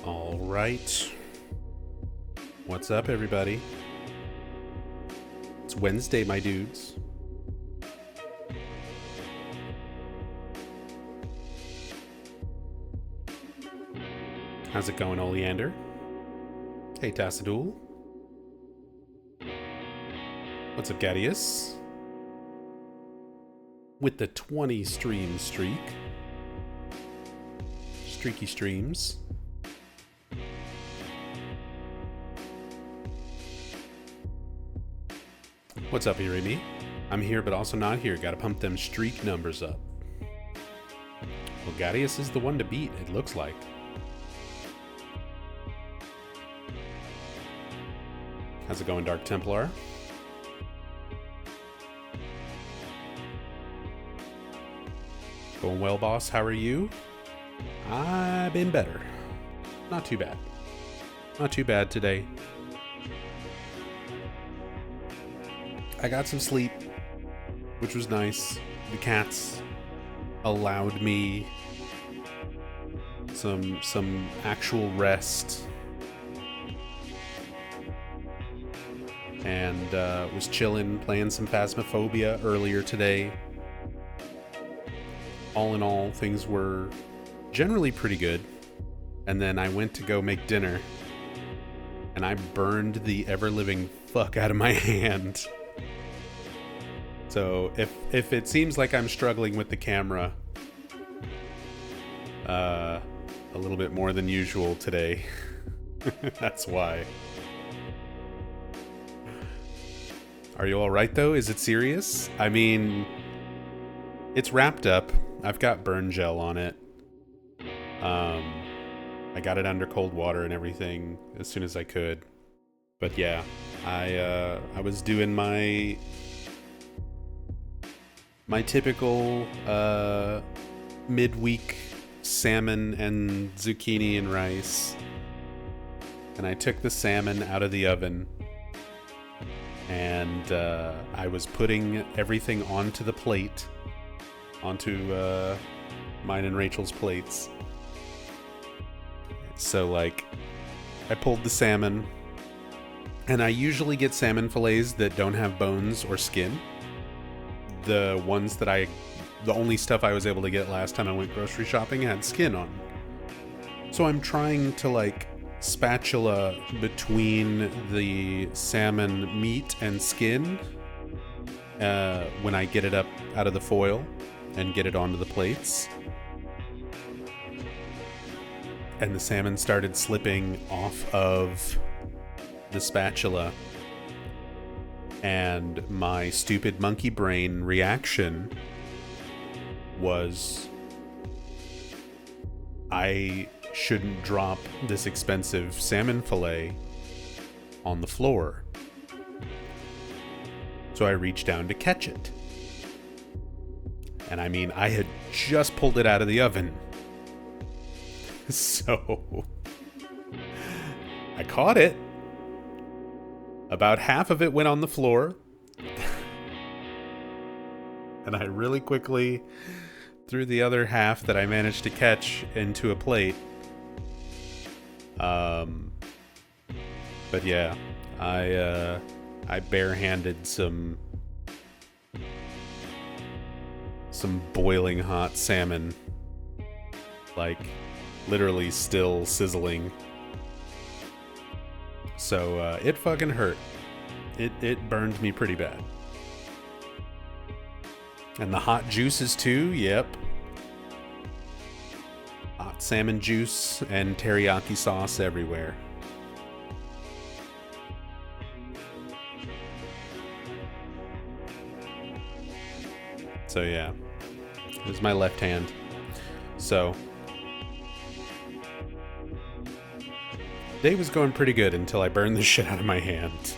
All right. What's up, everybody? It's Wednesday, my dudes. How's it going, Oleander? Hey, Tassadul. What's up, Gadius? With the 20 stream streak. Streaky streams. What's up, Irimi? I'm here, but also not here. Gotta pump them streak numbers up. Well, Gadius is the one to beat, it looks like. How's it going, Dark Templar? Going well, boss. How are you? I've been better. Not too bad. Not too bad today. I got some sleep, which was nice. The cats allowed me some actual rest, and was chilling, playing some Phasmophobia earlier today. All in all, things were generally pretty good. And then I went to go make dinner, and I burned the ever-living fuck out of my hand. So if it seems like I'm struggling with the camera a little bit more than usual today, that's why. Are you all right, though? Is it serious? I mean, it's wrapped up. I've got burn gel on it. I got it under cold water and everything as soon as I could. But yeah, I was doing my typical midweek salmon and zucchini and rice. And I took the salmon out of the oven, and I was putting everything onto the plate, onto mine and Rachel's plates. So, like, I pulled the salmon, and I usually get salmon fillets that don't have bones or skin. The only stuff I was able to get last time I went grocery shopping had skin on. So I'm trying to, like, spatula between the salmon meat and skin when I get it up out of the foil and get it onto the plates. And the salmon started slipping off of the spatula. And my stupid monkey brain reaction was, I shouldn't drop this expensive salmon fillet on the floor. So I reached down to catch it. And I mean, I had just pulled it out of the oven. So I caught it. About half of it went on the floor. And I really quickly threw the other half that I managed to catch into a plate. But yeah, I barehanded some boiling hot salmon, like literally still sizzling. So it fucking hurt. It burned me pretty bad. And the hot juices too, yep. Hot salmon juice and teriyaki sauce everywhere. So yeah, this is my left hand. So day was going pretty good until I burned the shit out of my hand.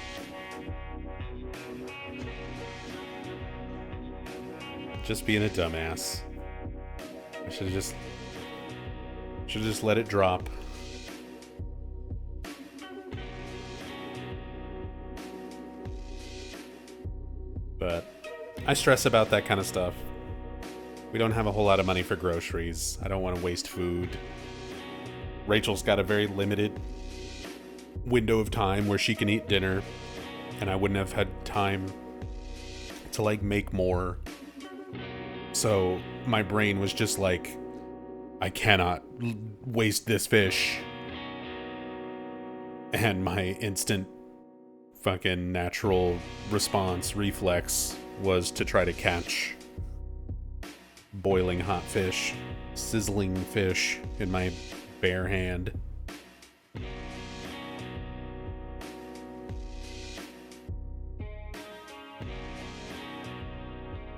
Just being a dumbass. I should have just let it drop. But I stress about that kind of stuff. We don't have a whole lot of money for groceries. I don't want to waste food. Rachel's got a very limited window of time where she can eat dinner, and I wouldn't have had time to like make more. So my brain was just like, I cannot waste this fish. And my instant fucking natural response reflex was to try to catch boiling hot fish, sizzling fish in my bare hand.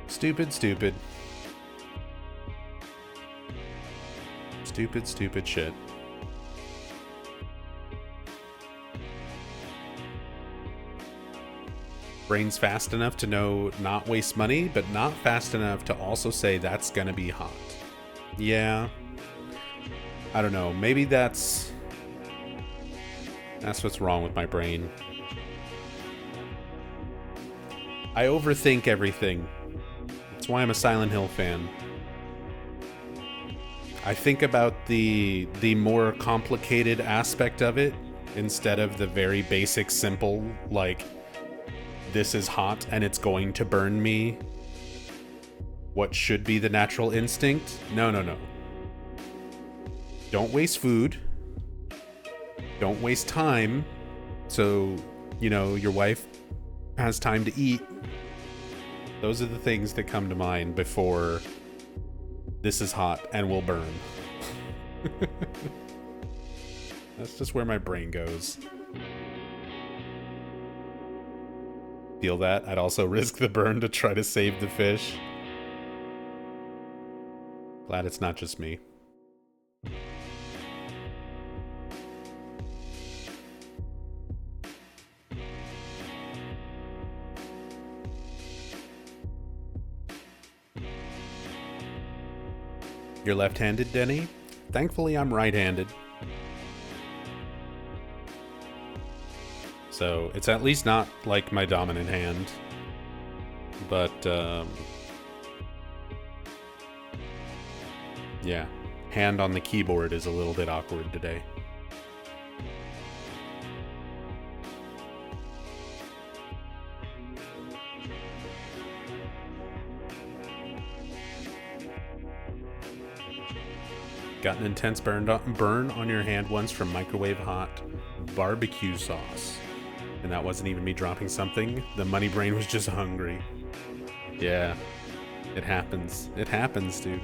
Stupid shit. Brain's fast enough to know not waste money, but not fast enough to also say that's gonna be hot. Yeah. I don't know. Maybe that's what's wrong with my brain. I overthink everything. That's why I'm a Silent Hill fan. I think about the more complicated aspect of it instead of the very basic, simple, like, this is hot and it's going to burn me. What should be the natural instinct? No, no, no. Don't waste food. Don't waste time. So, you know, your wife has time to eat. Those are the things that come to mind before this is hot and will burn. That's just where my brain goes. Feel that? I'd also risk the burn to try to save the fish. Glad it's not just me. You're left-handed, Denny? Thankfully, I'm right-handed. So, it's at least not like my dominant hand. But, yeah. Hand on the keyboard is a little bit awkward today. Got an intense burn on your hand once from microwave hot barbecue sauce. And that wasn't even me dropping something. The money brain was just hungry. Yeah. It happens. It happens, dude.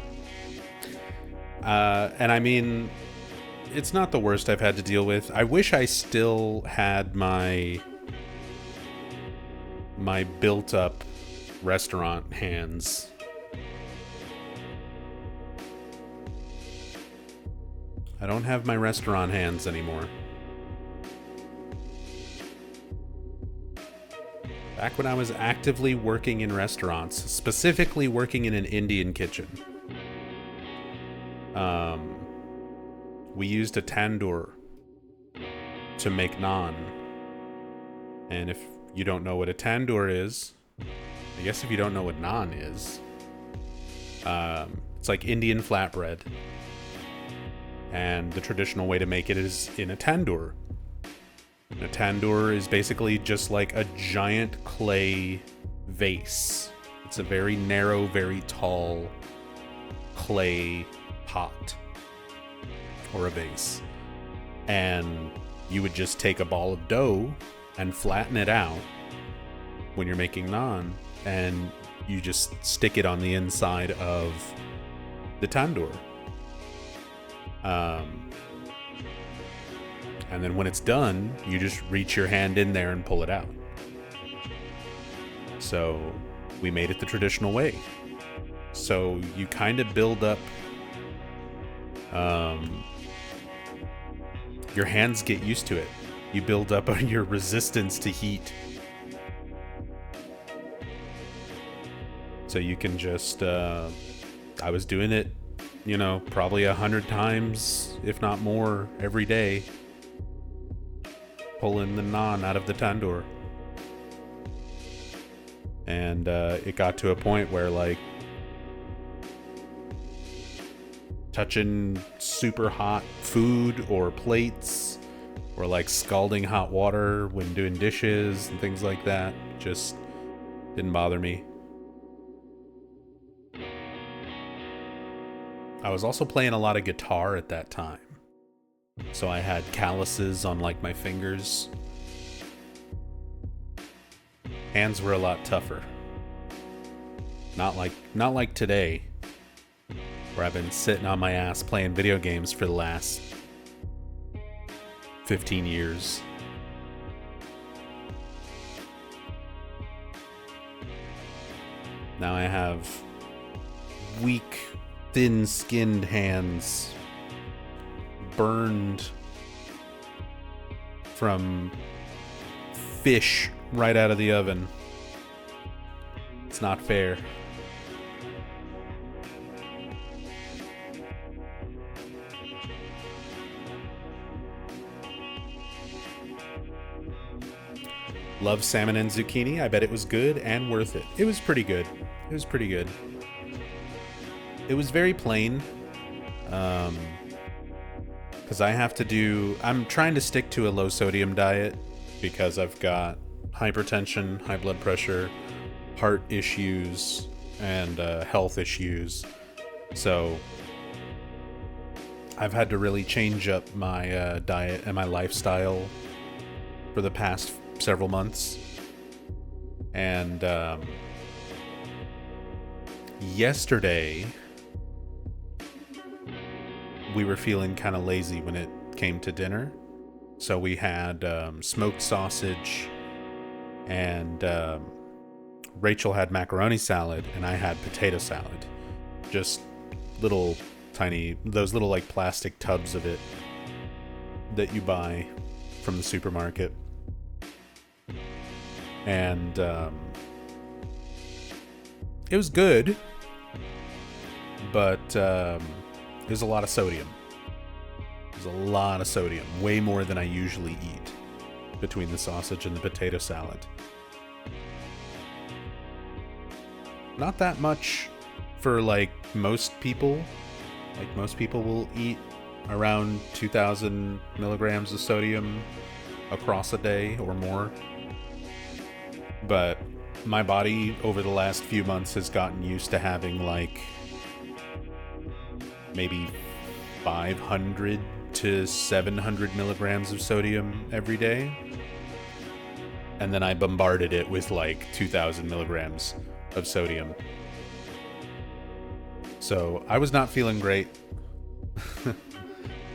And I mean, it's not the worst I've had to deal with. I wish I still had my built-up restaurant hands. I don't have my restaurant hands anymore. Back when I was actively working in restaurants, specifically working in an Indian kitchen, we used a tandoor to make naan. And if you don't know what a tandoor is, I guess if you don't know what naan is, it's like Indian flatbread. And the traditional way to make it is in a tandoor. A tandoor is basically just like a giant clay vase. It's a very narrow, very tall clay pot or a vase. And you would just take a ball of dough and flatten it out when you're making naan, and you just stick it on the inside of the tandoor. And then when it's done, you just reach your hand in there and pull it out. So we made it the traditional way. So you kind of build up, your hands get used to it. You build up on your resistance to heat. So you can just, I was doing it, you know, probably 100 times, if not more, every day. Pulling the naan out of the tandoor. And it got to a point where, like, touching super hot food or plates, or like scalding hot water when doing dishes and things like that, just didn't bother me. I was also playing a lot of guitar at that time, so I had calluses on like my fingers. Hands were a lot tougher. Not like today, where I've been sitting on my ass playing video games for the last 15 years. Now I have weak, thin-skinned hands, burned from fish right out of the oven. It's not fair. Love salmon and zucchini. I bet it was good and worth it. It was pretty good. It was pretty good. It was very plain. Because I'm trying to stick to a low sodium diet because I've got hypertension, high blood pressure, heart issues, and health issues. So I've had to really change up my diet and my lifestyle for the past several months. And yesterday, we were feeling kind of lazy when it came to dinner. So we had smoked sausage, and Rachel had macaroni salad, and I had potato salad. Just little tiny, those little like plastic tubs of it that you buy from the supermarket. And it was good, but there's a lot of sodium. There's a lot of sodium, way more than I usually eat between the sausage and the potato salad. Not that much for like most people. Like most people will eat around 2,000 milligrams of sodium across a day or more. But my body over the last few months has gotten used to having like maybe 500 to 700 milligrams of sodium every day. And then I bombarded it with like 2,000 milligrams of sodium. So I was not feeling great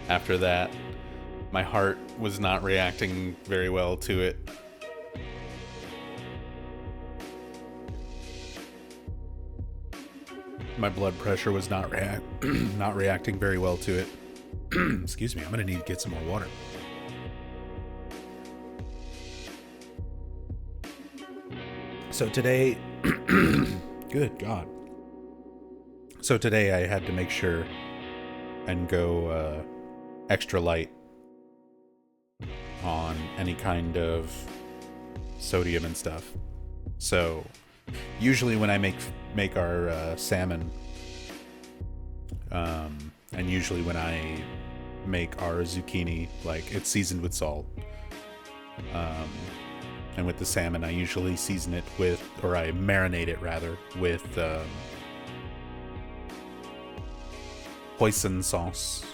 after that. My heart was not reacting very well to it. My blood pressure was not reacting very well to it. Excuse me, I'm gonna need to get some more water. So today, good God. So today I had to make sure and go extra light on any kind of sodium and stuff. So usually when I make our salmon, and usually when I make our zucchini, like it's seasoned with salt. And with the salmon, I usually season it with, or I marinate it rather, with hoisin sauce.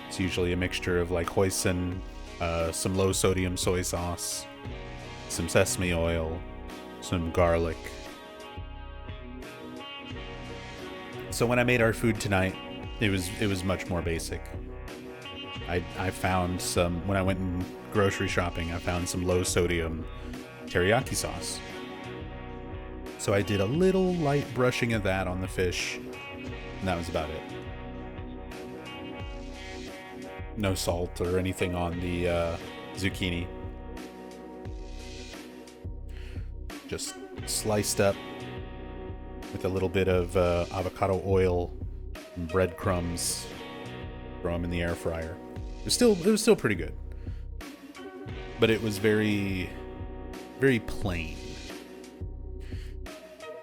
It's usually a mixture of like hoisin, some low sodium soy sauce, some sesame oil, some garlic. So when I made our food tonight, it was much more basic. I found some, when I went grocery shopping, I found some low sodium teriyaki sauce. So I did a little light brushing of that on the fish, and that was about it. No salt or anything on the zucchini. Just sliced up with a little bit of avocado oil and breadcrumbs. Throw them in the air fryer. It was still pretty good, but it was very, very plain.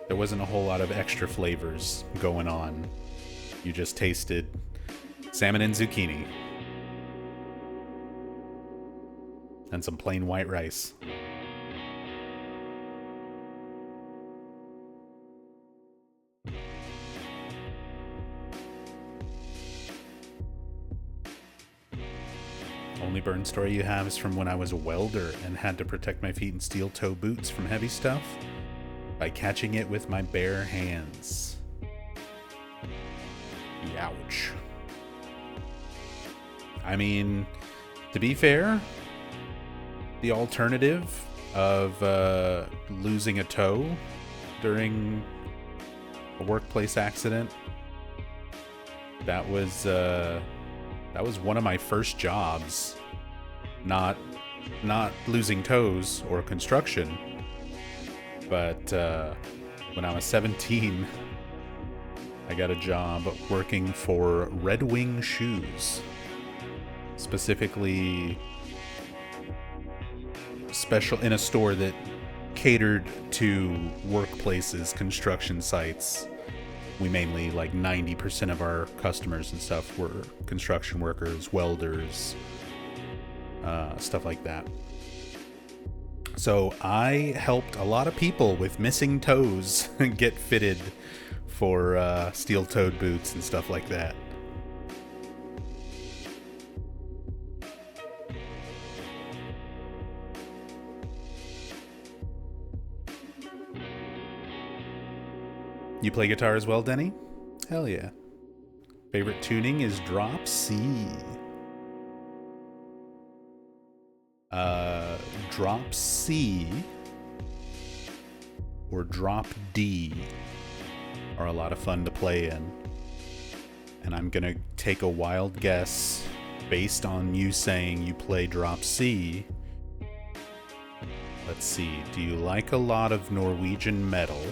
There wasn't a whole lot of extra flavors going on. You just tasted salmon and zucchini and some plain white rice. Only burn story you have is from when I was a welder and had to protect my feet in steel toe boots from heavy stuff by catching it with my bare hands. Ouch. I mean, to be fair, the alternative of losing a toe during a workplace accident, that was one of my first jobs. Not losing toes or construction, but when I was 17, I got a job working for Red Wing Shoes, specifically special in a store that catered to workplaces, construction sites, We mainly, like 90% of our customers and stuff were construction workers, welders, stuff like that. So I helped a lot of people with missing toes get fitted for steel-toed boots and stuff like that. You play guitar as well, Denny? Hell yeah. Favorite tuning is drop C. Drop C or drop D are a lot of fun to play in. And I'm gonna take a wild guess based on you saying you play drop C. Let's see, do you like a lot of Norwegian metal?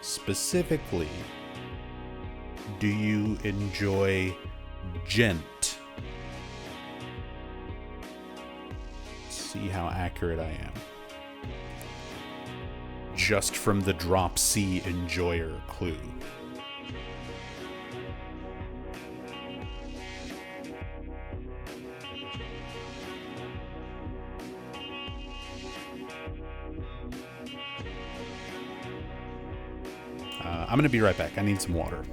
Specifically, do you enjoy gent? See how accurate I am. Just from the drop C enjoyer clue. I'm gonna be right back. I need some water.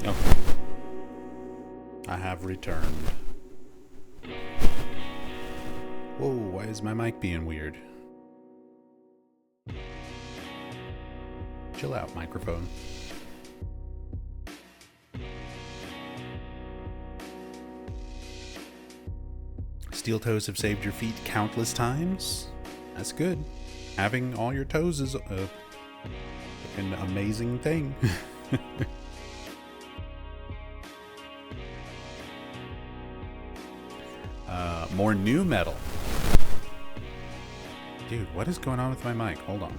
Okay. I have returned. Whoa, why is my mic being weird? Chill out, microphone. Steel toes have saved your feet countless times. That's good. Having all your toes is an amazing thing. More new metal. Dude, what is going on with my mic? Hold on.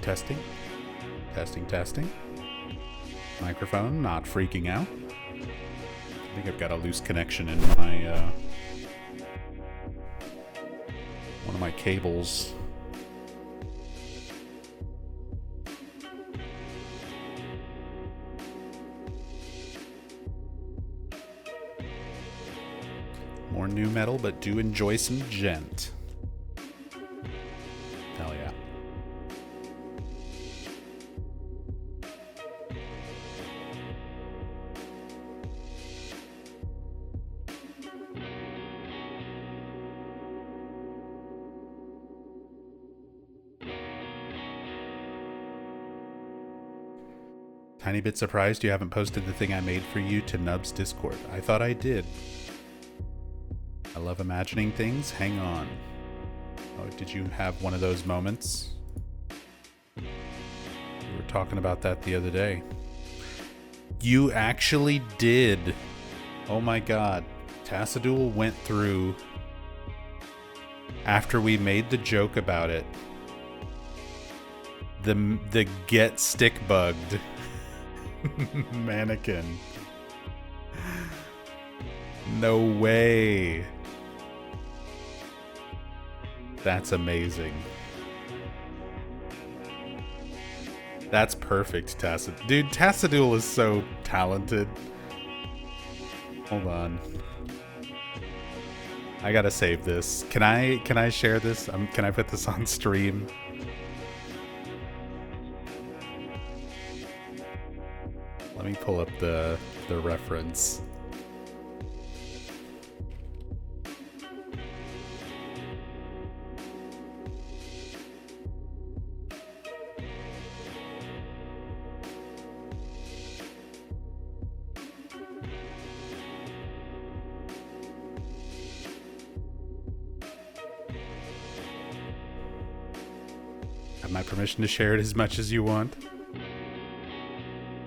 Testing. Testing, testing. Microphone not freaking out. I think I've got a loose connection in my, one of my cables. More new metal, but do enjoy some gent. Hell yeah. Tiny bit surprised you haven't posted the thing I made for you to Nub's Discord. I thought I did. I love imagining things. Hang on. Oh, did you have one of those moments? We were talking about that the other day. You actually did. Oh my god. Tassadul went through, after we made the joke about it, the get stick bugged mannequin. No way. That's amazing. That's perfect, Tassadul. Dude, Tassadul is so talented. Hold on. I gotta save this. Can I share this? Can I put this on stream? Let me pull up the reference. Have my permission to share it as much as you want?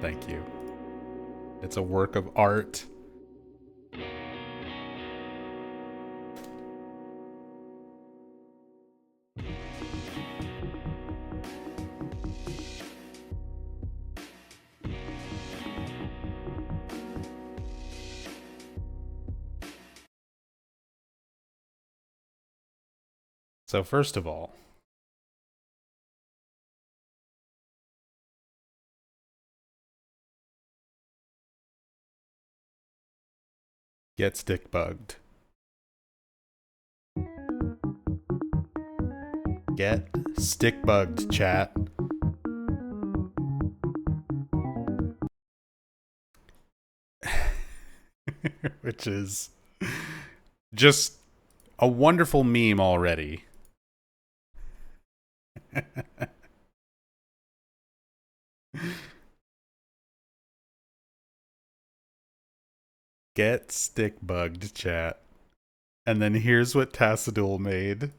Thank you. It's a work of art. So first of all, get stick bugged. Get stick bugged, chat. Which is just a wonderful meme already. Get stick bugged, chat. And then here's what Tassadul made.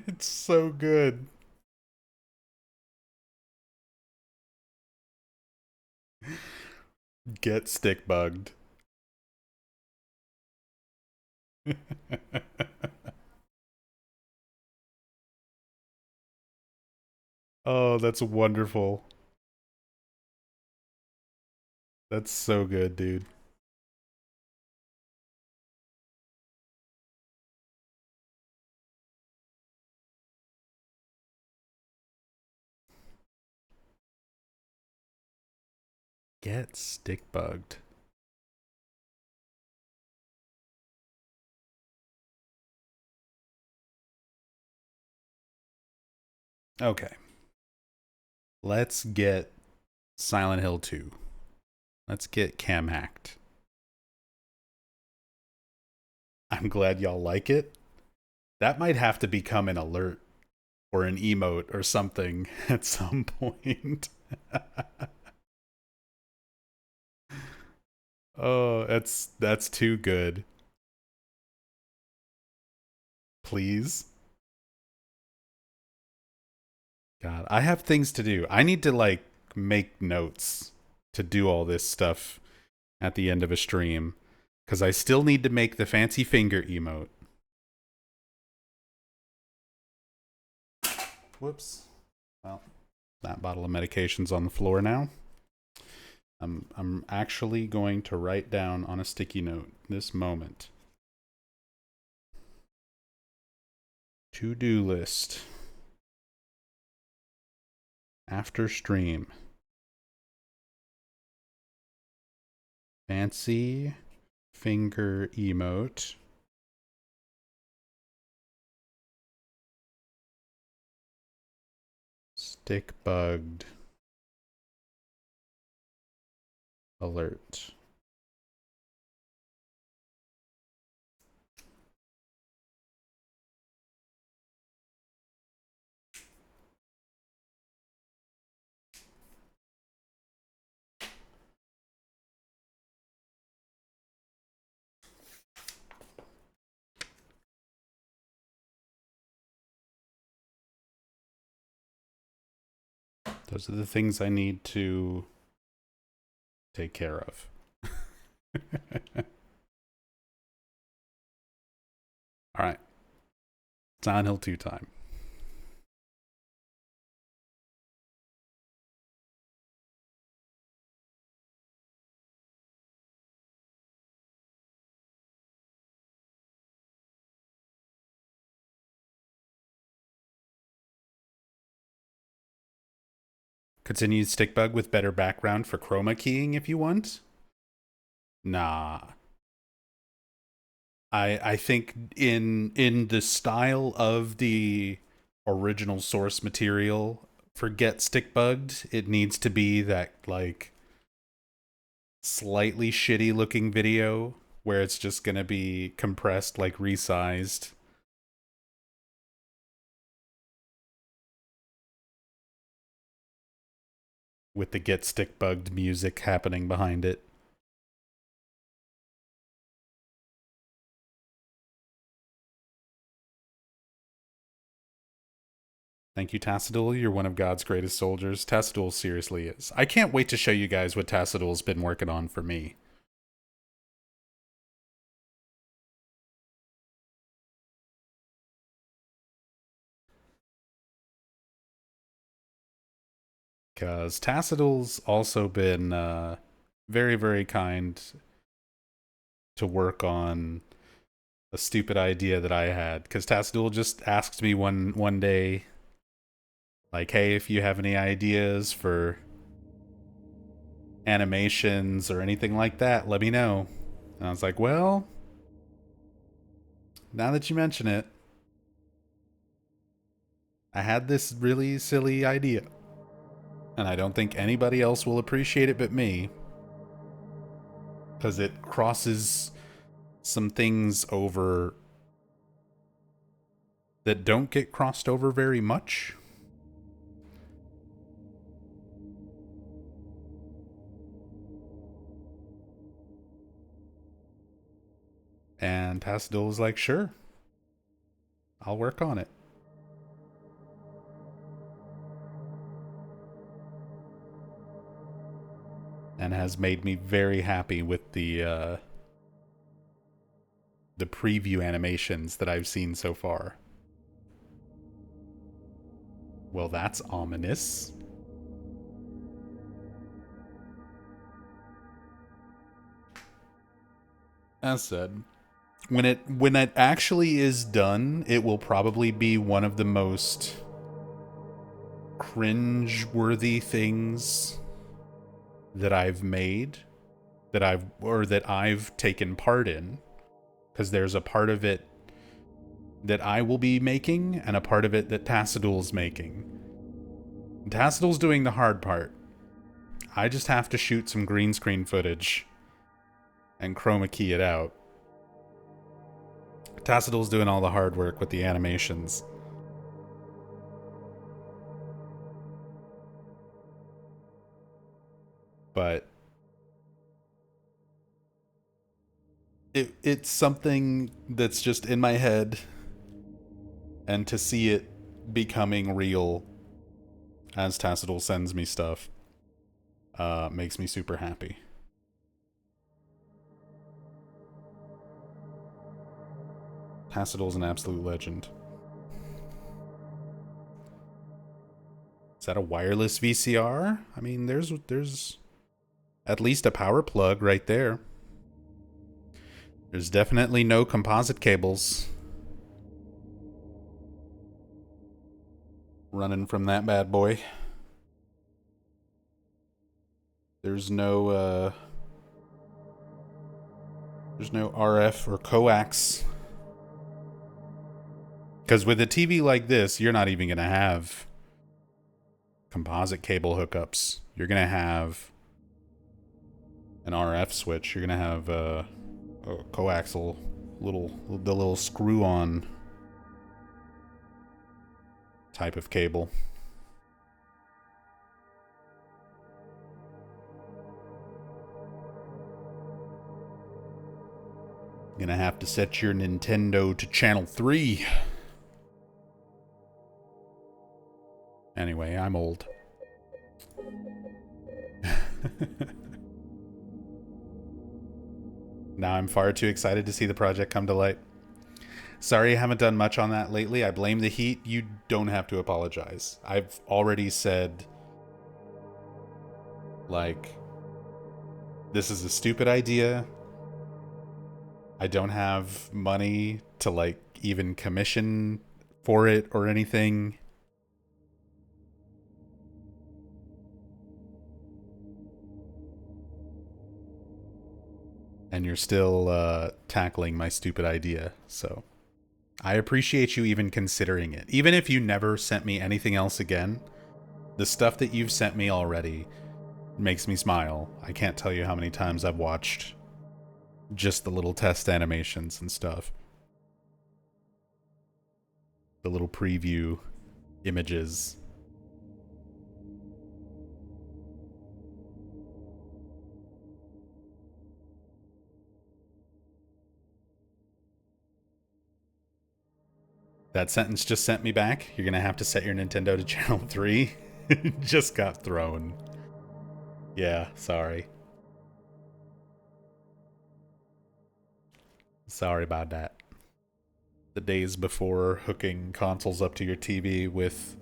It's so good. Get stick bugged. Oh, that's wonderful. That's so good, dude. Get stick bugged. Okay. Let's get Silent Hill 2. Let's get cam hacked. I'm glad y'all like it. That might have to become an alert or an emote or something at some point. Oh, that's too good. Please. God, I have things to do. I need to like make notes to do all this stuff at the end of a stream because I still need to make the fancy finger emote. Whoops. Well, that bottle of medication's on the floor now. I'm actually going to write down on a sticky note this moment. To-do list. After stream. Fancy finger emote. Stick bugged alert. Those are the things I need to take care of. All right. Silent Hill 2 time. Continue stickbug with better background for chroma keying if you want. Nah. I think in the style of the original source material for Get Stickbugged, it needs to be that like slightly shitty looking video where it's just gonna be compressed, like resized. With the Get Stickbugged music happening behind it. Thank you, Tassadul. You're one of God's greatest soldiers. Tassadul seriously is. I can't wait to show you guys what Tassadul's been working on for me. Because Tassadul's also been very, very kind to work on a stupid idea that I had. Because Tassadul just asked me one day, like, hey, if you have any ideas for animations or anything like that, let me know. And I was like, well, now that you mention it, I had this really silly idea. And I don't think anybody else will appreciate it but me. Because it crosses some things over that don't get crossed over very much. And Tassadul was like, sure, I'll work on it. And has made me very happy with the preview animations that I've seen so far. Well, that's ominous. As said, when it actually is done, it will probably be one of the most cringe-worthy things that I've made, that I've taken part in, because there's a part of it that I will be making and a part of it that Tassadul's making. Tassadul's doing the hard part. I just have to shoot some green screen footage and chroma key it out. Tassadul's doing all the hard work with the animations. But it's something that's just in my head, and to see it becoming real as Tassadul sends me stuff makes me super happy. Tassadul's an absolute legend. Is that a wireless VCR? I mean, there's at least a power plug right there. There's definitely no composite cables running from that bad boy. There's no There's no RF or coax. Because with a TV like this, you're not even going to have composite cable hookups. You're going to have an RF switch. You're going to have a coaxial the little screw-on type of cable. You're gonna have to set your Nintendo to channel 3. Anyway, I'm old. Now I'm far too excited to see the project come to light. Sorry I haven't done much on that lately. I blame the heat. You don't have to apologize. I've already said, like, this is a stupid idea. I don't have money to, like, even commission for it or anything. And you're still tackling my stupid idea, so I appreciate you even considering it. Even if you never sent me anything else again, the stuff that you've sent me already makes me smile. I can't tell you how many times I've watched just the little test animations and stuff. The little preview images. That sentence just sent me back. You're gonna have to set your Nintendo to channel 3. Just got thrown. Yeah, sorry. Sorry about that. The days before hooking consoles up to your TV with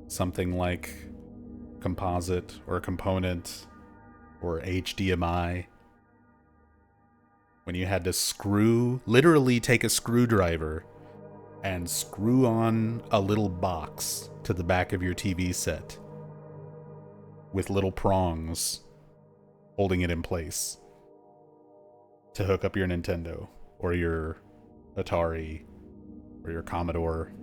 something like composite or component or HDMI, when you had to literally take a screwdriver and screw on a little box to the back of your TV set with little prongs holding it in place to hook up your Nintendo or your Atari or your Commodore.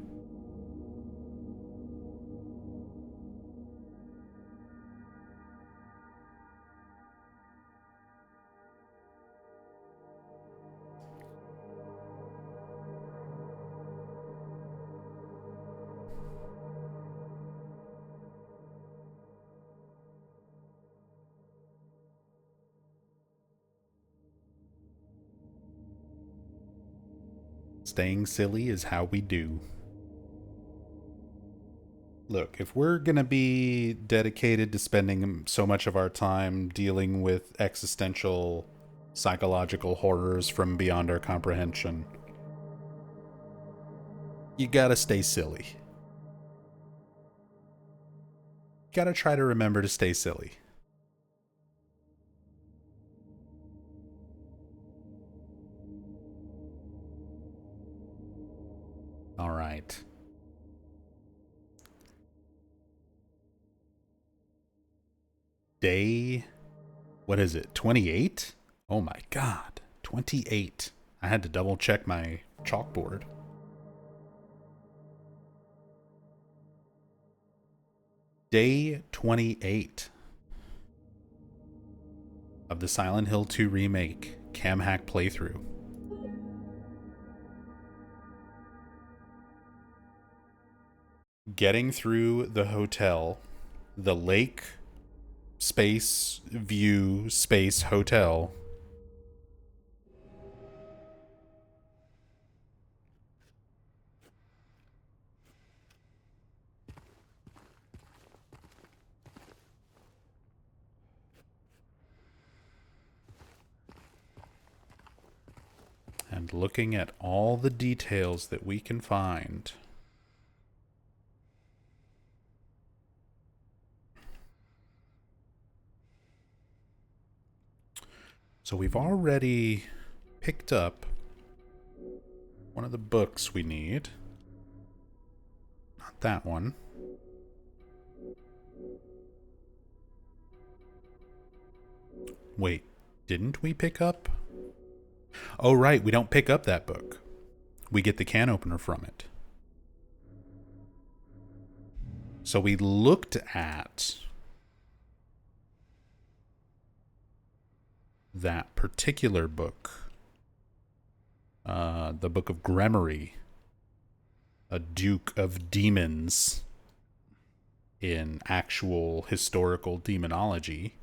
Staying silly is how we do. Look, if we're going to be dedicated to spending so much of our time dealing with existential, psychological horrors from beyond our comprehension, you gotta stay silly. Gotta try to remember to stay silly. All right. Day, what is it, 28? Oh my god, 28. I had to double check my chalkboard. Day 28 of the Silent Hill 2 Remake Cam Hack playthrough. Getting through the hotel, the lake space view space hotel. And looking at all the details that we can find. So we've already picked up one of the books we need. Not that one. Wait, didn't we pick up? Oh, right. We don't pick up that book. We get the can opener from it. So we looked at that particular book, the Book of Gremory, a Duke of Demons in actual historical demonology.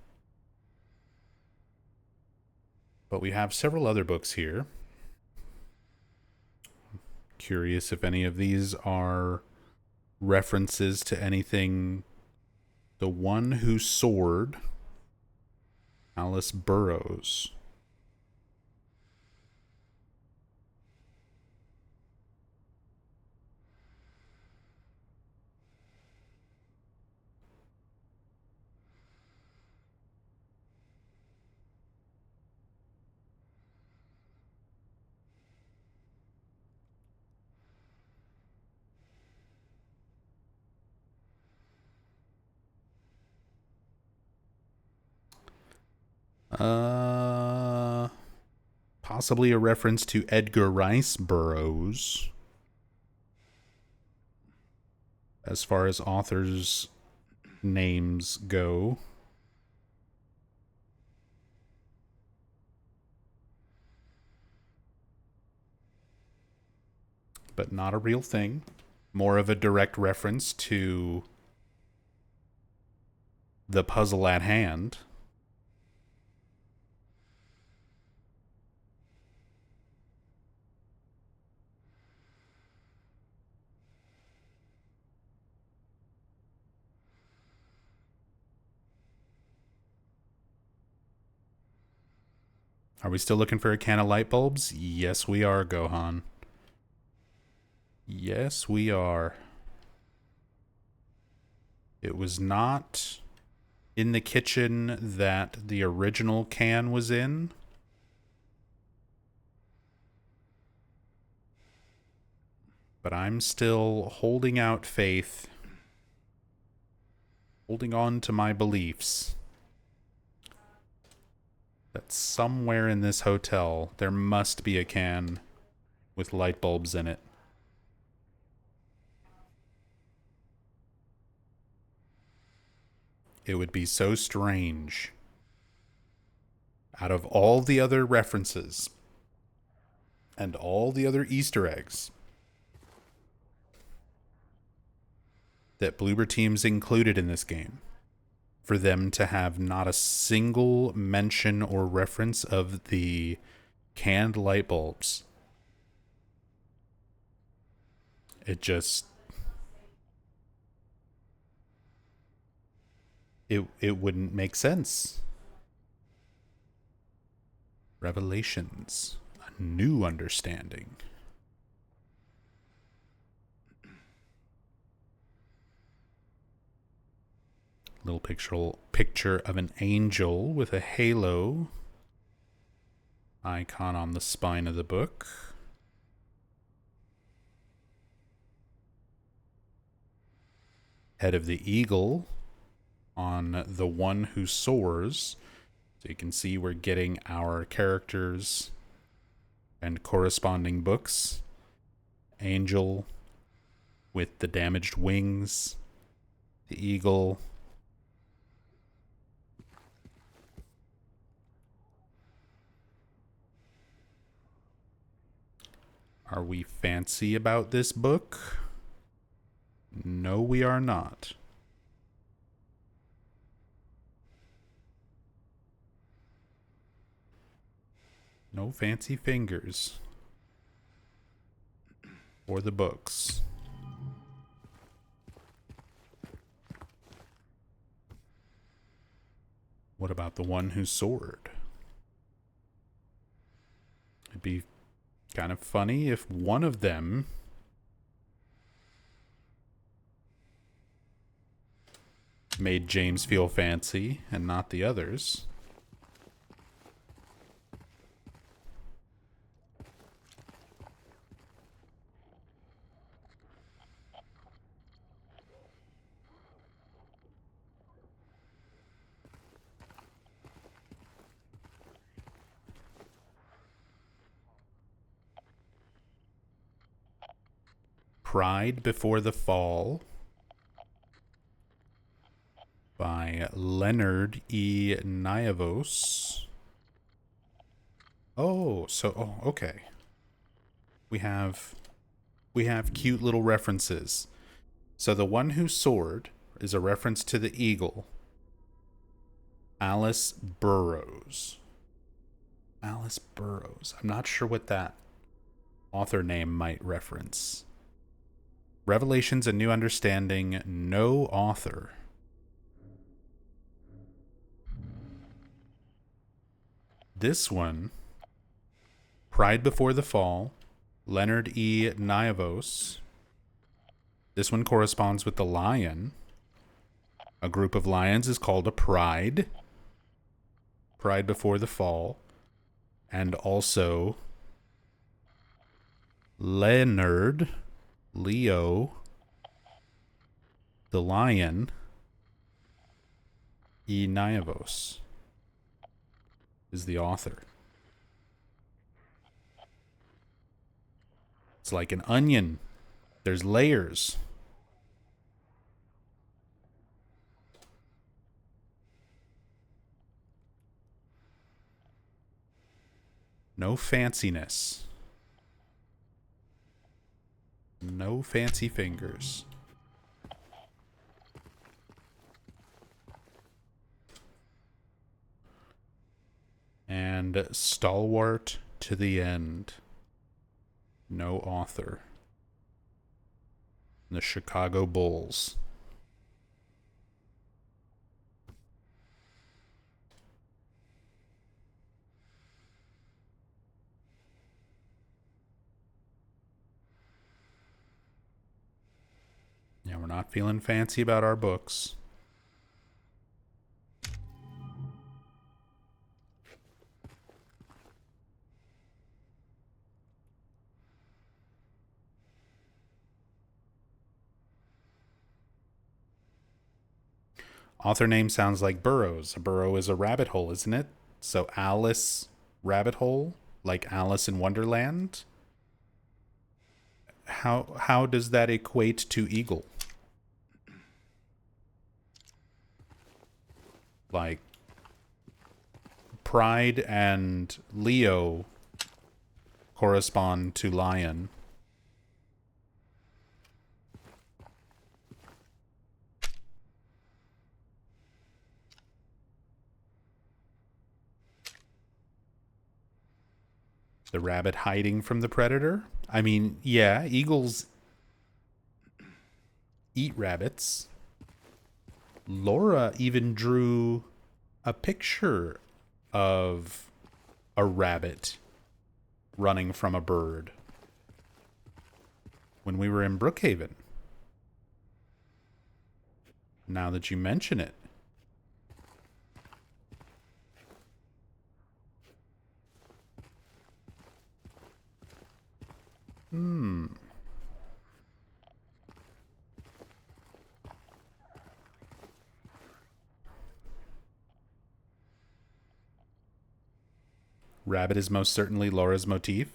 But we have several other books here. Curious if any of these are references to anything. The One Who Soared, Alice Burroughs. Possibly a reference to Edgar Rice Burroughs. As far as authors' names go. But not a real thing. More of a direct reference to the puzzle at hand. Are we still looking for a can of light bulbs? Yes, we are, Gohan. Yes, we are. It was not in the kitchen that the original can was in. But I'm still holding out faith, holding on to my beliefs that somewhere in this hotel there must be a can with light bulbs in it. It would be so strange. Out of all the other references and all the other Easter eggs that Bloober Team's included in this game, for them to have not a single mention or reference of the canned light bulbs. It just... It wouldn't make sense. Revelations. A new understanding. Little picture of an angel with a halo icon on the spine of the book. Head of the eagle on the One Who Soars. So you can see we're getting our characters and corresponding books. Angel with the damaged wings. The eagle. Are we fancy about this book? No, we are not. No fancy fingers. Or the books. What about the One Who Soared? It'd be kind of funny if one of them made James feel fancy and not the others. Pride Before the Fall by Leonard E. Niavos. Oh, okay. We have cute little references. So the one who soared is a reference to the eagle, Alice Burroughs. Alice Burroughs. I'm not sure what that author name might reference. Revelations and New Understanding, no author. This one, Pride Before the Fall, Leonard E. Niavos. This one corresponds with the lion. A group of lions is called a pride. Pride Before the Fall. And also Leonard, Leo, the lion, E. Niavos is the author. It's like an onion. There's layers. No fanciness. No fancy fingers. And stalwart to the end. No author. The Chicago Bulls. Yeah, we're not feeling fancy about our books. Author name sounds like burrows. A burrow is a rabbit hole, isn't it? So Alice Rabbit Hole, like Alice in Wonderland. How does that equate to eagle? Like Pride and Leo correspond to lion. The rabbit hiding from the predator? I mean, yeah, eagles eat rabbits. Laura even drew a picture of a rabbit running from a bird when we were in Brookhaven. Now that you mention it. Rabbit is most certainly Laura's motif.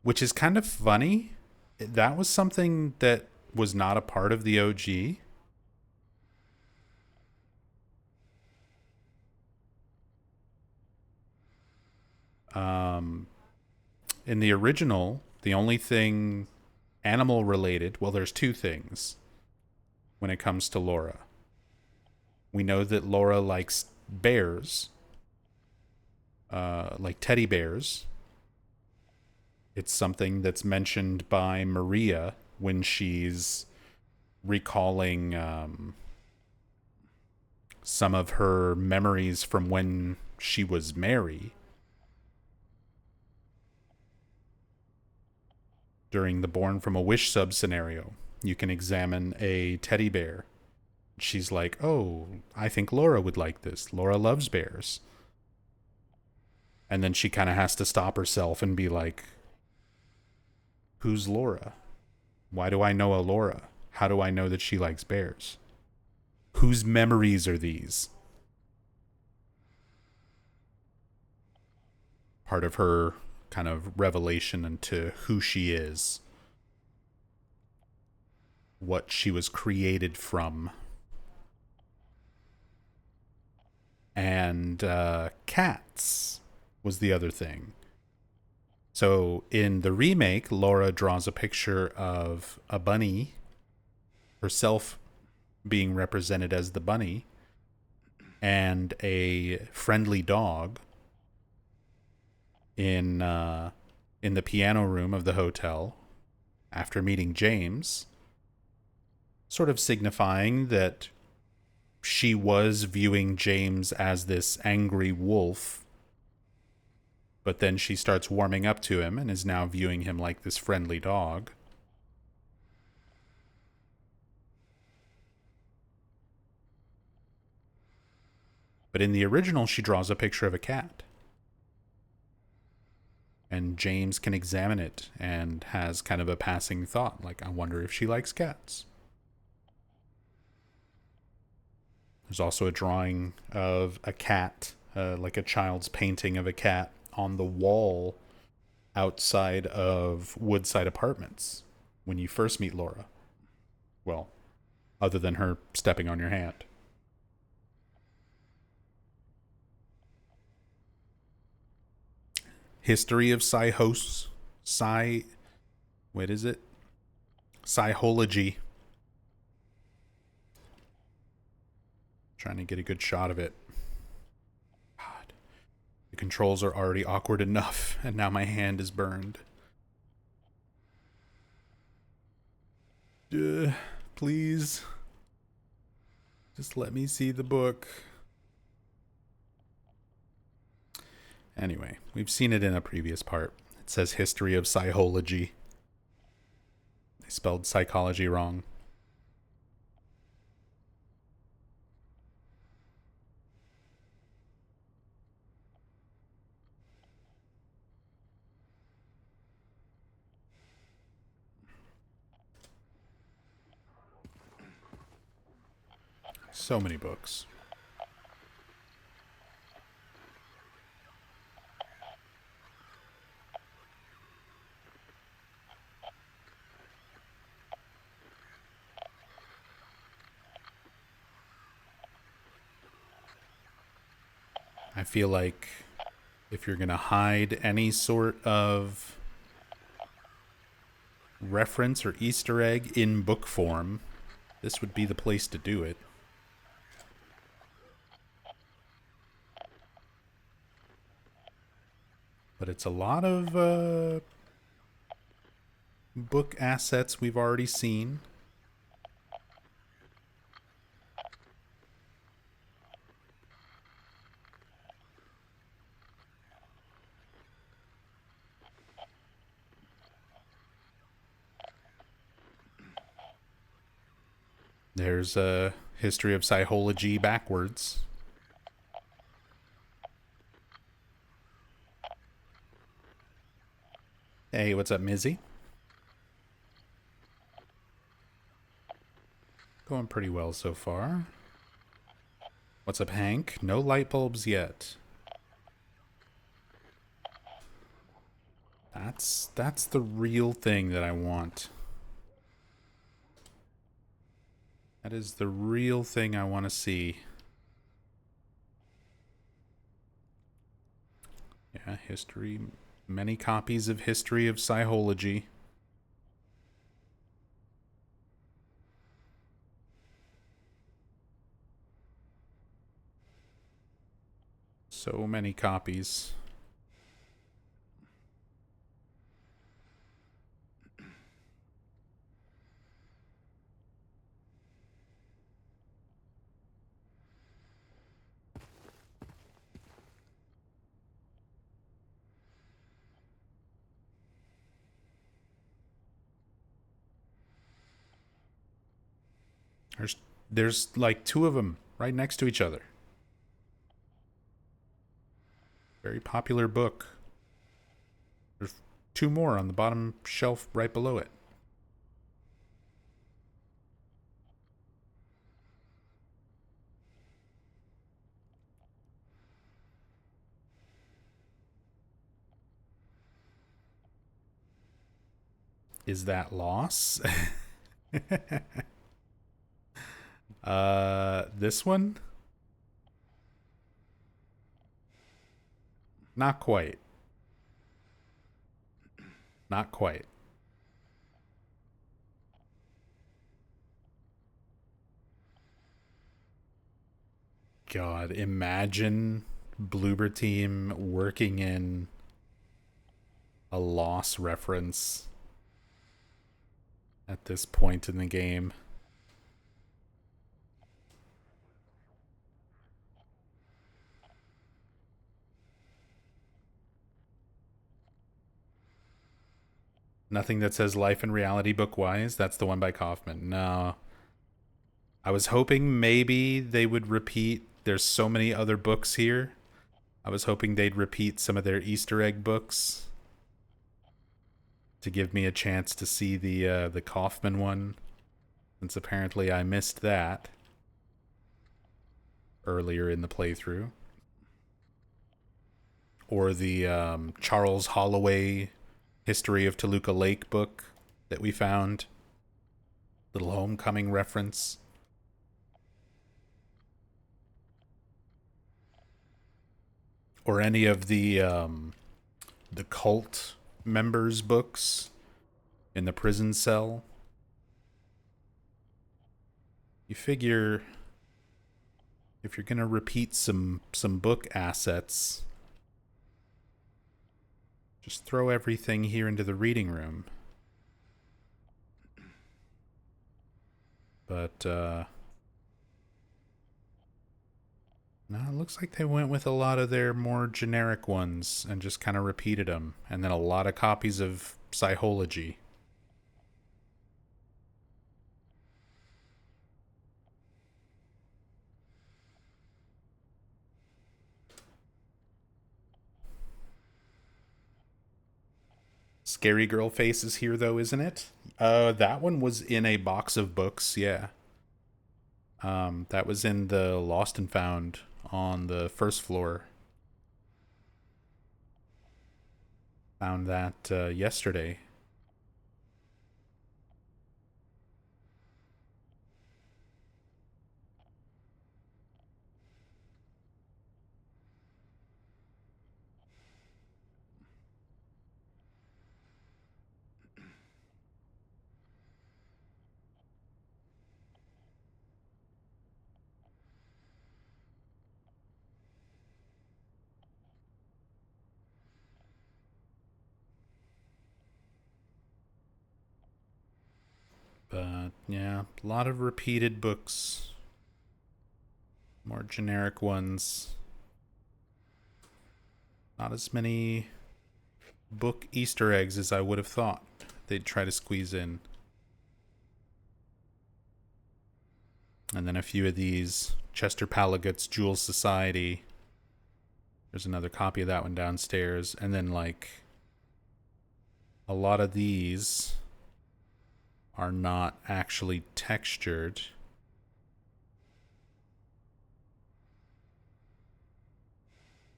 Which is kind of funny. That was something that was not a part of the OG. In the original, the only thing animal related, well, there's two things when it comes to Laura. We know that Laura likes bears, like teddy bears. It's something that's mentioned by Maria when she's recalling some of her memories from when she was Mary during the Born from a Wish sub scenario. You can examine a teddy bear. She's like, oh, I think Laura would like this. Laura loves bears. And then she kind of has to stop herself and be like, who's Laura? Why do I know a Laura? How do I know that she likes bears? Whose memories are these? Part of her kind of revelation into who she is. what she was created from. And cats was the other thing. So in the remake, Laura draws a picture of a bunny, herself being represented as the bunny, and a friendly dog in the piano room of the hotel after meeting James, sort of signifying that she was viewing James as this angry wolf, but then she starts warming up to him and is now viewing him like this friendly dog. But in the original, she draws a picture of a cat. And James can examine it and has kind of a passing thought, like, I wonder if she likes cats. There's also a drawing of a cat, like a child's painting of a cat, on the wall outside of Woodside Apartments when you first meet Laura. Well, other than her stepping on your hand. History of what is it? Psychology. Trying to get a good shot of it. God. The controls are already awkward enough, and now my hand is burned. Please. Just let me see the book. Anyway, we've seen it in a previous part. It says History of Psychology. They spelled psychology wrong. So many books. I feel like if you're going to hide any sort of reference or Easter egg in book form, this would be the place to do it. But it's a lot of book assets we've already seen. There's a History of Psychology backwards. Hey, what's up, Mizzy? Going pretty well so far. What's up, Hank? No light bulbs yet. That's the real thing that I want. That is the real thing I want to see. Yeah, history. Many copies of History of Psychology. So many copies. There's like two of them right next to each other. Very popular book. There's two more on the bottom shelf right below it. Is that loss? This one? Not quite. Not quite. God, imagine Bloober Team working in a loss reference at this point in the game. Nothing that says Life and Reality Bookwise. That's the one by Kaufman. No. I was hoping maybe they would repeat. There's so many other books here. I was hoping they'd repeat some of their Easter egg books to give me a chance to see the Kaufman one, since apparently I missed that earlier in the playthrough. Or the Charles Holloway History of Toluca Lake book that we found. Little homecoming reference. Or any of the cult members' books in the prison cell. You figure if you're gonna repeat some book assets, just throw everything here into the reading room. But no, it looks like they went with a lot of their more generic ones and just kind of repeated them, and then a lot of copies of Psychology. Scary Girl Face is here though, isn't it? That one was in a box of books, yeah. That was in the Lost and Found on the first floor. Found that yesterday. But yeah, a lot of repeated books. More generic ones. Not as many book Easter eggs as I would have thought they'd try to squeeze in. And then a few of these Chester Palligut's Jewel Society. There's another copy of that one downstairs. And then, like, a lot of these are not actually textured.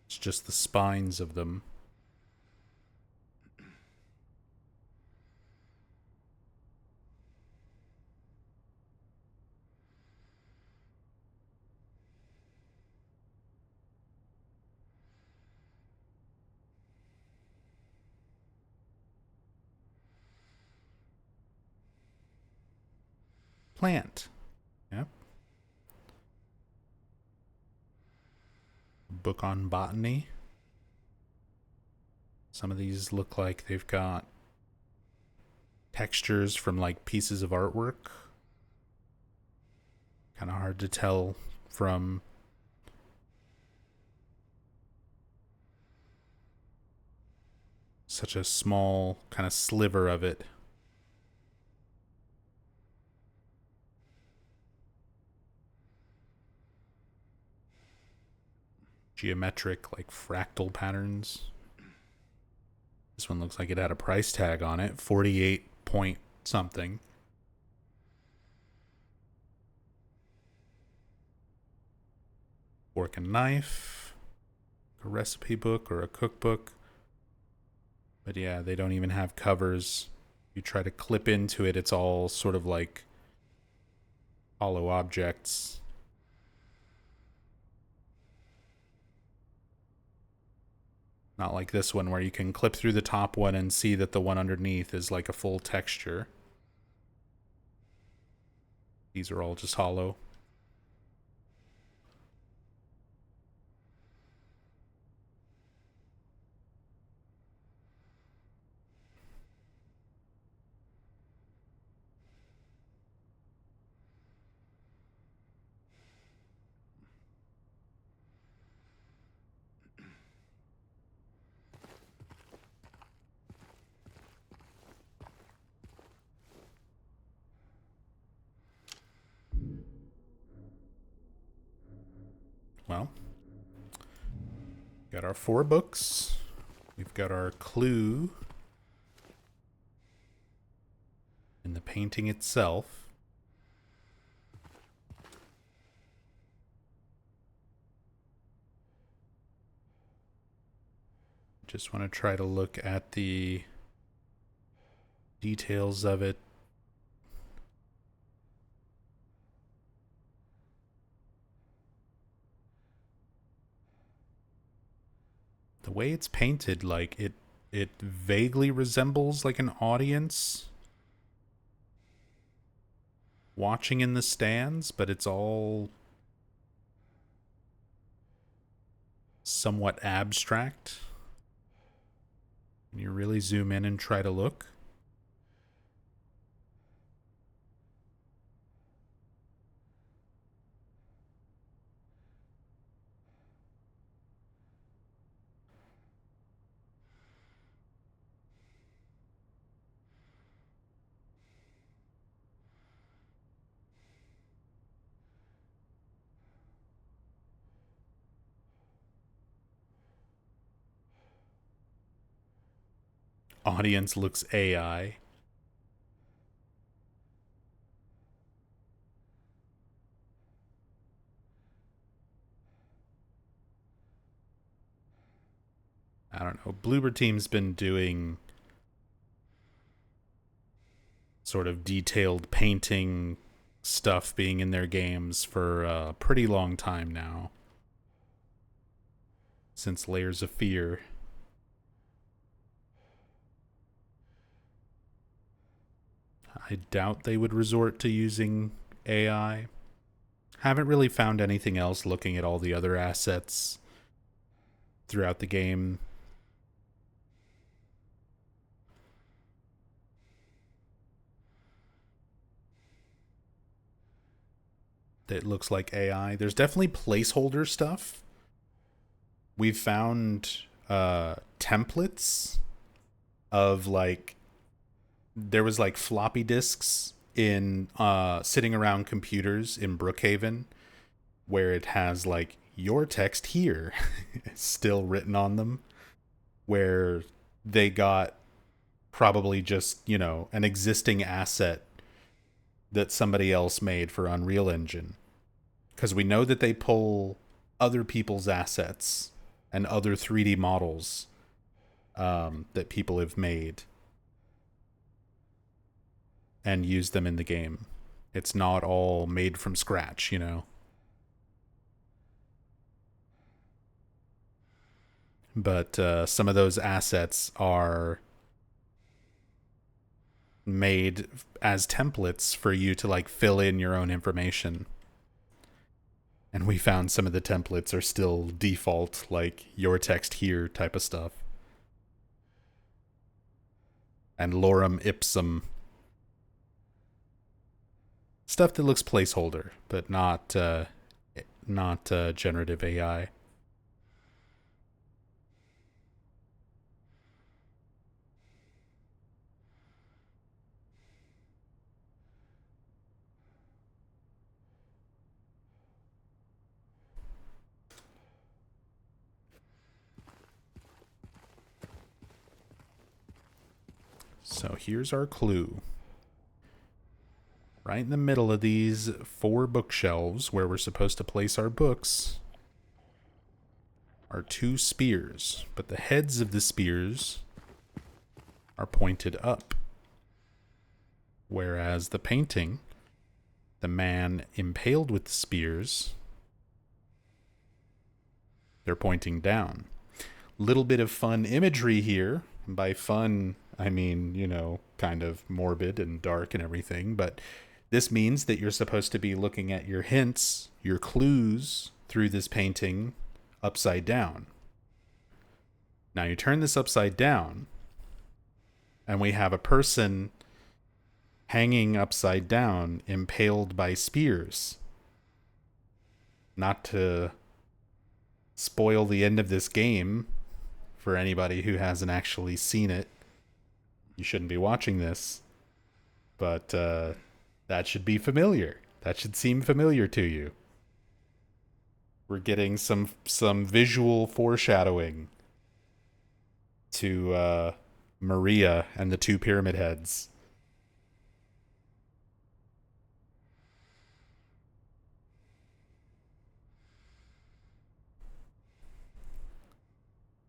It's just the spines of them. Plant. Yep. Book on botany. Some of these look like they've got textures from like pieces of artwork. Kind of hard to tell from such a small kind of sliver of it. Geometric, like fractal patterns. This one looks like it had a price tag on it, 48 point something. Fork and knife, a recipe book or a cookbook. But yeah, they don't even have covers. You try to clip into it, it's all sort of like hollow objects. Not like this one where you can clip through the top one and see that the one underneath is like a full texture. These are all just hollow. Well, got our 4 books. We've got our clue in the painting itself. Just want to try to look at the details of it. The way it's painted, like it vaguely resembles like an audience watching in the stands, but it's all somewhat abstract. When you really zoom in and try to look, audience looks AI. I don't know. Bloober Team's been doing sort of detailed painting stuff being in their games for a pretty long time now. Since Layers of Fear. I doubt they would resort to using AI. Haven't really found anything else looking at all the other assets throughout the game. That looks like AI. There's definitely placeholder stuff. We've found templates of like, there was like floppy disks in sitting around computers in Brookhaven where it has like your text here still written on them, where they got probably just, you know, an existing asset that somebody else made for Unreal Engine. Because we know that they pull other people's assets and other 3D models that people have made and use them in the game. It's not all made from scratch, you know. But some of those assets are made as templates for you to like fill in your own information. And we found some of the templates are still default, like your text here type of stuff. And lorem ipsum. Stuff that looks placeholder, but not generative AI. So here's our clue. Right in the middle of these 4 bookshelves where we're supposed to place our books are 2 spears, but the heads of the spears are pointed up. Whereas the painting, the man impaled with the spears, they're pointing down. Little bit of fun imagery here. By fun, I mean, kind of morbid and dark and everything, but this means that you're supposed to be looking at your hints, your clues through this painting upside down. Now you turn this upside down, and we have a person hanging upside down, impaled by spears. Not to spoil the end of this game for anybody who hasn't actually seen it. You shouldn't be watching this, but that should be familiar. That should seem familiar to you. We're getting some visual foreshadowing to Maria and the two pyramid heads.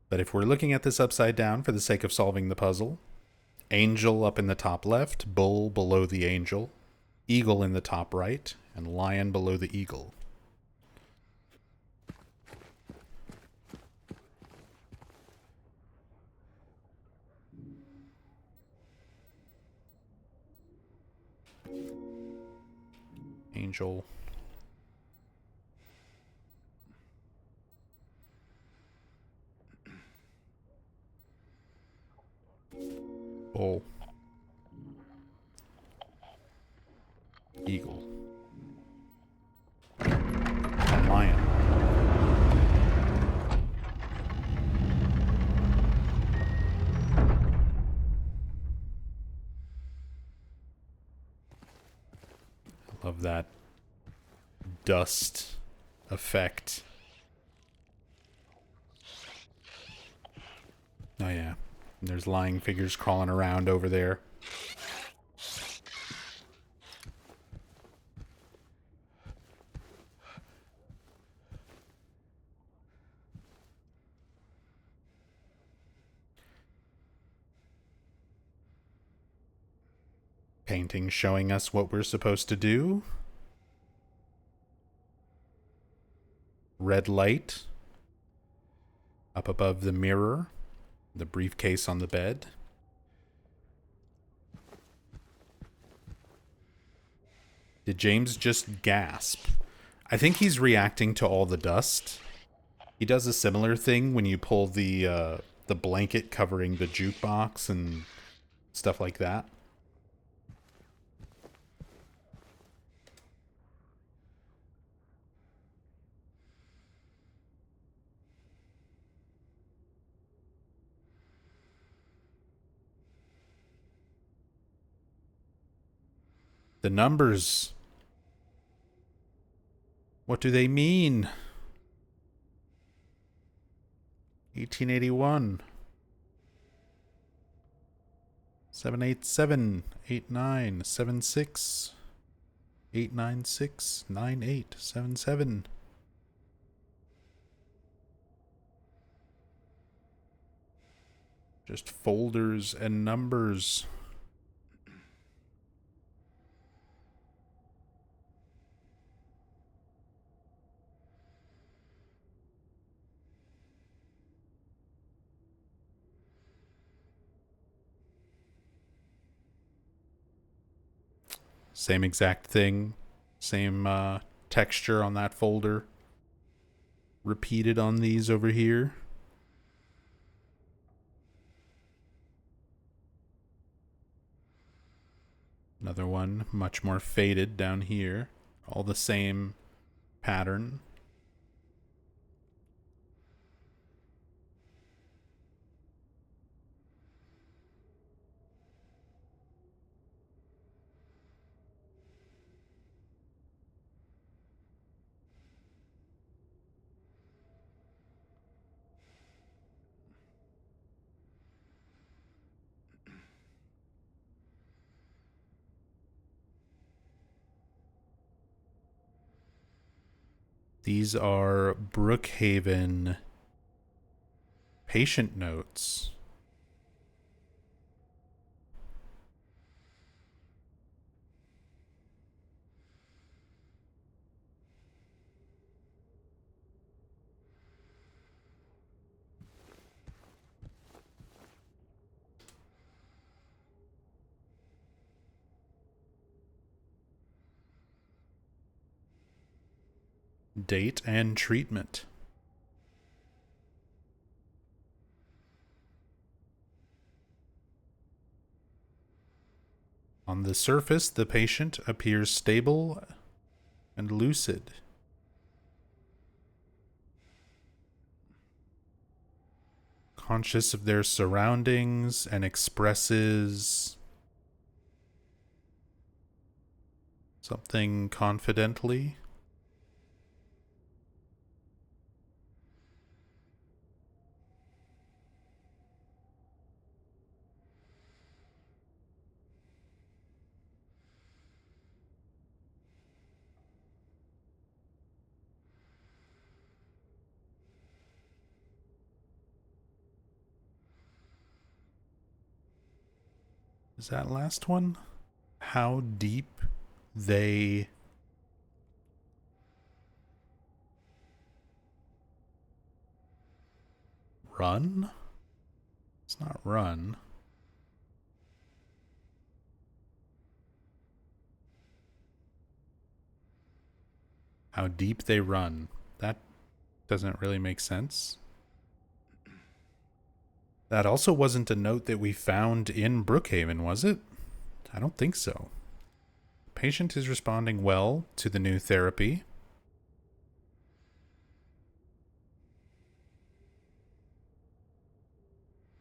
But if we're looking at this upside down for the sake of solving the puzzle, angel up in the top left, bull below the angel, eagle in the top right, and lion below the eagle. Angel. Bull. Eagle. And lion. I love that dust effect. Oh yeah. There's lying figures crawling around over there. Painting showing us what we're supposed to do. Red light up above the mirror, the briefcase on the bed. Did James just gasp? I think he's reacting to all the dust. He does a similar thing when you pull the blanket covering the jukebox and stuff like that. The numbers. What do they mean? 1881. 787, 89, 76, 896, 98, 77. Just folders and numbers. Same exact thing. Same texture on that folder. Repeated on these over here. Another one, much more faded down here. All the same pattern. These are Brookhaven patient notes. Date and treatment. On the surface, the patient appears stable and lucid. Conscious of their surroundings and expresses something confidently. Is that last one? How deep they run? It's not run. How deep they run. That doesn't really make sense. That also wasn't a note that we found in Brookhaven, was it? I don't think so. Patient is responding well to the new therapy.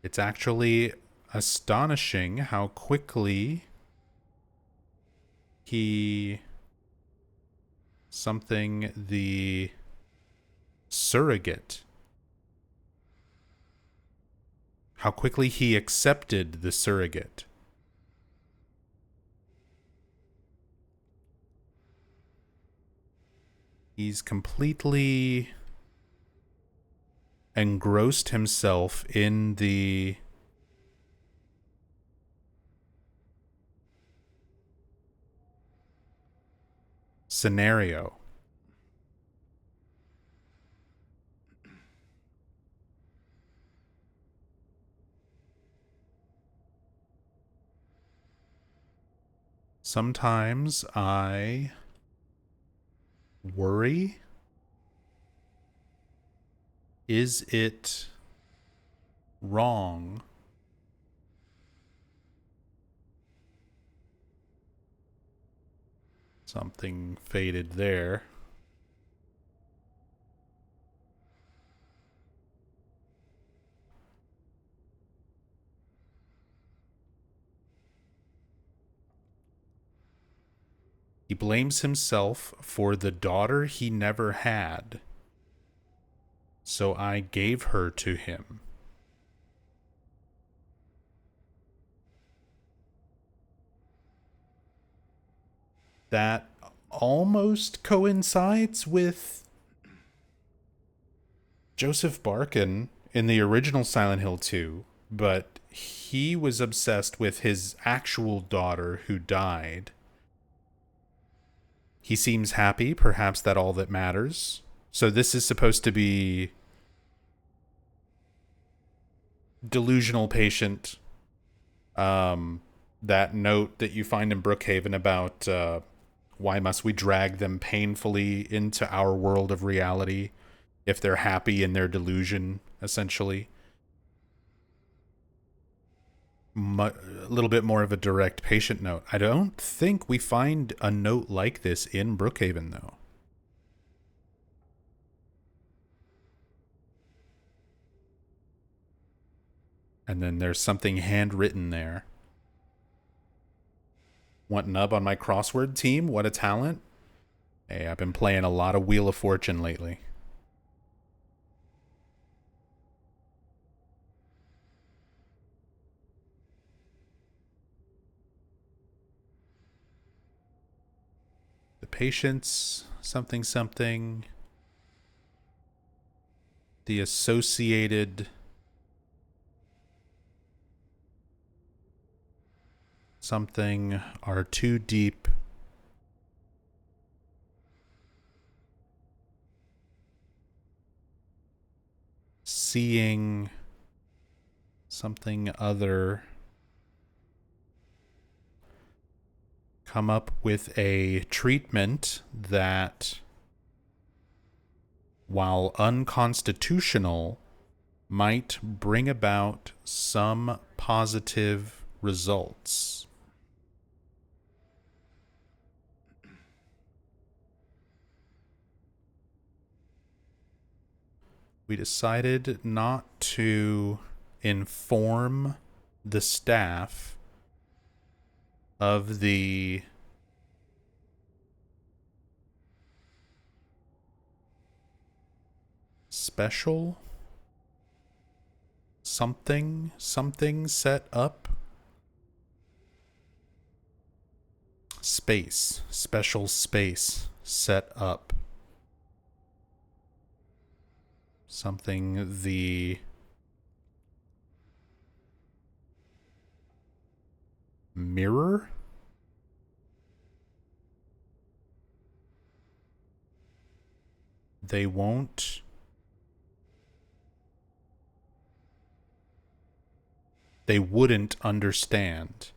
It's actually astonishing how quickly the surrogate, how quickly he accepted the surrogate. He's completely engrossed himself in the scenario. Sometimes I worry. Is it wrong something faded there? He blames himself for the daughter he never had, so I gave her to him. That almost coincides with Joseph Barkin in the original Silent Hill 2, but he was obsessed with his actual daughter who died. He seems happy, perhaps that all that matters. So this is supposed to be delusional patient. That note that you find in Brookhaven about why must we drag them painfully into our world of reality if they're happy in their delusion, essentially. A little bit more of a direct patient note. I don't think we find a note like this in Brookhaven, though. And then there's something handwritten there. Want Nub on my crossword team? What a talent. Hey, I've been playing a lot of Wheel of Fortune lately. The patience, something, something. The associated something are too deep. Seeing something other. Come up with a treatment that while unconstitutional, might bring about some positive results. We decided not to inform the staff of the special something set up special space set up something the mirror. They won't they wouldn't understand.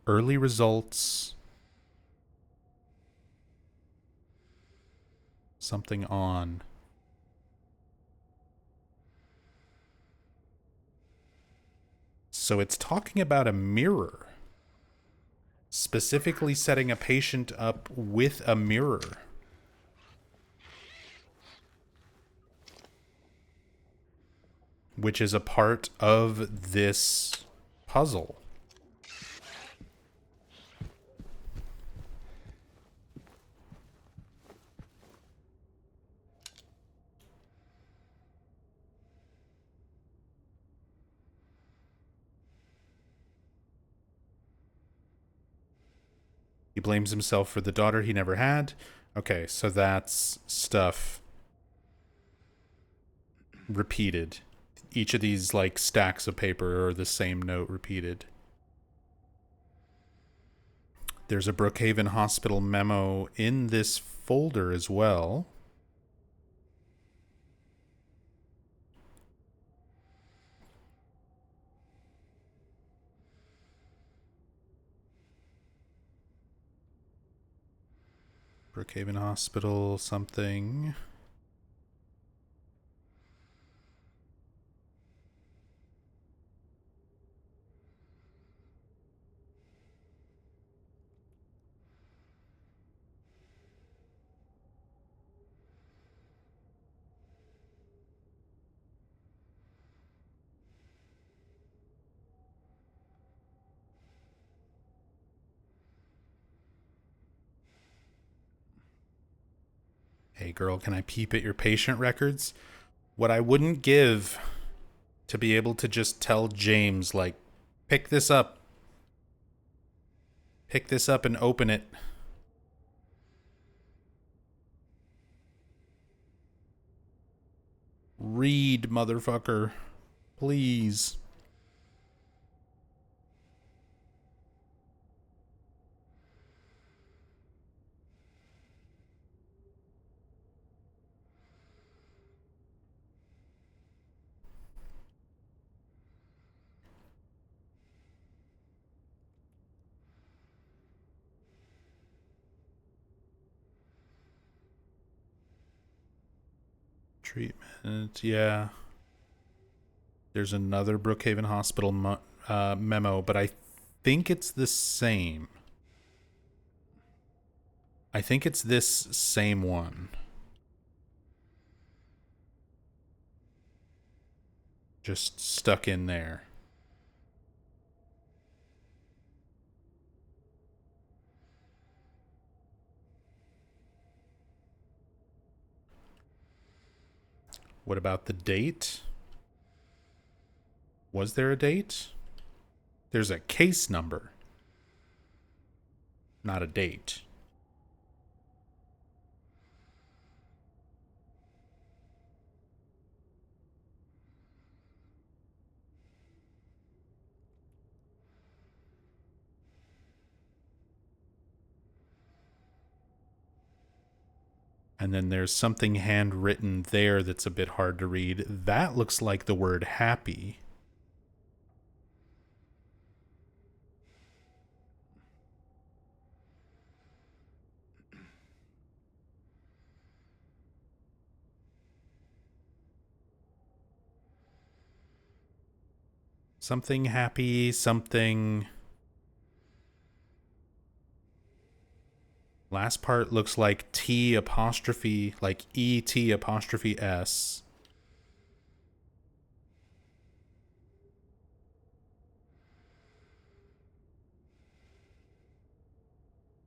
Early results. Something on. So it's talking about a mirror. Specifically setting a patient up with a mirror. Which is a part of this puzzle. He blames himself for the daughter he never had. Okay, so that's stuff repeated. Each of these, like, stacks of paper are the same note repeated. There's a Brookhaven Hospital memo in this folder as well. Brookhaven Hospital something. Hey girl, can I peep at your patient records? What I wouldn't give to be able to just tell James, like, pick this up and open it. Read, motherfucker. Please. Treatment, yeah. There's another Brookhaven Hospital memo, but I think it's the same. I think it's this same one. Just stuck in there. What about the date? Was there a date? There's a case number, not a date. And then there's something handwritten there that's a bit hard to read. That looks like the word happy. Something happy, something... Last part looks like T apostrophe, like E-T apostrophe S.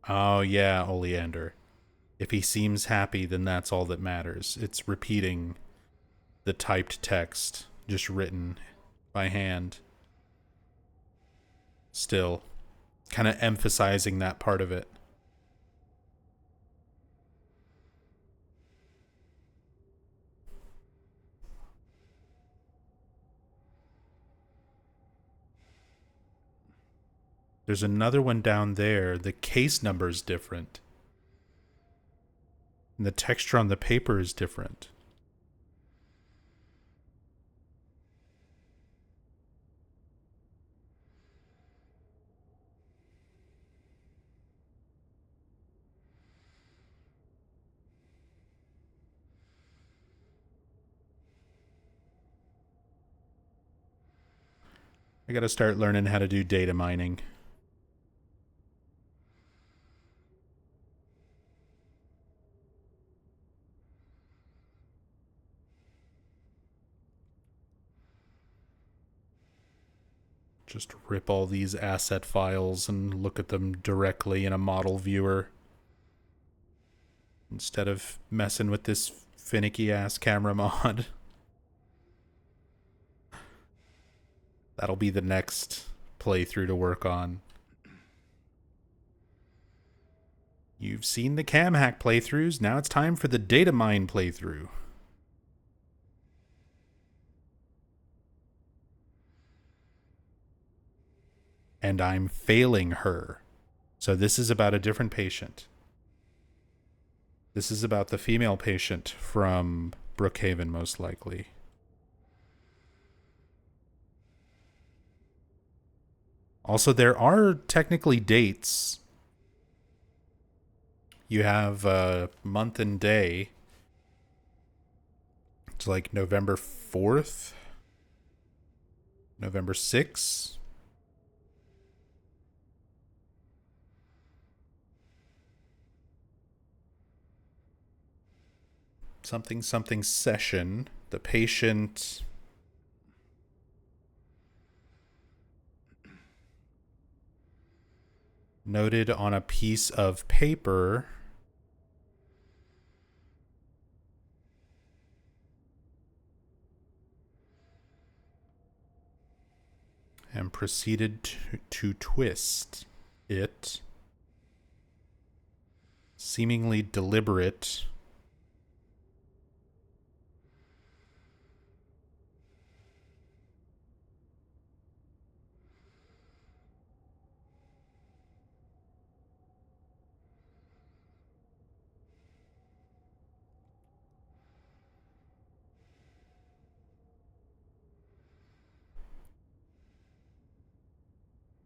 Oh yeah, Oleander. If he seems happy, then that's all that matters. It's repeating the typed text, just written by hand. Still, kind of emphasizing that part of it. There's another one down there. The case number is different. And the texture on the paper is different. I gotta start learning how to do data mining. Just rip all these asset files and look at them directly in a model viewer. Instead of messing with this finicky ass camera mod. That'll be the next playthrough to work on. You've seen the cam hack playthroughs, now it's time for the data mine playthrough. And I'm failing her. So this is about a different patient. This is about the female patient from Brookhaven, most likely. Also, there are technically dates. You have month and day. It's like November 4th, November 6th. Something something session. The patient noted on a piece of paper and proceeded to twist it, seemingly deliberate.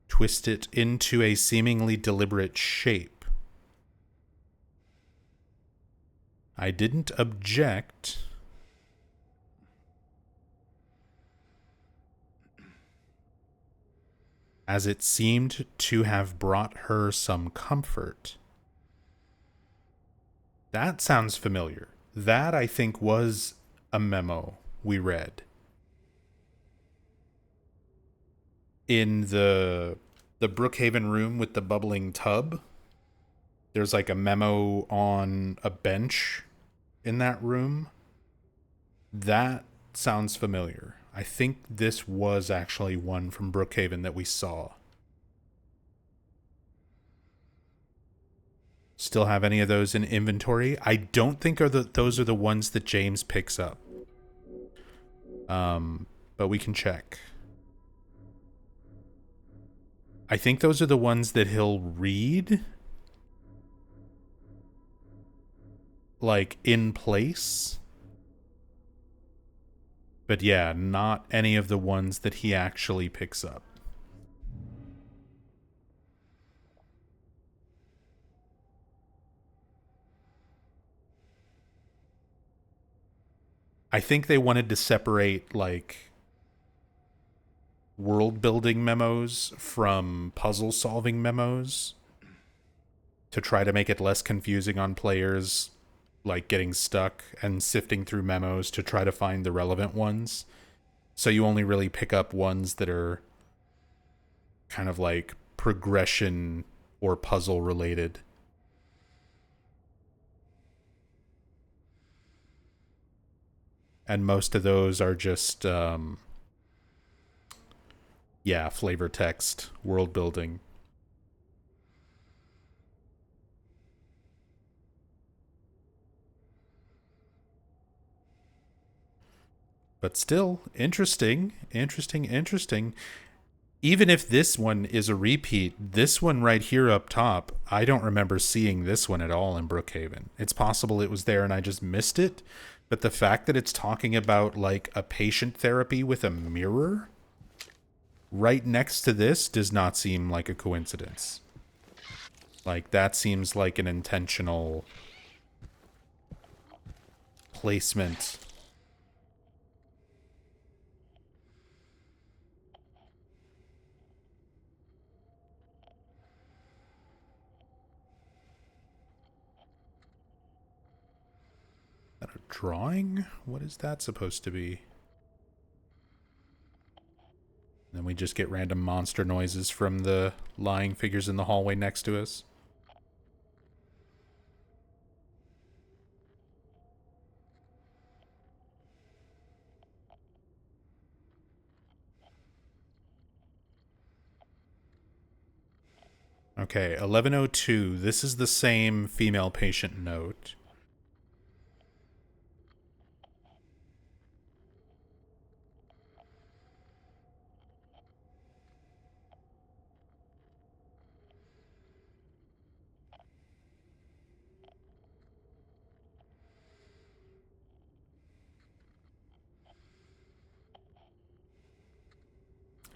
Twist it into a seemingly deliberate shape. I didn't object. As it seemed to have brought her some comfort. That sounds familiar. That, I think, was a memo we read. In the Brookhaven room with the bubbling tub, there's like a memo on a bench in that room. That sounds familiar. I think this was actually one from Brookhaven that we saw. Still have any of those in inventory? I don't think those are the ones that James picks up. But we can check. I think those are the ones that he'll read. like in place. But yeah, not any of the ones that he actually picks up. I think they wanted to separate like world building memos from puzzle solving memos to try to make it less confusing on players, like getting stuck and sifting through memos to try to find the relevant ones. So you only really pick up ones that are kind of like progression or puzzle related. And most of those are just, yeah, flavor text, world building. But still, interesting, interesting, interesting. Even if this one is a repeat, this one right here up top, I don't remember seeing this one at all in Brookhaven. It's possible it was there and I just missed it, but the fact that it's talking about like a patient therapy with a mirror right next to this does not seem like a coincidence. Like that seems like an intentional placement. Is that a drawing? What is that supposed to be? Then we just get random monster noises from the lying figures in the hallway next to us. Okay, 1102. This is the same female patient note.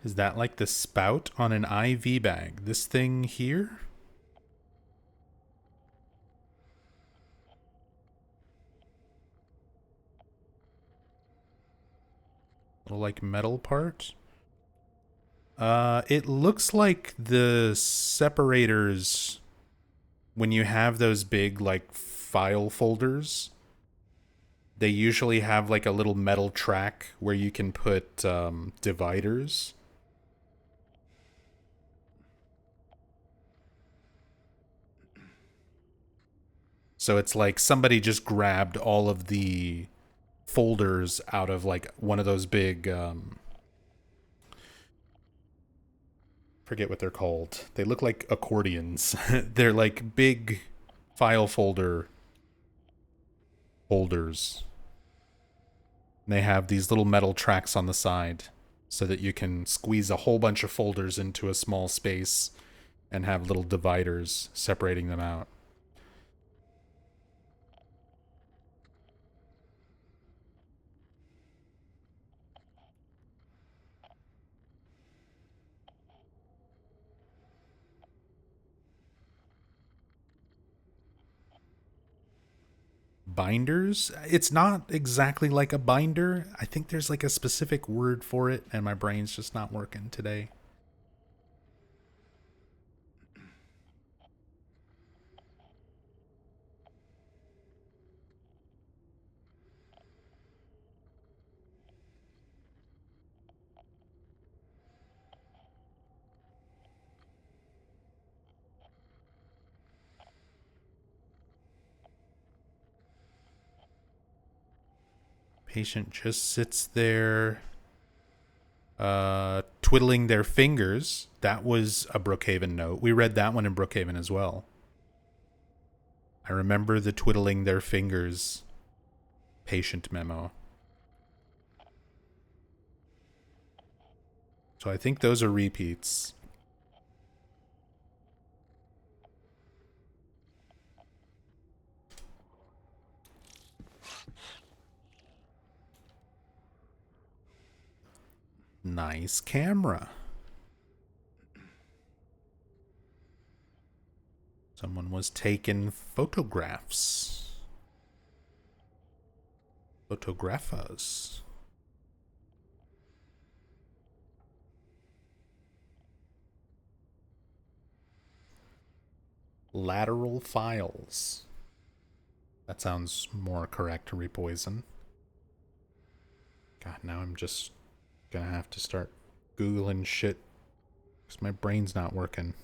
Is that like the spout on an IV bag? This thing here? Little like metal part? It looks like the separators when you have those big like file folders. They usually have like a little metal track where you can put dividers. So it's like somebody just grabbed all of the folders out of like one of those big forget what they're called. They look like accordions. They're like big file folder holders. And they have these little metal tracks on the side so that you can squeeze a whole bunch of folders into a small space and have little dividers separating them out. Binders? It's not exactly like a binder. I think there's like a specific word for it, and my brain's just not working today. Patient just sits there, twiddling their fingers. That was a Brookhaven note. We read that one in Brookhaven as well. I remember the twiddling their fingers patient memo. So I think those are repeats. nice camera. Someone was taking photographs. Photographers. Lateral files. That sounds more correct to repoison. God, now I'm just gonna have to start Googling shit because my brain's not working.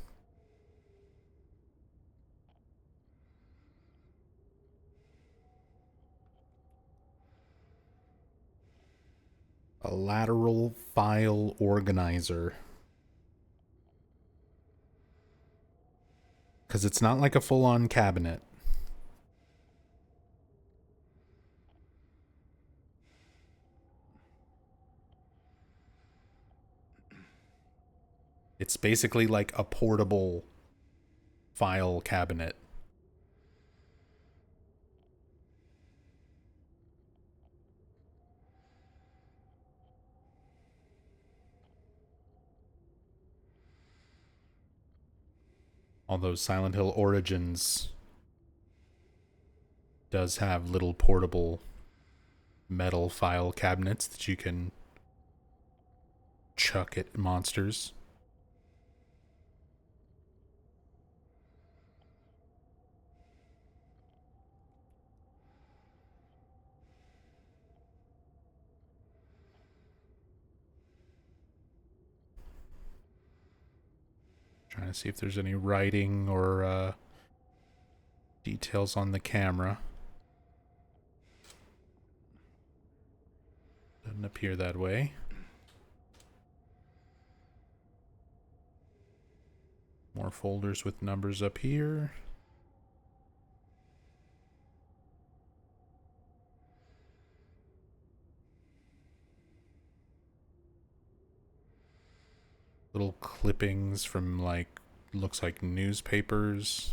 A lateral file organizer. Because it's not like a full-on cabinet. It's basically like a portable file cabinet. Although Silent Hill Origins does have little portable metal file cabinets that you can chuck at monsters. Trying to see if there's any writing or details on the camera. Doesn't appear that way. More folders with numbers up here. Little clippings from, like, looks like newspapers.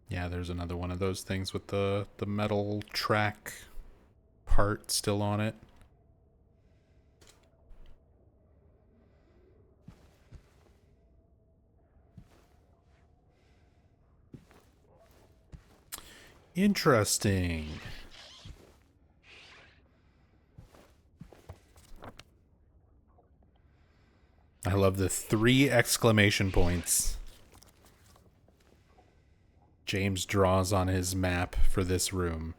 Yeah, there's another one of those things with the metal track part still on it. Interesting. I love the 3 exclamation points James draws on his map for this room.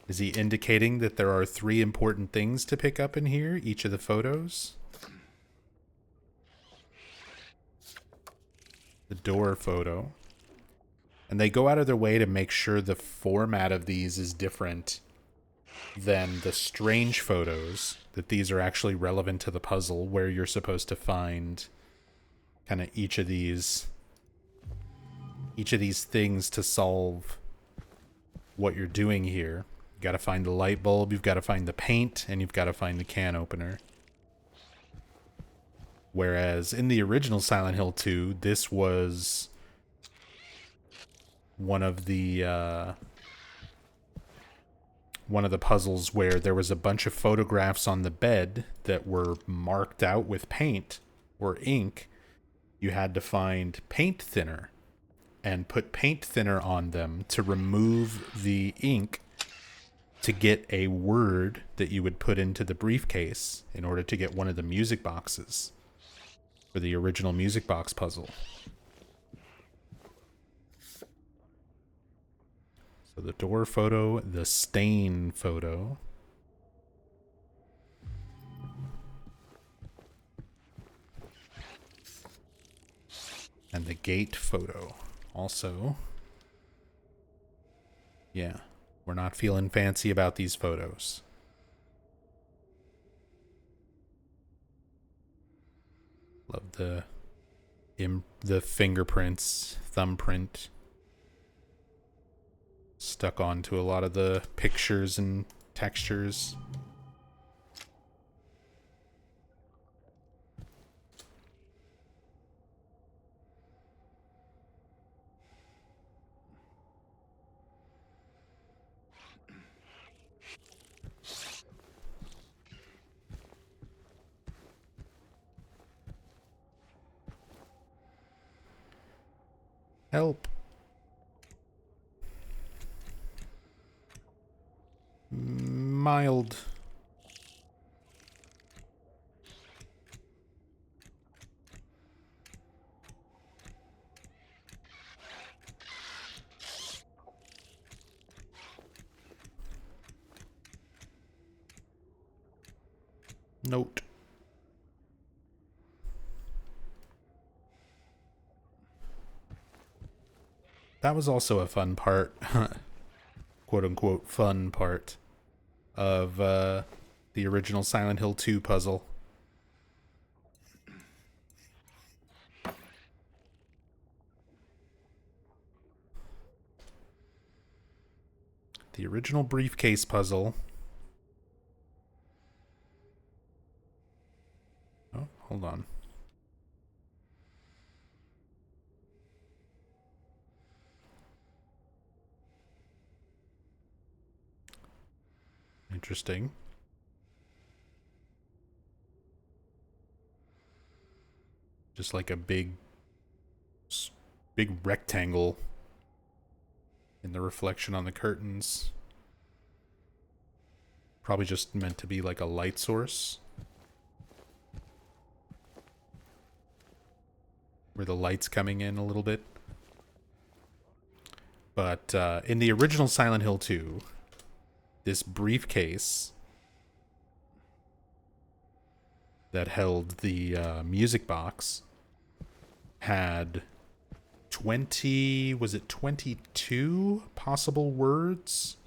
Is he indicating that there are 3 important things to pick up in here, each of the photos? The door photo. And they go out of their way to make sure the format of these is different than the strange photos, that these are actually relevant to the puzzle, where you're supposed to find kind of each of these things to solve what you're doing here. You got to find the light bulb, you've got to find the paint, and you've got to find the can opener. Whereas in the original Silent Hill 2, this was one of the puzzles where there was a bunch of photographs on the bed that were marked out with paint or ink. You had to find paint thinner and put paint thinner on them to remove the ink to get a word that you would put into the briefcase in order to get one of the music boxes for the original music box puzzle. So the door photo, the stain photo. And the gate photo. Also, yeah, we're not feeling fancy about these photos. Love the fingerprints, thumbprint stuck onto a lot of the pictures and textures. Help. Mild. Note. That was also a fun part, quote unquote fun part, of the original Silent Hill 2 puzzle. The original briefcase puzzle. Oh, hold on. Interesting. Just like a big rectangle in the reflection on the curtains. Probably just meant to be like a light source. Where the light's coming in a little bit. But in the original Silent Hill 2, this briefcase that held the music box had 22 possible words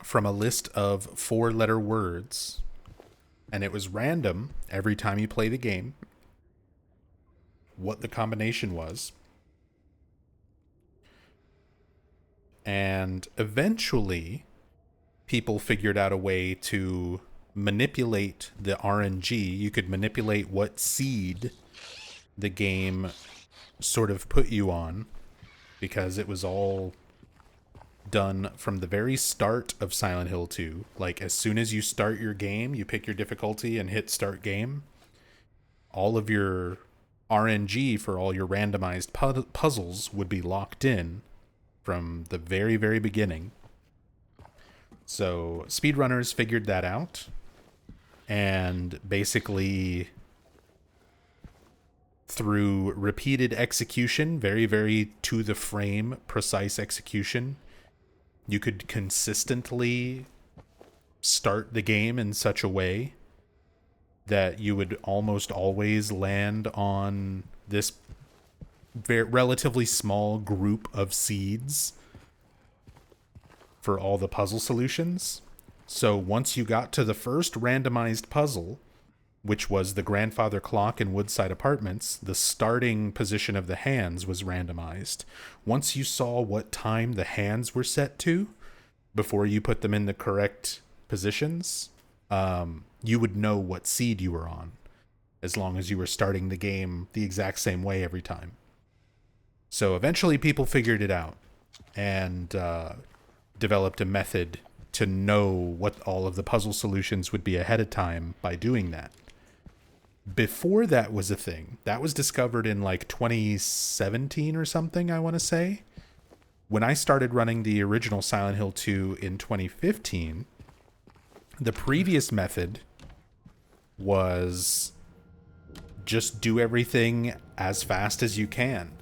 from a list of 4-letter words, and it was random every time you play the game what the combination was. And eventually people figured out a way to manipulate the RNG. You could manipulate what seed the game sort of put you on, because it was all done from the very start of Silent Hill 2. Like, as soon as you start your game, you pick your difficulty and hit start game. All of your RNG for all your randomized puzzles would be locked in from the very, very beginning. So speedrunners figured that out, and basically through repeated execution, very, very to the frame, precise execution, you could consistently start the game in such a way that you would almost always land on this relatively small group of seeds for all the puzzle solutions. So once you got to the first randomized puzzle, which was the grandfather clock in Woodside Apartments, the starting position of the hands was randomized. Once you saw what time the hands were set to before you put them in the correct positions, you would know what seed you were on, as long as you were starting the game the exact same way every time. So eventually people figured it out and developed a method to know what all of the puzzle solutions would be ahead of time by doing that. Before that was a thing, that was discovered in like 2017 or something, I want to say. When I started running the original Silent Hill 2 in 2015, the previous method was just do everything as fast as you can.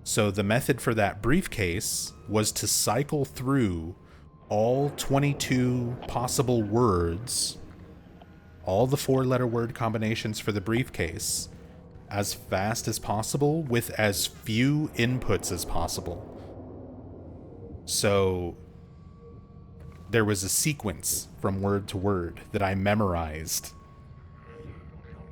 So the method for that briefcase was to cycle through all 22 possible words, all the 4-letter word combinations for the briefcase, as fast as possible with as few inputs as possible. So there was a sequence from word to word that I memorized,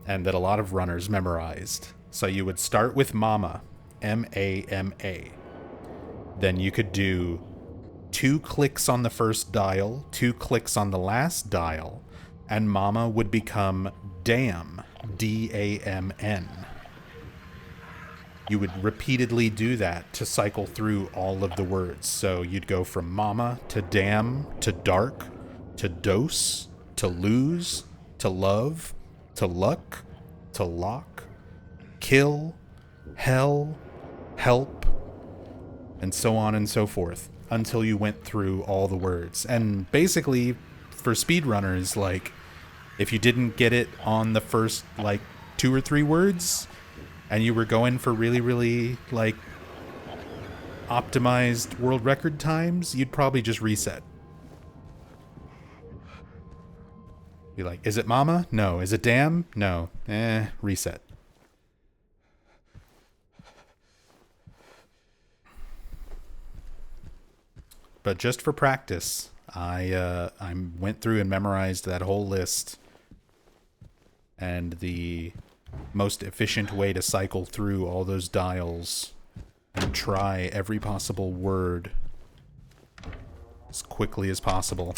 and that a lot of runners memorized. So you would start with Mama, M-A-M-A. Then you could do 2 clicks on the first dial, 2 clicks on the last dial, and Mama would become Damn, D-A-M-N. You would repeatedly do that to cycle through all of the words. So you'd go from Mama to Damn to Dark to Dose to Lose to Love to Luck to Lock, Kill, hell, help, and so on and so forth until you went through all the words. And basically, for speedrunners, like, if you didn't get it on the first, like, 2 or 3 words, and you were going for really, really, like, optimized world record times, you'd probably just reset. Be like, is it mama? No. Is it damn? No. Reset. But just for practice, I went through and memorized that whole list, and the most efficient way to cycle through all those dials and try every possible word as quickly as possible.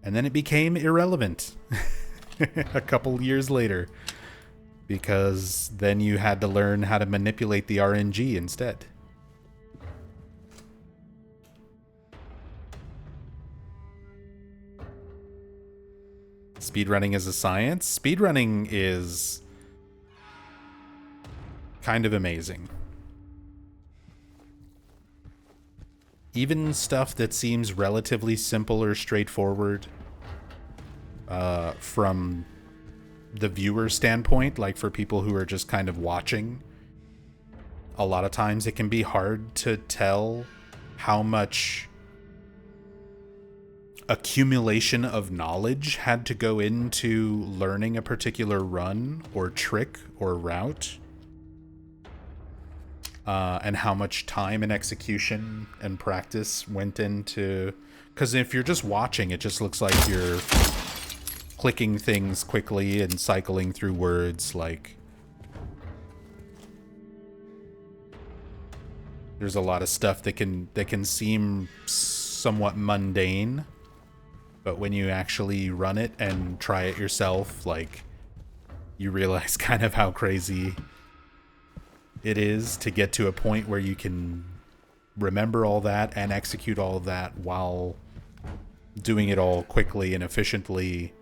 And then it became irrelevant a couple years later, because then you had to learn how to manipulate the RNG instead. Speedrunning is a science. Speedrunning is kind of amazing. Even stuff that seems relatively simple or straightforward from the viewer standpoint, like for people who are just kind of watching, a lot of times it can be hard to tell how much accumulation of knowledge had to go into learning a particular run or trick or route, and how much time and execution and practice went into... Because if you're just watching, it just looks like you're clicking things quickly and cycling through words. Like, there's a lot of stuff that can seem somewhat mundane, but when you actually run it and try it yourself, like, you realize kind of how crazy it is to get to a point where you can remember all that and execute all of that while doing it all quickly and efficiently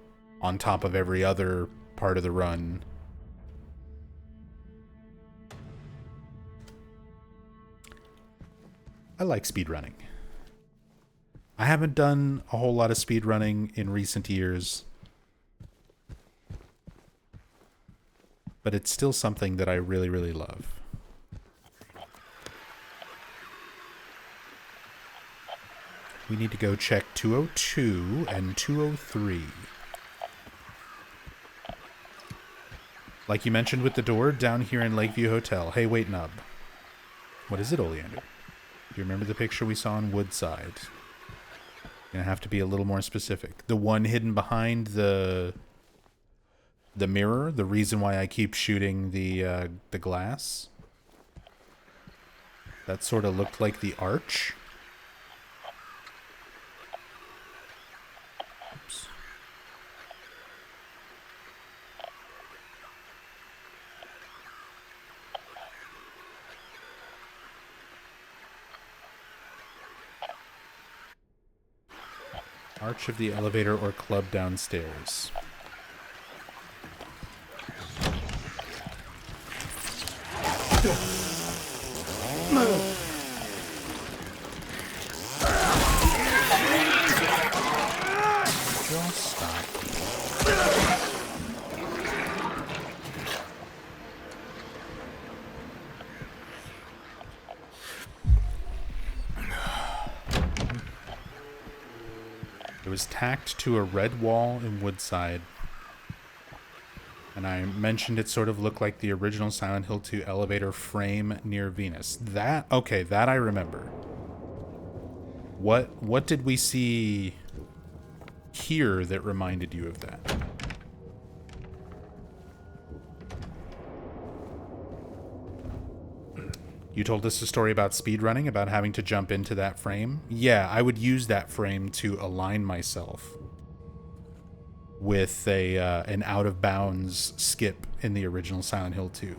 on top of every other part of the run. I like speedrunning. I haven't done a whole lot of speedrunning in recent years, but it's still something that I really, really love. We need to go check 202 and 203. Like you mentioned with the door, down here in Lakeview Hotel. Hey, wait, Nub. What is it, Oleander? Do you remember the picture we saw on Woodside? Gonna have to be a little more specific. The one hidden behind the mirror, the reason why I keep shooting the glass. That sort of looked like the arch. Oops. Arch of the elevator or club downstairs. Just stop. It was tacked to a red wall in Woodside. And I mentioned it sort of looked like the original Silent Hill 2 elevator frame near Venus. That, okay, that I remember. What did we see here that reminded you of that? You told us a story about speedrunning, about having to jump into that frame. Yeah, I would use that frame to align myself with an out-of-bounds skip in the original Silent Hill 2.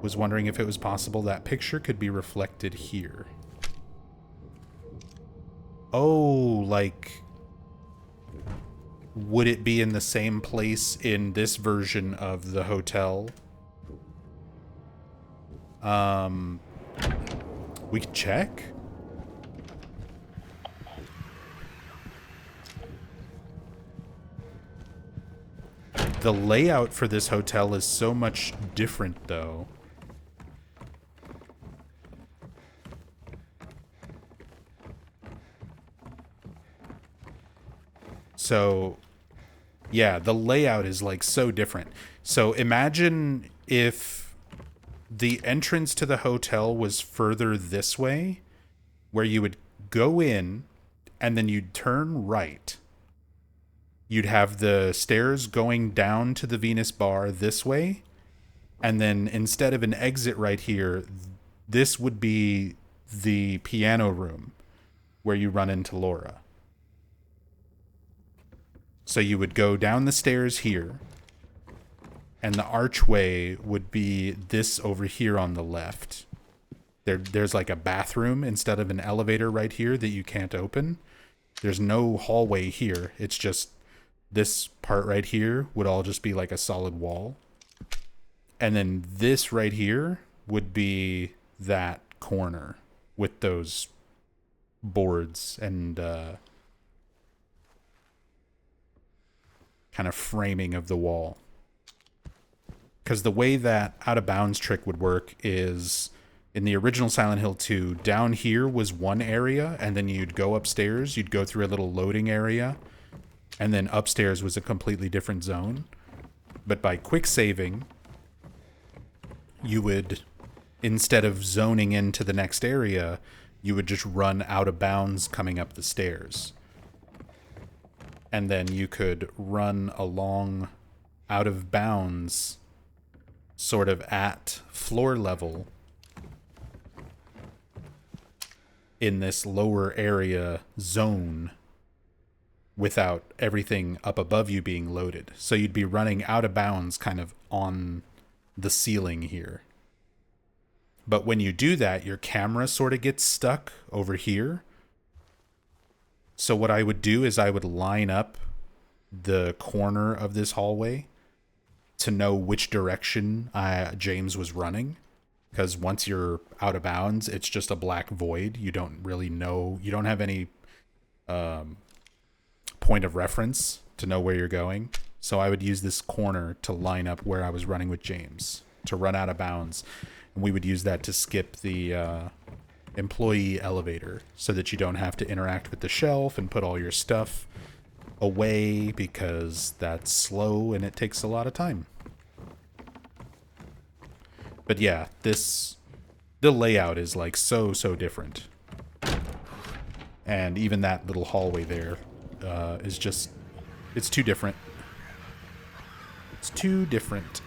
Was wondering if it was possible that picture could be reflected here. Oh, like would it be in the same place in this version of the hotel? We could check. The layout for this hotel is so much different, though. So, yeah, the layout is like so different. So imagine if the entrance to the hotel was further this way, where you would go in and then you'd turn right. You'd have the stairs going down to the Venus bar this way. And then instead of an exit right here, this would be the piano room where you run into Laura. So you would go down the stairs here, and the archway would be this over here on the left. There's like a bathroom instead of an elevator right here that you can't open. There's no hallway here. It's just this part right here would all just be like a solid wall. And then this right here would be that corner with those boards and kind of framing of the wall. Because the way that Out of Bounds trick would work is in the original Silent Hill 2, down here was one area, and then you'd go upstairs, you'd go through a little loading area, and then upstairs was a completely different zone. But by quick saving, you would, instead of zoning into the next area, you would just run out of bounds coming up the stairs. And then you could run along out of bounds sort of at floor level in this lower area zone without everything up above you being loaded. So you'd be running out of bounds kind of on the ceiling here. But when you do that, your camera sort of gets stuck over here. So what I would do is I would line up the corner of this hallway to know which direction James was running. Because once you're out of bounds, it's just a black void. You don't really know. You don't have any point of reference to know where you're going. So I would use this corner to line up where I was running with James to run out of bounds. And we would use that to skip the employee elevator so that you don't have to interact with the shelf and put all your stuff away because that's slow and it takes a lot of time. But yeah, the layout is like so different. And even that little hallway there is just, it's too different. It's too different.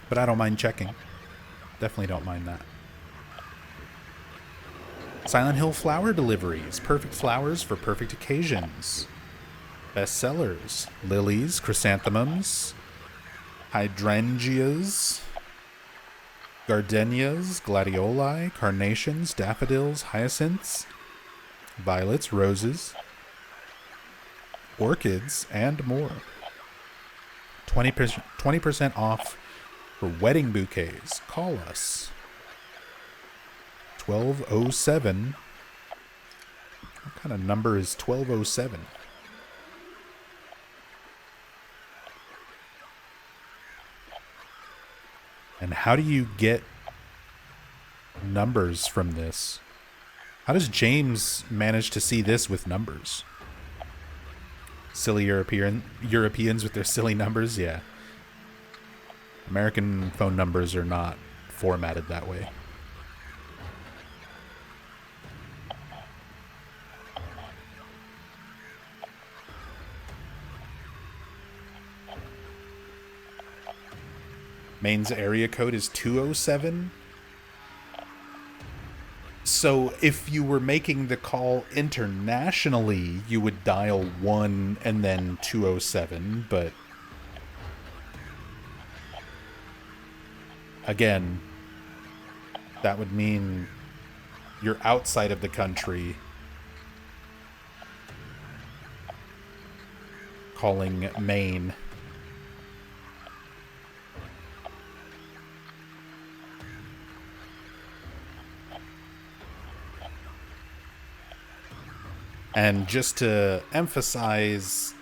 But I don't mind checking. Definitely don't mind that. Silent Hill flower deliveries. Perfect flowers for perfect occasions. Bestsellers. Lilies, chrysanthemums, hydrangeas, gardenias, gladioli, carnations, daffodils, hyacinths, violets, roses, orchids, and more. 20% off for wedding bouquets. Call us. 1207. What kind of number is 1207? And how do you get numbers from this? How does James manage to see this with numbers? Silly Europeans with their silly numbers? Yeah. American phone numbers are not formatted that way. Maine's area code is 207. So if you were making the call internationally, you would dial 1 and then 207, but again, that would mean you're outside of the country calling Maine. And just to emphasize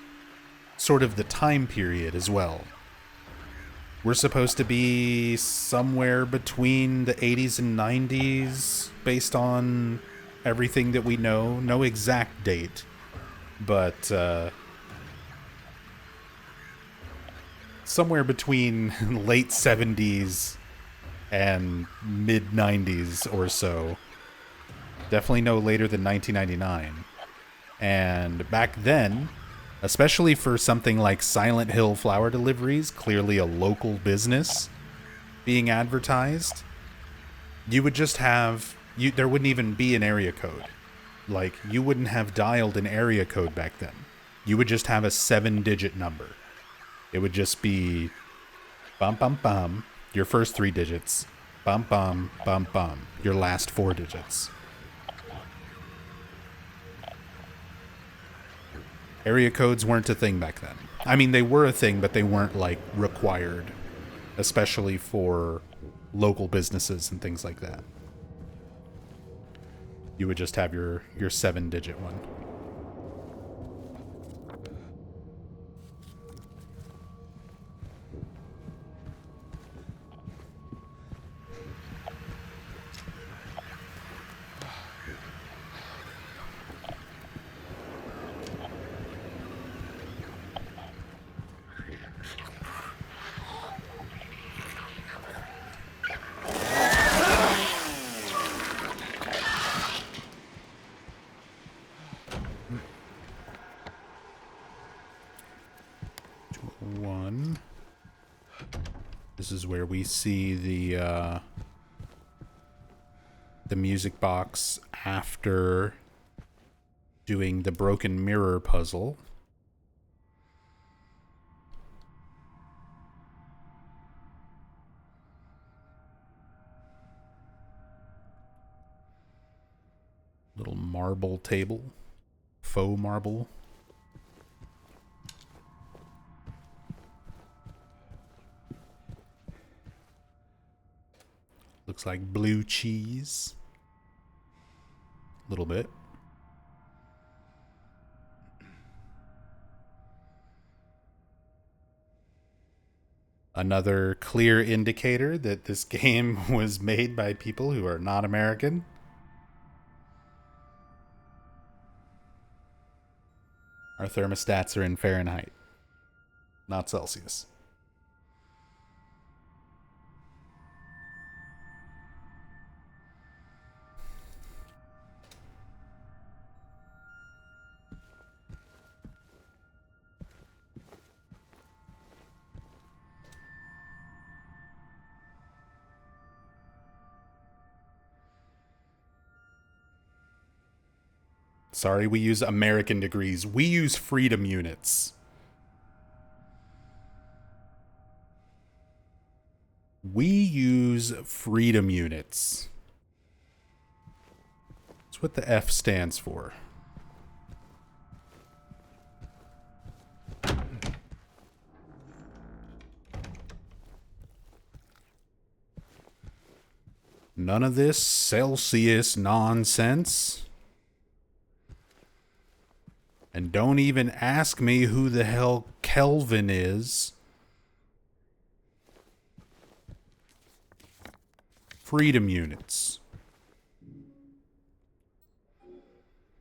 sort of the time period as well, we're supposed to be somewhere between the 80s and 90s based on everything that we know. No exact date, but somewhere between late 70s and mid 90s or so. Definitely no later than 1999. And back then, especially for something like Silent Hill flower deliveries, clearly a local business being advertised, you would just have, there wouldn't even be an area code. Like, you wouldn't have dialed an area code back then. You would just have a 7-digit number. It would just be bum bum bum, your first 3 digits, bum bum bum bum, your last 4 digits. Area codes weren't a thing back then. I mean, they were a thing, but they weren't, like, required, especially for local businesses and things like that. You would just have your 7-digit one. This is where we see the music box after doing the broken mirror puzzle. Little marble table, faux marble. Looks like blue cheese. A little bit. Another clear indicator that this game was made by people who are not American. Our thermostats are in Fahrenheit, not Celsius. Sorry, we use American degrees. We use freedom units. We use freedom units. That's what the F stands for. None of this Celsius nonsense. And don't even ask me who the hell Kelvin is. Freedom units.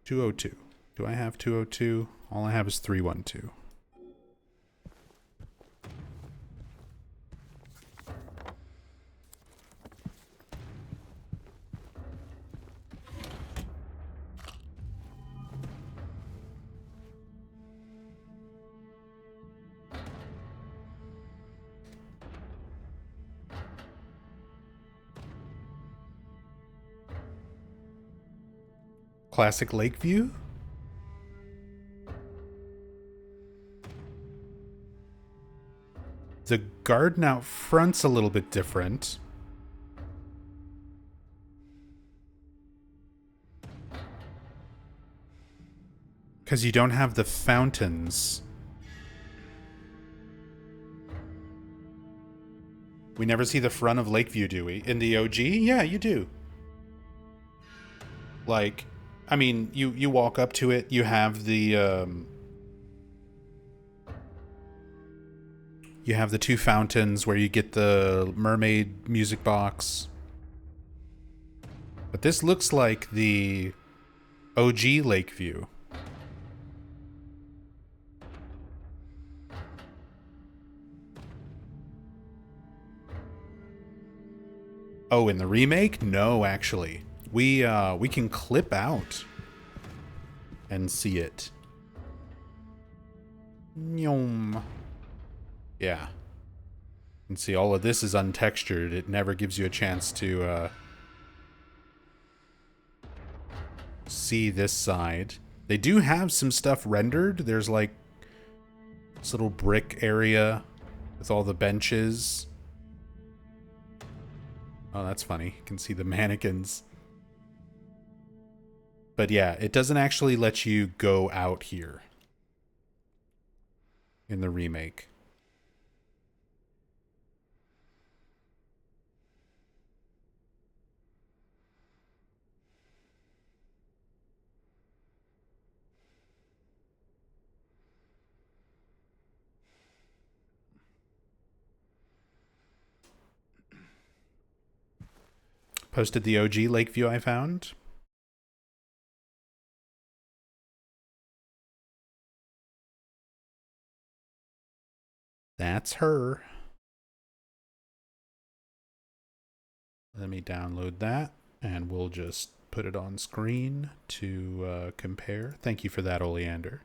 202. Do I have 202? All I have is 312. Classic Lakeview? The garden out front's a little bit different. Because you don't have the fountains We never see the front of Lakeview, do we? In the OG? Yeah, you do. Like, I mean, you walk up to it, you have the two fountains where you get the mermaid music box. But this looks like the OG Lakeview. Oh, in the remake? No, actually. We can clip out and see it. Nyom. Yeah. You can see all of this is untextured. It never gives you a chance to see this side. They do have some stuff rendered. There's like this little brick area with all the benches. Oh, that's funny. You can see the mannequins. But yeah, it doesn't actually let you go out here in the remake. Posted the OG Lakeview I found. That's her. Let me download that, and we'll just put it on screen to compare. Thank you for that, Oleander.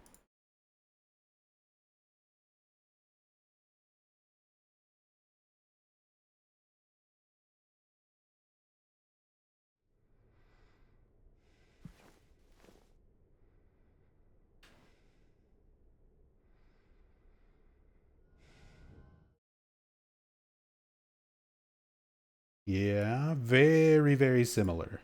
Yeah, very, very similar.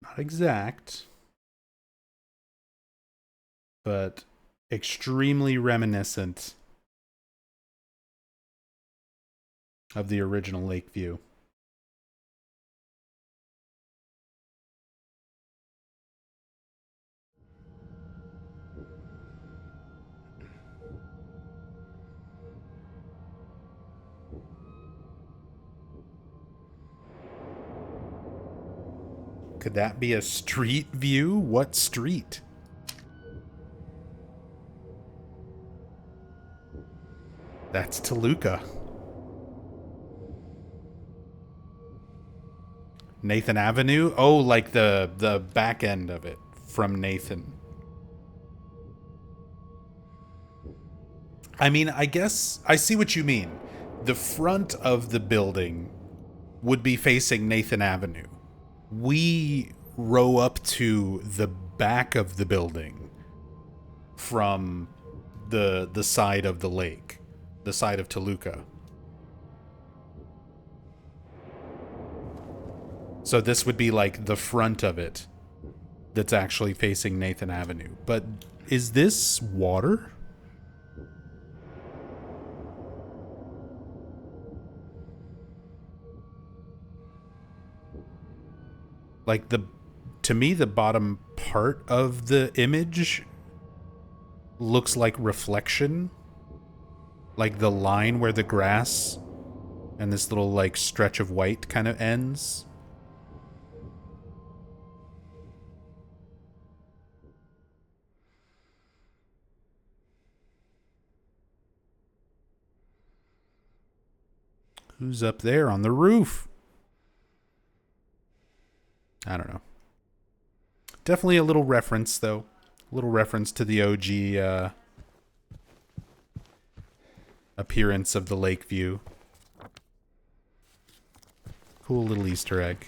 Not exact, but extremely reminiscent of the original Lakeview. Could that be a street view? What street? That's Toluca. Nathan Avenue? Oh, like the back end of it from Nathan. I mean, I guess I see what you mean. The front of the building would be facing Nathan Avenue. We row up to the back of the building from the side of the lake, the side of Toluca. So this would be like the front of it that's actually facing Nathan Avenue. But is this water? Like to me the bottom part of the image looks like reflection. Like the line where the grass and this little like stretch of white kind of ends. Who's up there on the roof? I don't know. Definitely a little reference, though. A little reference to the OG appearance of the lake view. Cool little Easter egg.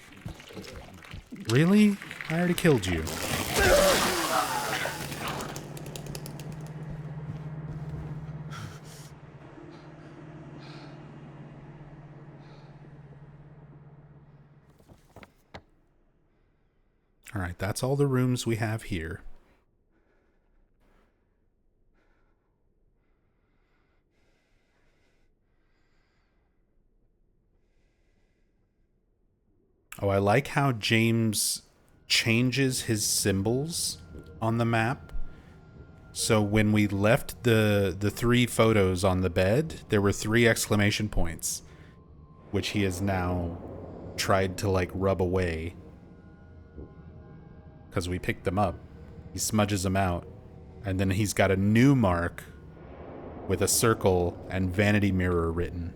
Really? I already killed you. Alright, that's all the rooms we have here. Oh, I like how James changes his symbols on the map. So when we left the 3 photos on the bed, there were 3 exclamation points, which he has now tried to like rub away because we picked them up. He smudges them out, and then he's got a new mark with a circle and vanity mirror written.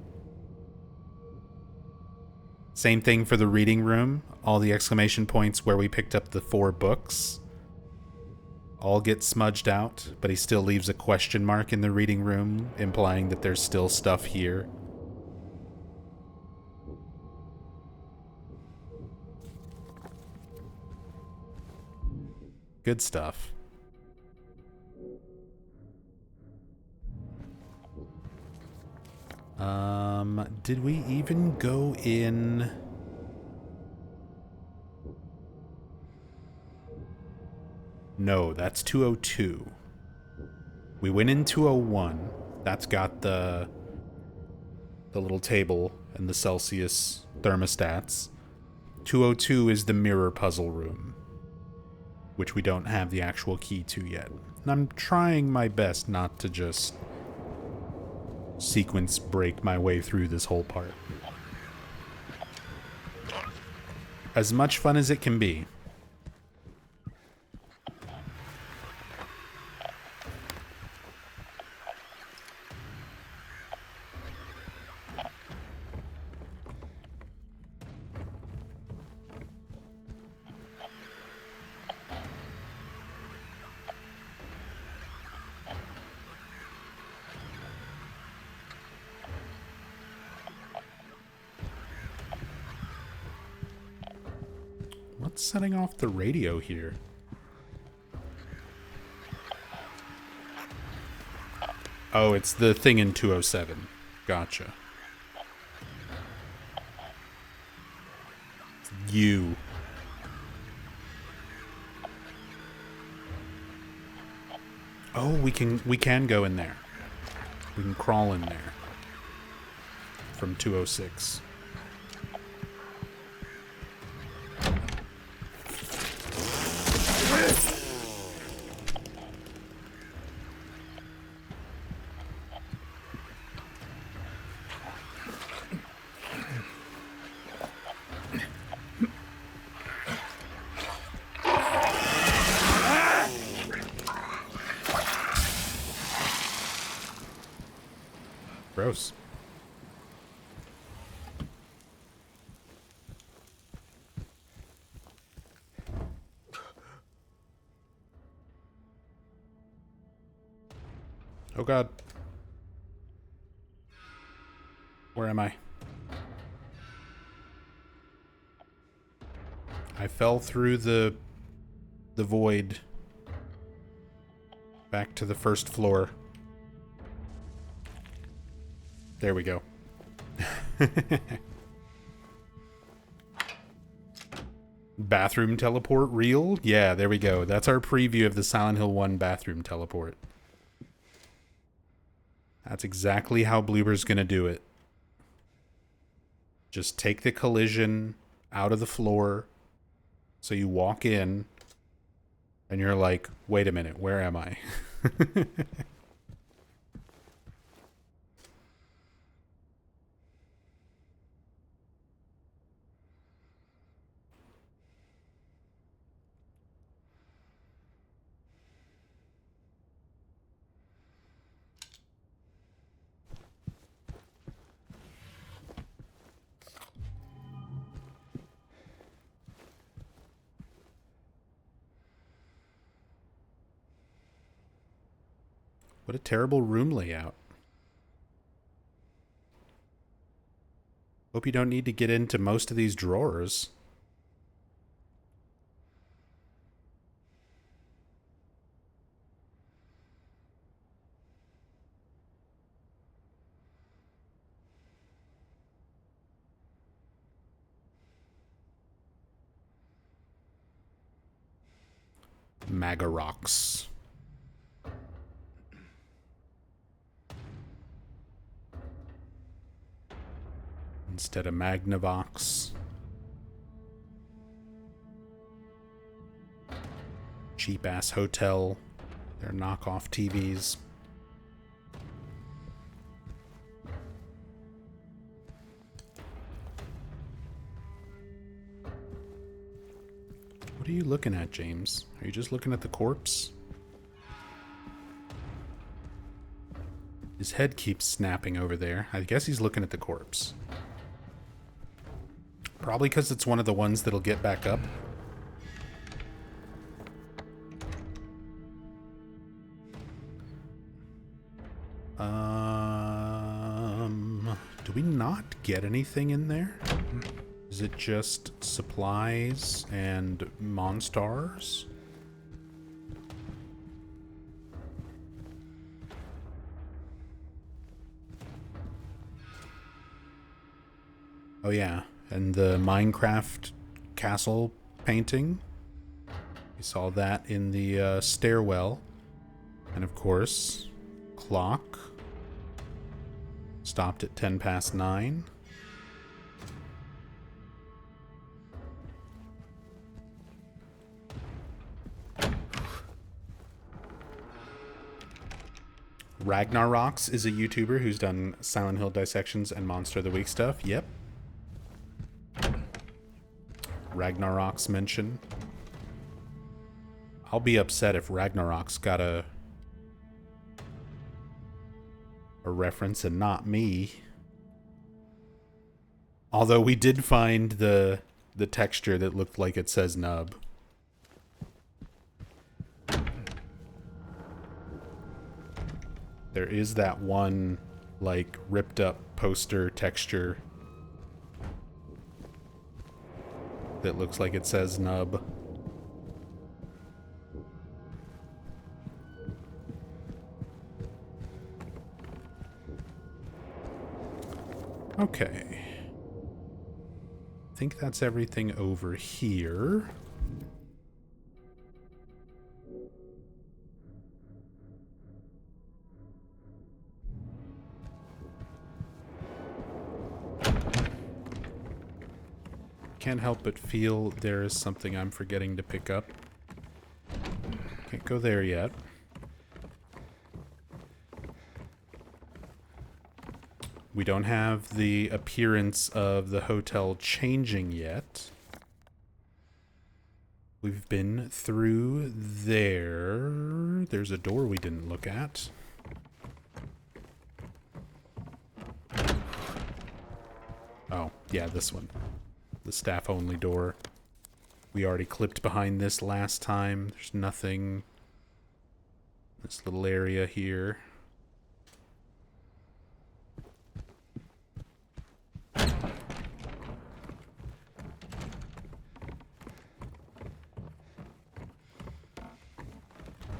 Same thing for the reading room. All the exclamation points where we picked up the 4 books all get smudged out, but he still leaves a question mark in the reading room, implying that there's still stuff here. Good stuff. Did we even go in? No, that's 202. We went in 201. That's got the little table and the Celsius thermostats. 202 is the mirror puzzle room, which we don't have the actual key to yet. And I'm trying my best not to just sequence break my way through this whole part. As much fun as it can be. What's setting off the radio here? Oh, it's the thing in 207. Gotcha. You. Oh, we can go in there. We can crawl in there. From 206. Gross. Oh god. Where am I? I fell through the void back to the first floor. There we go. Bathroom teleport real? Yeah, there we go. That's our preview of the Silent Hill 1 bathroom teleport. That's exactly how Bloober's gonna do it. Just take the collision out of the floor, so you walk in, and you're like, wait a minute, where am I? What a terrible room layout. Hope you don't need to get into most of these drawers. Magarox. Instead of Magnavox. Cheap ass hotel. They're knockoff TVs. What are you looking at, James? Are you just looking at the corpse? His head keeps snapping over there. I guess he's looking at the corpse. Probably because it's one of the ones that'll get back up. Do we not get anything in there? Is it just supplies and monsters? Oh yeah, and the Minecraft castle painting. We saw that in the stairwell. And of course, clock. Stopped at 9:10. Ragnarox is a YouTuber who's done Silent Hill dissections and Monster of the Week stuff. Yep. Ragnarox mention. I'll be upset if Ragnarox got a reference and not me. Although we did find the texture that looked like it says nub. There is that one, like, ripped up poster texture that looks like it says nub. Okay. I think that's everything over here. Can't help but feel there is something I'm forgetting to pick up. Can't go there yet. We don't have the appearance of the hotel changing yet. We've been through there. There's a door we didn't look at. Oh, yeah, this one. The staff-only door. We already clipped behind this last time. There's nothing. This little area here.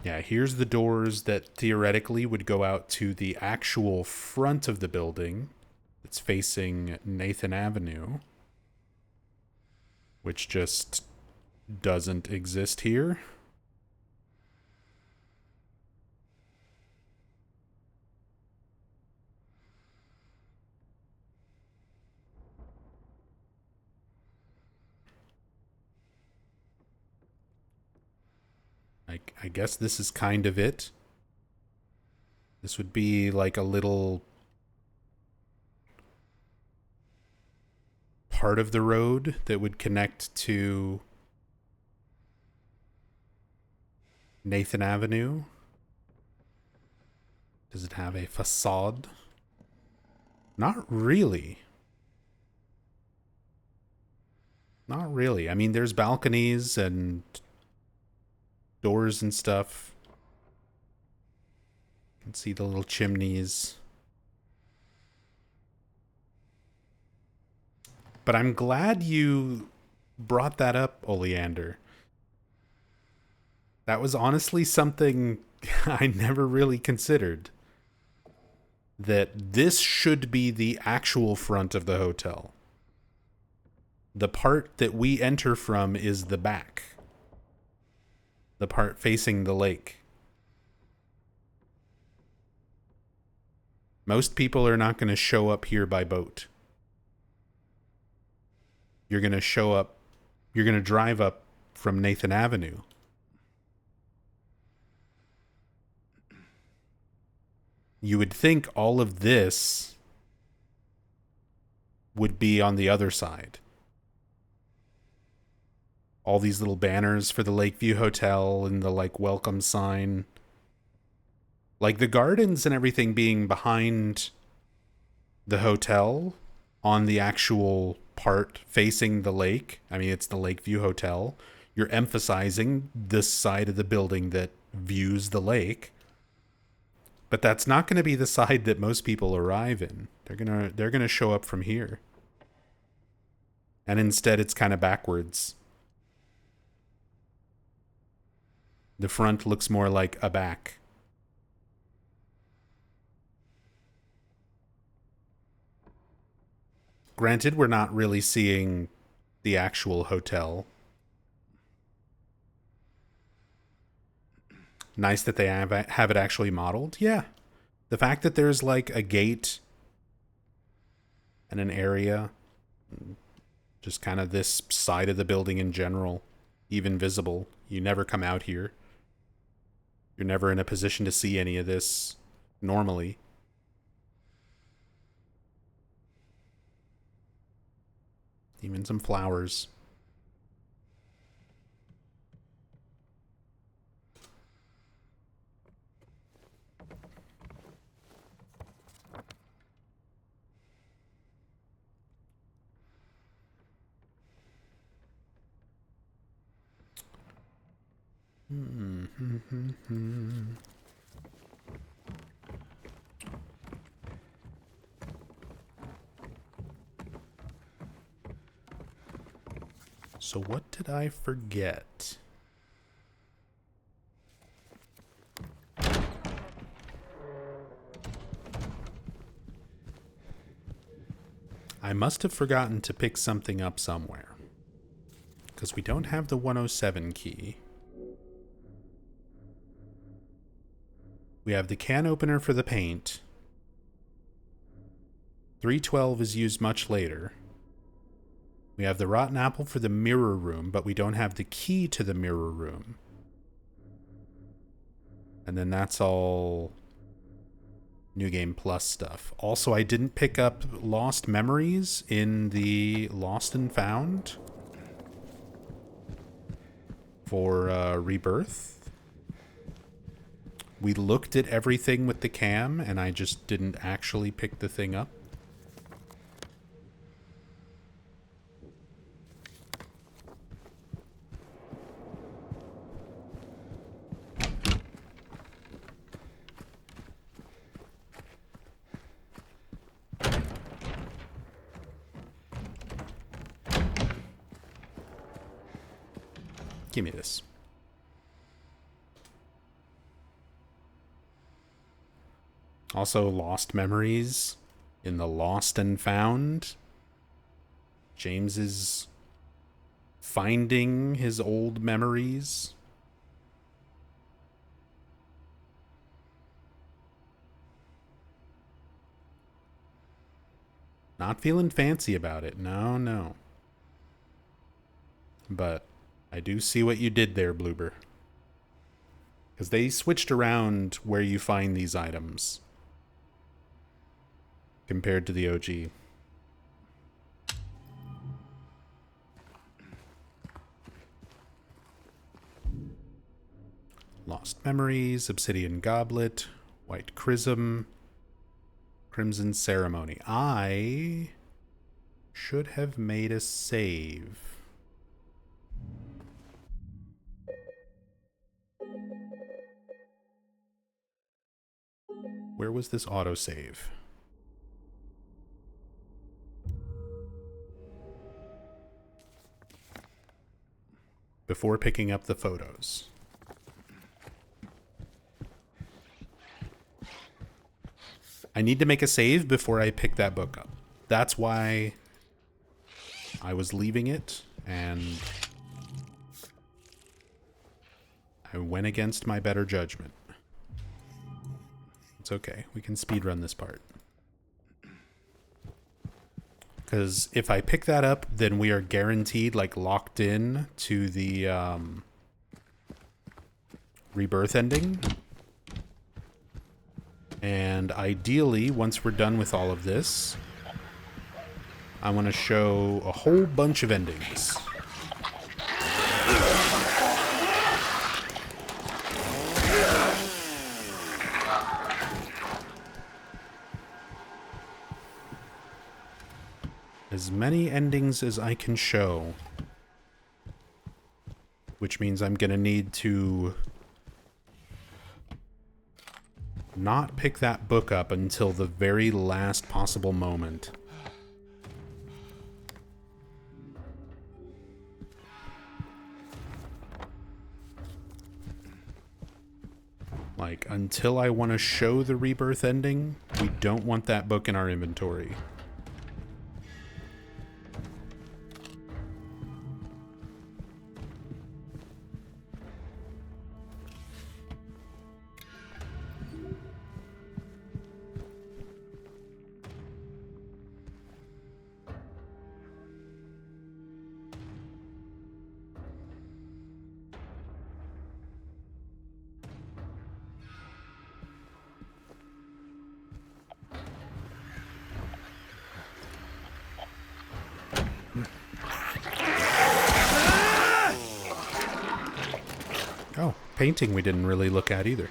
Yeah, here's the doors that theoretically would go out to the actual front of the building. It's facing Nathan Avenue. Which just doesn't exist here. I guess this is kind of it. This would be like a little part of the road that would connect to Nathan Avenue. Does it have a facade? Not really. Not really. I mean, there's balconies and doors and stuff. You can see the little chimneys. But I'm glad you brought that up, Oleander. That was honestly something I never really considered. That this should be the actual front of the hotel. The part that we enter from is the back. The part facing the lake. Most people are not going to show up here by boat. You're going to drive up from Nathan Avenue. You would think all of this would be on the other side. All these little banners for the Lakeview Hotel and the like welcome sign. Like the gardens and everything being behind the hotel on the actual part facing the lake. I mean, it's the Lakeview Hotel. You're emphasizing this side of the building that views the lake. But that's not going to be the side that most people arrive in. They're going to show up from here. And instead it's kind of backwards. The front looks more like a back. Granted, we're not really seeing the actual hotel. Nice that they have it actually modeled. Yeah. The fact that there's like a gate and an area, just kind of this side of the building in general, even visible. You never come out here. You're never in a position to see any of this normally. Even some flowers. So what did I forget? I must have forgotten to pick something up somewhere. Because we don't have the 107 key. We have the can opener for the paint. 312 is used much later. We have the rotten apple for the mirror room, but we don't have the key to the mirror room. And then that's all New Game Plus stuff. Also, I didn't pick up Lost Memories in the Lost and Found for Rebirth. We looked at everything with the cam, and I just didn't actually pick the thing up. Give me this. Also, Lost Memories in the Lost and Found. James is finding his old memories. Not feeling fancy about it. No, no. But I do see what you did there, Bloober. Because they switched around where you find these items compared to the OG. Lost Memories, Obsidian Goblet, White Chrism, Crimson Ceremony. I should have made a save. Where was this autosave? Before picking up the photos. I need to make a save before I pick that book up. That's why I was leaving it, and I went against my better judgment. It's okay. We can speedrun this part. Because if I pick that up, then we are guaranteed, like, locked in to the rebirth ending. And ideally, once we're done with all of this, I want to show a whole bunch of endings. As many endings as I can show. Which means I'm gonna need to not pick that book up until the very last possible moment. Like, until I want to show the rebirth ending, we don't want that book in our inventory. Oh, painting we didn't really look at either.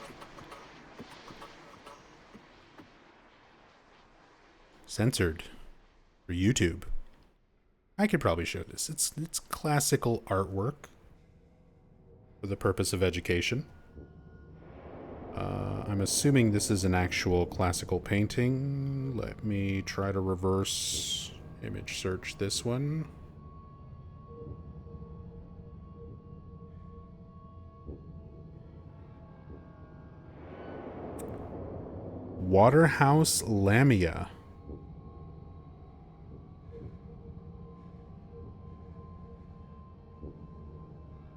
Censored for YouTube. I could probably show this. It's classical artwork for the purpose of education. I'm assuming this is an actual classical painting. Let me try to reverse image search this one. Waterhouse Lamia.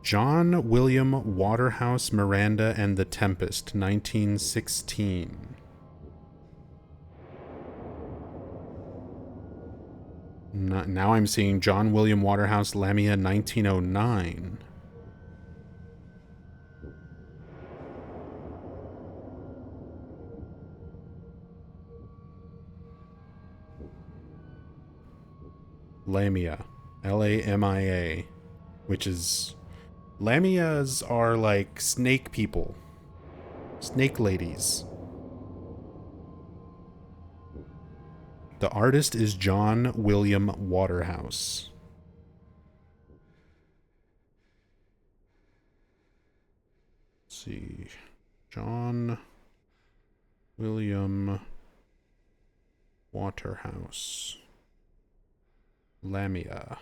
John William Waterhouse Miranda and the Tempest, 1916. Now I'm seeing John William Waterhouse Lamia, 1909. Lamia. Lamia. Which is... Lamias are like snake people. Snake ladies. The artist is John William Waterhouse. Let's see. John William Waterhouse. Lamia.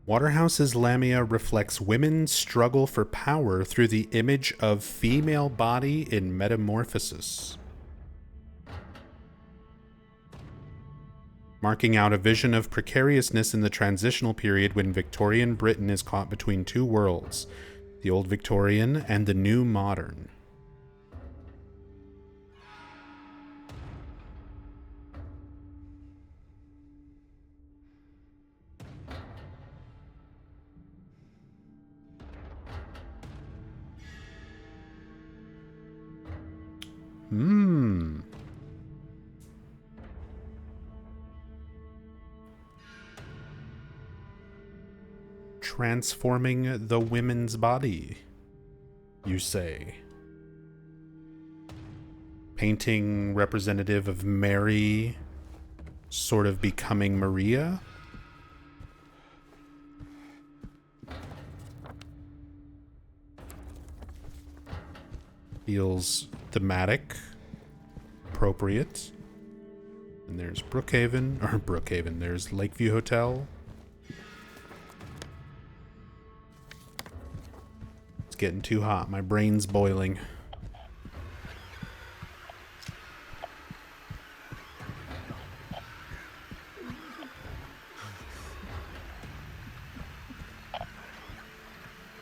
Waterhouse's Lamia reflects women's struggle for power through the image of female body in metamorphosis, marking out a vision of precariousness in the transitional period when Victorian Britain is caught between two worlds, the old Victorian and the new modern. Transforming the women's body, you say? painting representative of Mary sort of becoming Maria. Feels thematic, appropriate. And there's Brookhaven, there's Lakeview Hotel. It's getting too hot, my brain's boiling.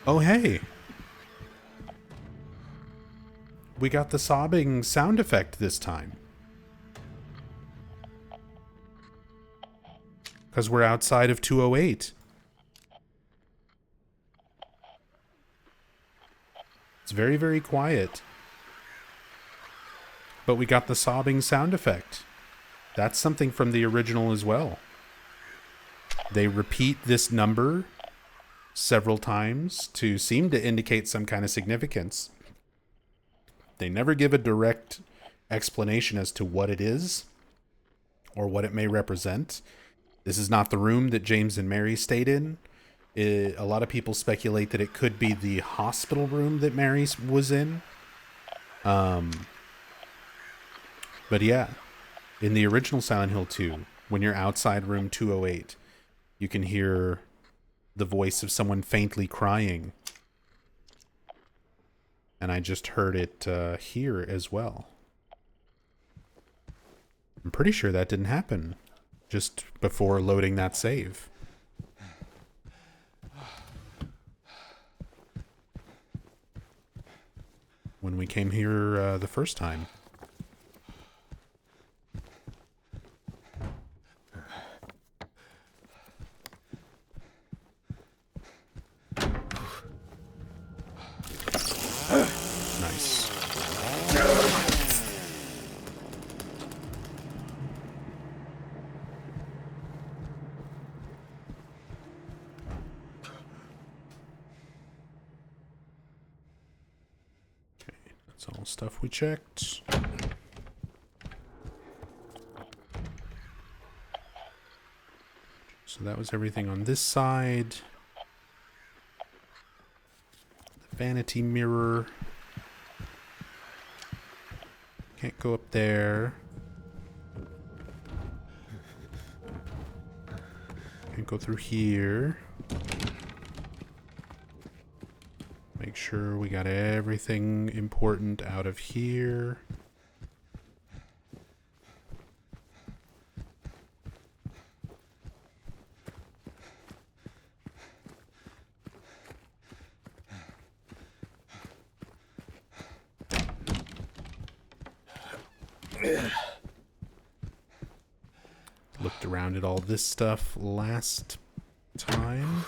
Oh, hey. We got the sobbing sound effect this time. Because we're outside of 208. It's very, very quiet. But we got the sobbing sound effect. That's something from the original as well. They repeat this number several times to seem to indicate some kind of significance. They never give a direct explanation as to what it is or what it may represent. This is not the room that James and Mary stayed in. A lot of people speculate that it could be the hospital room that Mary was in. But yeah, in the original Silent Hill 2, when you're outside room 208, you can hear the voice of someone faintly crying. And I just heard it here as well. I'm pretty sure that didn't happen just before loading that save. When we came here the first time. Nice. Okay, that's all stuff we checked. So that was everything on this side. The vanity mirror. Can't go up there. Can't go through here. Make sure we got everything important out of here. Looked around at all this stuff last time.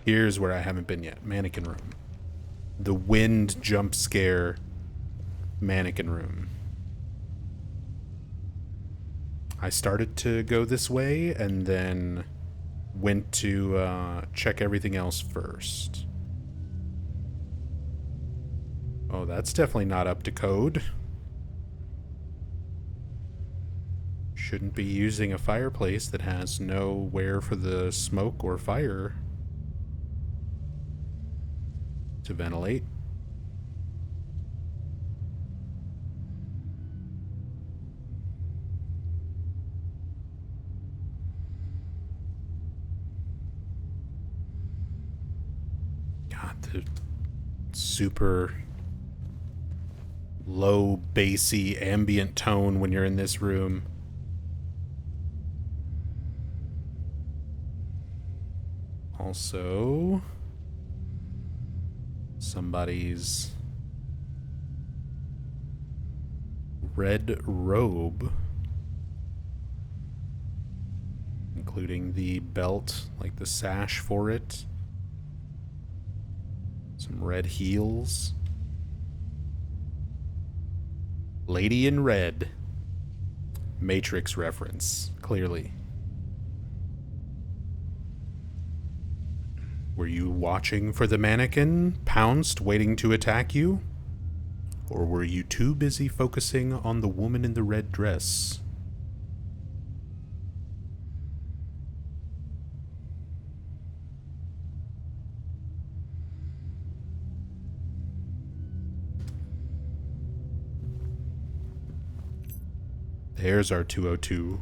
Here's where I haven't been yet. Mannequin room. The wind jump scare mannequin room. I started to go this way and then went to check everything else first. Oh, that's definitely not up to code. Shouldn't be using a fireplace that has nowhere for the smoke or fire to ventilate. God, the super low, bassy, ambient tone when you're in this room. Also, somebody's red robe, including the belt, like the sash for it, some red heels. Lady in red. Matrix reference, clearly. Were you watching for the mannequin, pounced, waiting to attack you? Or were you too busy focusing on the woman in the red dress? There's our 202.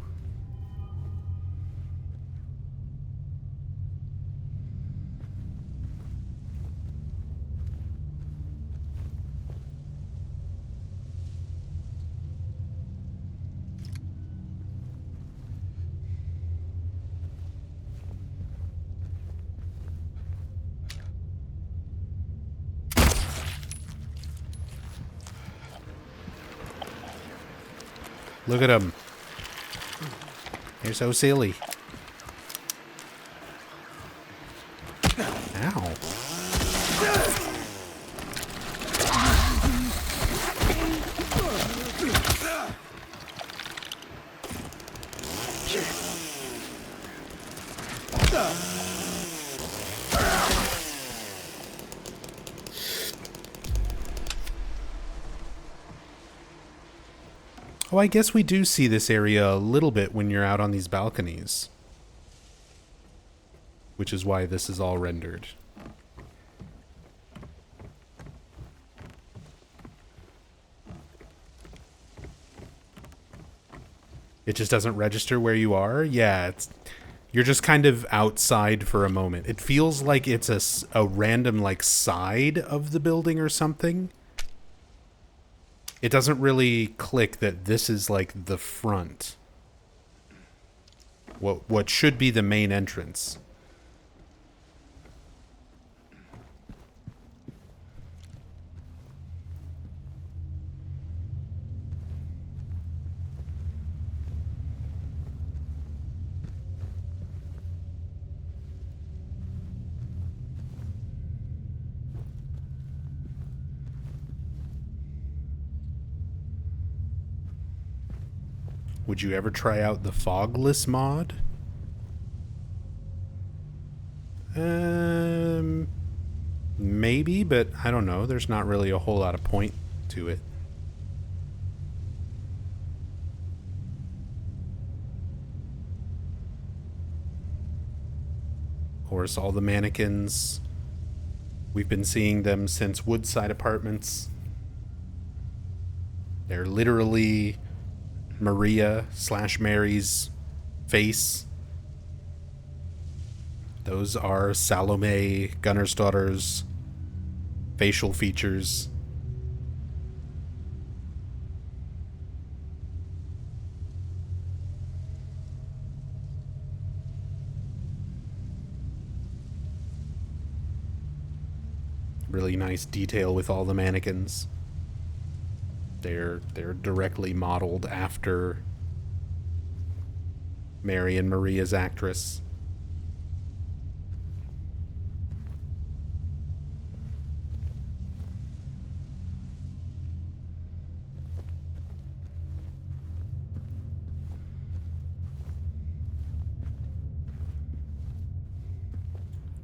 Look at him. You're so silly. Ow. Oh, I guess we do see this area a little bit when you're out on these balconies. Which is why this is all rendered. It just doesn't register where you are? Yeah, you're just kind of outside for a moment. It feels like it's a random, like, side of the building or something. It doesn't really click that this is, like, the front. What should be the main entrance. Would you ever try out the fogless mod? Maybe, but I don't know. There's not really a whole lot of point to it. Of course, all the mannequins. We've been seeing them since Woodside Apartments. They're literally Maria/Mary's face. Those are Salome Gunner's daughter's facial features. Really nice detail with all the mannequins. They're directly modeled after Mary and Maria's actress.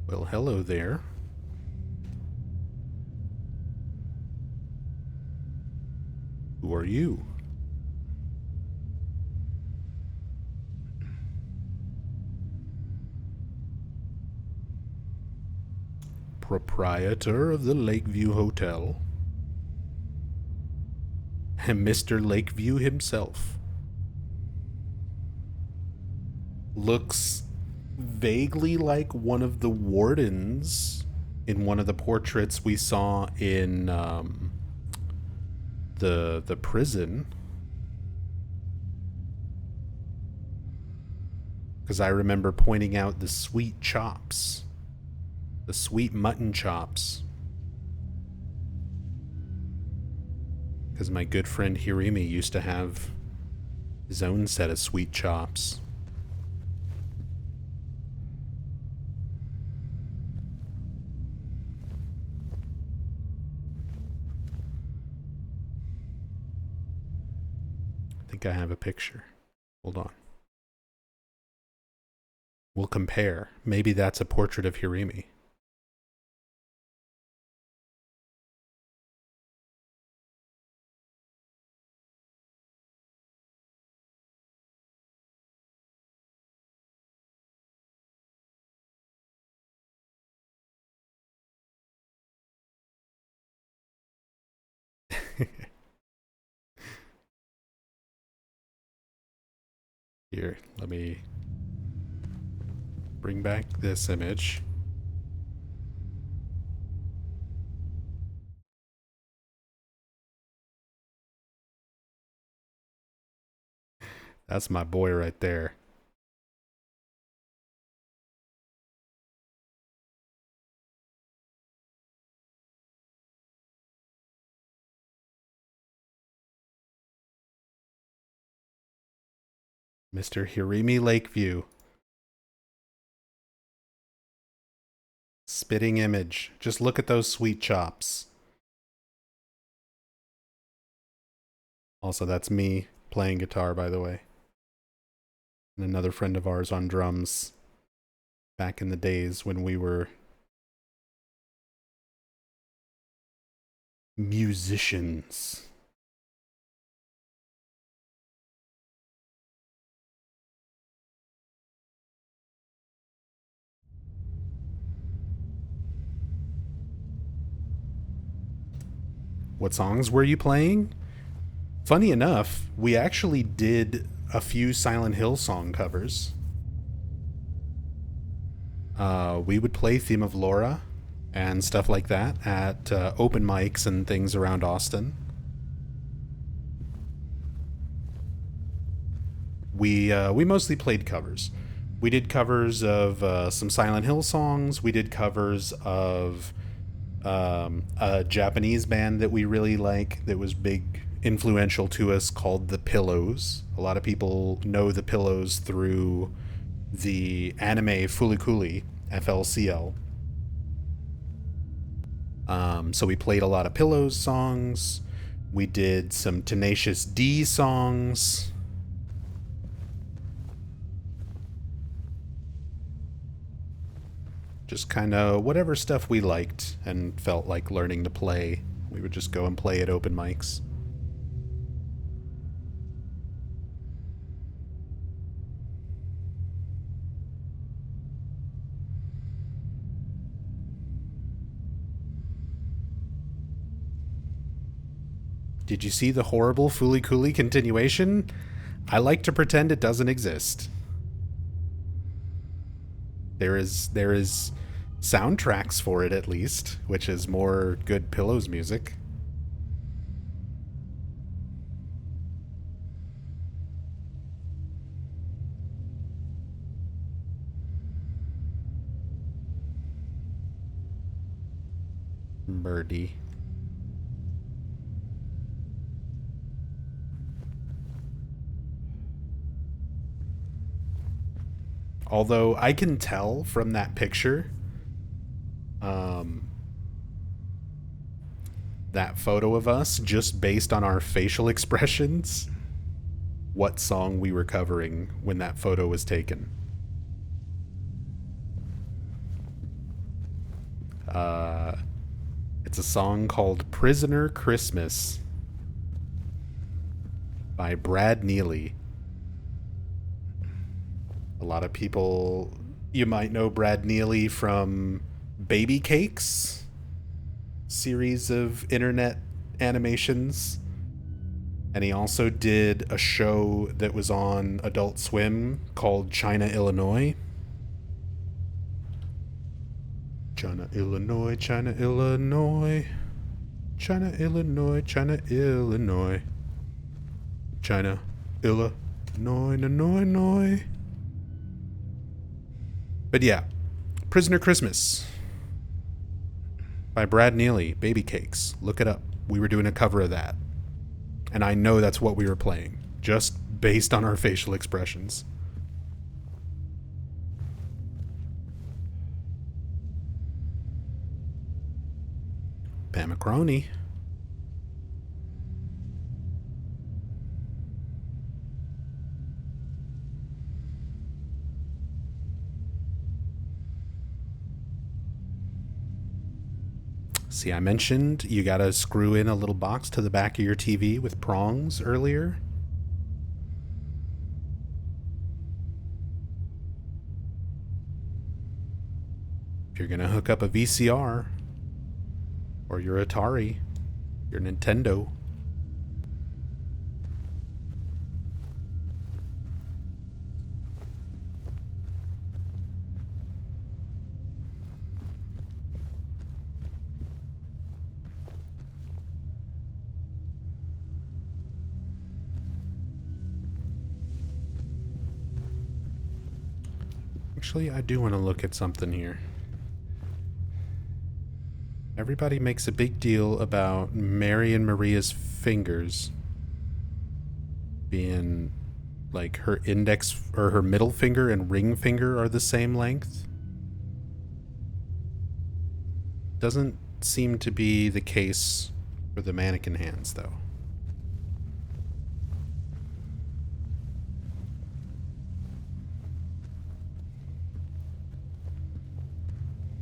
Well, hello there. Who are you? Proprietor of the Lakeview Hotel. And Mr. Lakeview himself. Looks vaguely like one of the wardens in one of the portraits we saw in the prison. Because I remember pointing out the sweet chops. The sweet mutton chops. Because my good friend Hirimi used to have his own set of sweet chops. I think I have a picture. Hold on. We'll compare. Maybe that's a portrait of Hirimi. Here, let me bring back this image. That's my boy right there. Mr. Hirimi Lakeview. Spitting image. Just look at those sweet chops. Also, that's me playing guitar, by the way. And another friend of ours on drums. Back in the days when we were musicians. What songs were you playing? Funny enough, we actually did a few Silent Hill song covers. We would play Theme of Laura and stuff like that at open mics and things around Austin. We mostly played covers. We did covers of some Silent Hill songs. We did covers of a Japanese band that we really like that was big influential to us called The Pillows. A lot of people know The Pillows through the anime Fulikuli, FLCL. So we played a lot of Pillows songs. We did some Tenacious D songs. Just kind of whatever stuff we liked and felt like learning to play. We would just go and play at open mics. Did you see the horrible Fooly Cooly continuation? I like to pretend it doesn't exist. There is soundtracks for it at least, which is more good Pillows music. Birdie. Although I can tell from that picture, that photo of us, just based on our facial expressions, what song we were covering when that photo was taken. It's a song called Prisoner Christmas by Brad Neely. A lot of people, you might know Brad Neely from Baby Cakes, series of internet animations. And he also did a show that was on Adult Swim called China, Illinois. China, Illinois, China, Illinois. China, Illinois, China, Illinois. China, Illinois, Illinois. But yeah, Prisoner Christmas by Brad Neely, Baby Cakes. Look it up. We were doing a cover of that. And I know that's what we were playing, just based on our facial expressions. Pam Macaroni. See, I mentioned you gotta screw in a little box to the back of your TV with prongs earlier. If you're gonna hook up a VCR, or your Atari, your Nintendo, Actually, I do want to look at something here. Everybody makes a big deal about Mary and Maria's fingers being like her index or her middle finger and ring finger are the same length. Doesn't seem to be the case for the mannequin hands, though.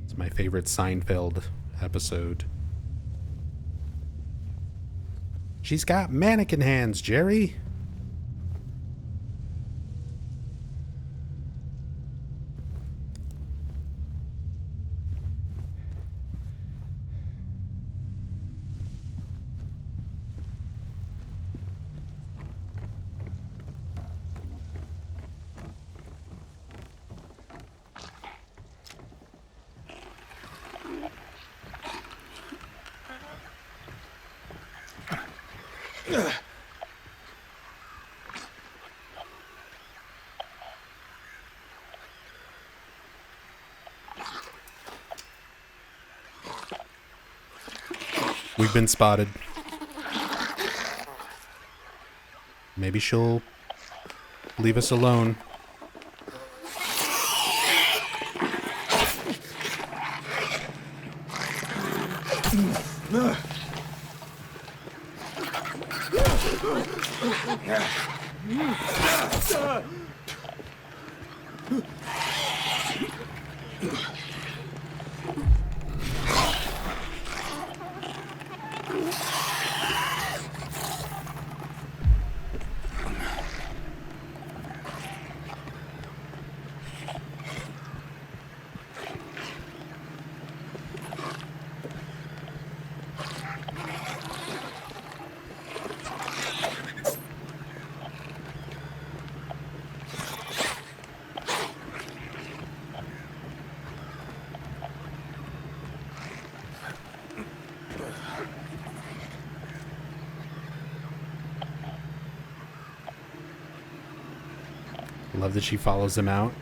It's my favorite Seinfeld episode. She's got mannequin hands, Jerry. We've been spotted. Maybe she'll leave us alone. Love that she follows him out.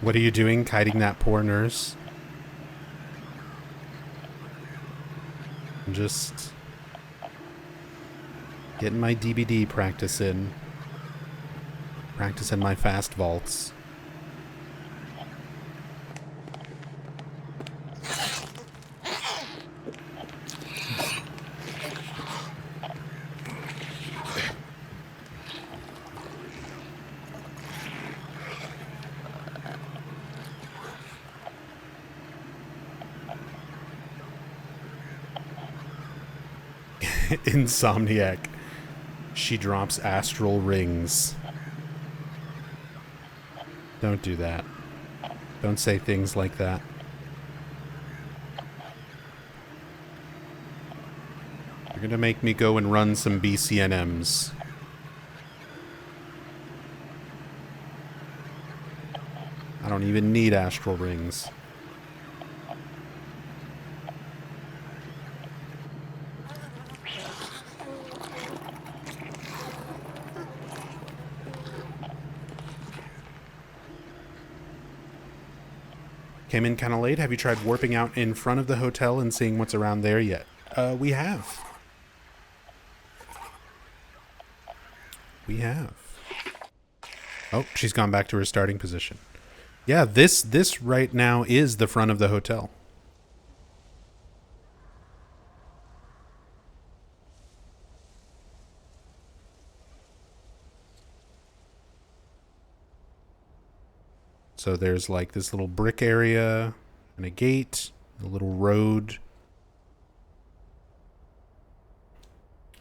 What are you doing, kiting that poor nurse? I'm just getting my DBD practice in. Practicing my fast vaults. Insomniac. She drops astral rings. Don't do that. Don't say things like that. You're gonna make me go and run some BCNMs. I don't even need astral rings. Came in kind of late. Have you tried warping out in front of the hotel and seeing what's around there yet? We have. We have. Oh, she's gone back to her starting position. Yeah, this right now is the front of the hotel. So there's like this little brick area and a gate, a little road,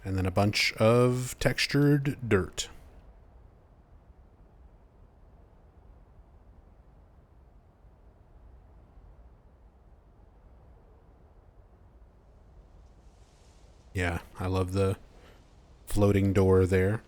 and then a bunch of textured dirt. Yeah, I love the floating door there.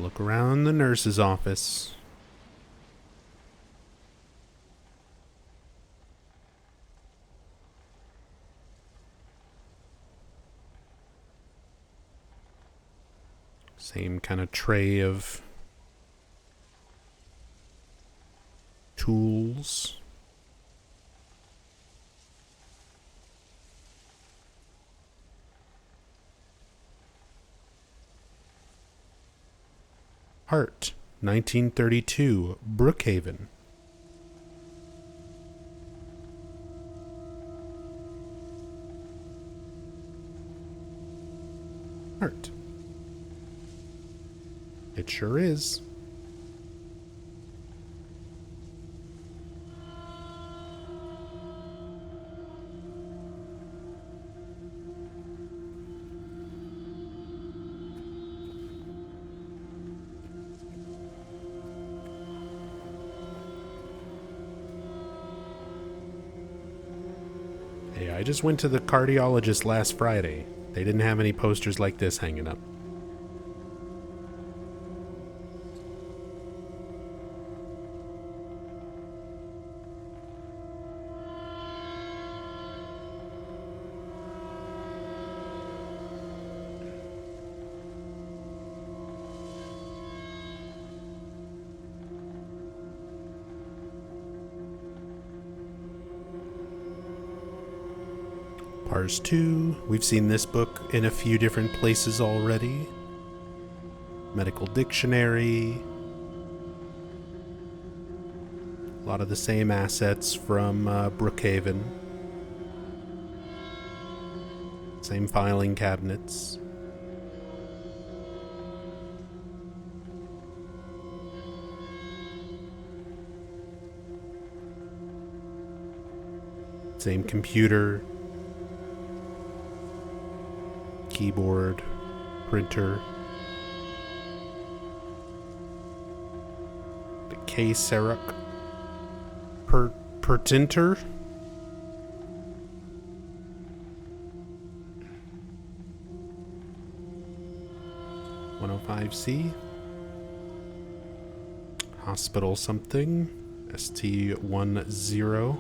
Look around the nurse's office. Same kind of tray of tools. Art, 1932, Brookhaven. Art. It sure is. Hey, I just went to the cardiologist last Friday. They didn't have any posters like this hanging up. Pars 2. We've seen this book in a few different places already. Medical Dictionary. A lot of the same assets from Brookhaven. Same filing cabinets. Same computer. Keyboard, printer, the K-Seruc Pertinter, 105C, Hospital something, ST10.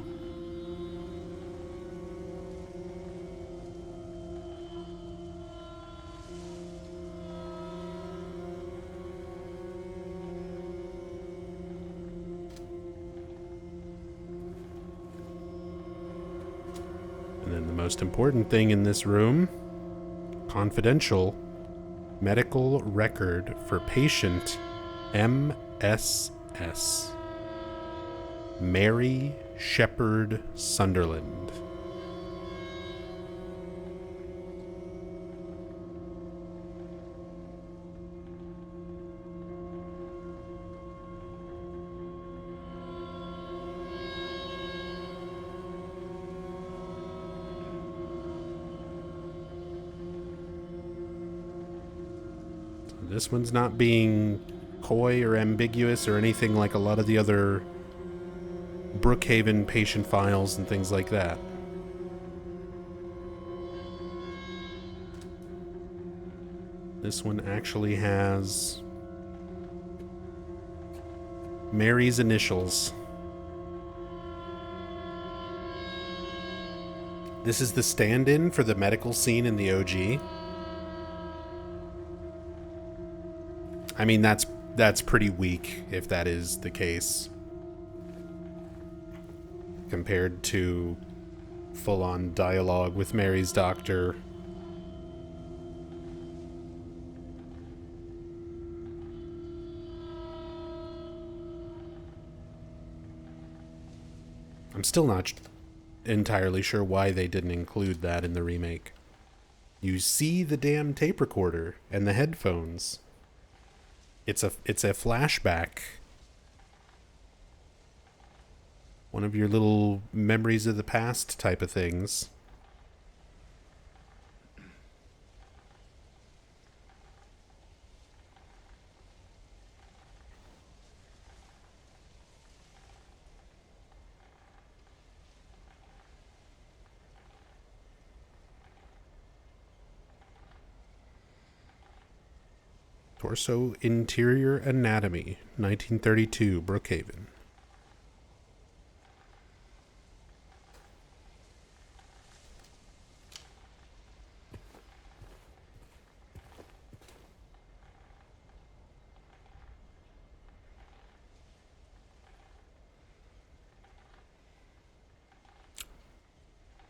Most important thing in this room, confidential medical record for patient MSS, Mary Shepherd Sunderland. This one's not being coy or ambiguous or anything like a lot of the other Brookhaven patient files and things like that. This one actually has Mary's initials. This is the stand-in for the medical scene in the OG. I mean, that's pretty weak if that is the case. Compared to full-on dialogue with Mary's doctor. I'm still not entirely sure why they didn't include that in the remake. You see the damn tape recorder and the headphones. It's a flashback. One of your little memories of the past type of things. Torso Interior Anatomy, 1932, Brookhaven.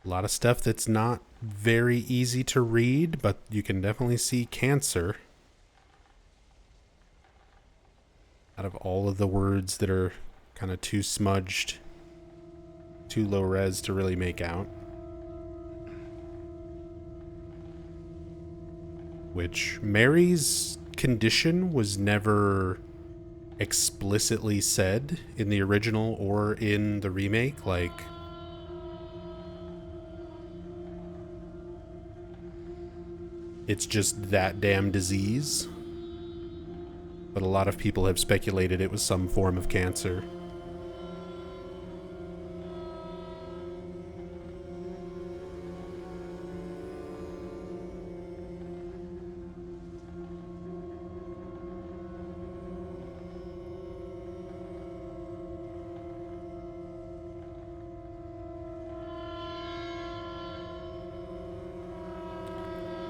A lot of stuff that's not very easy to read, but you can definitely see cancer out of all of the words that are kind of too smudged, too low res to really make out. Which Mary's condition was never explicitly said in the original or in the remake. Like, it's just that damn disease. But a lot of people have speculated it was some form of cancer.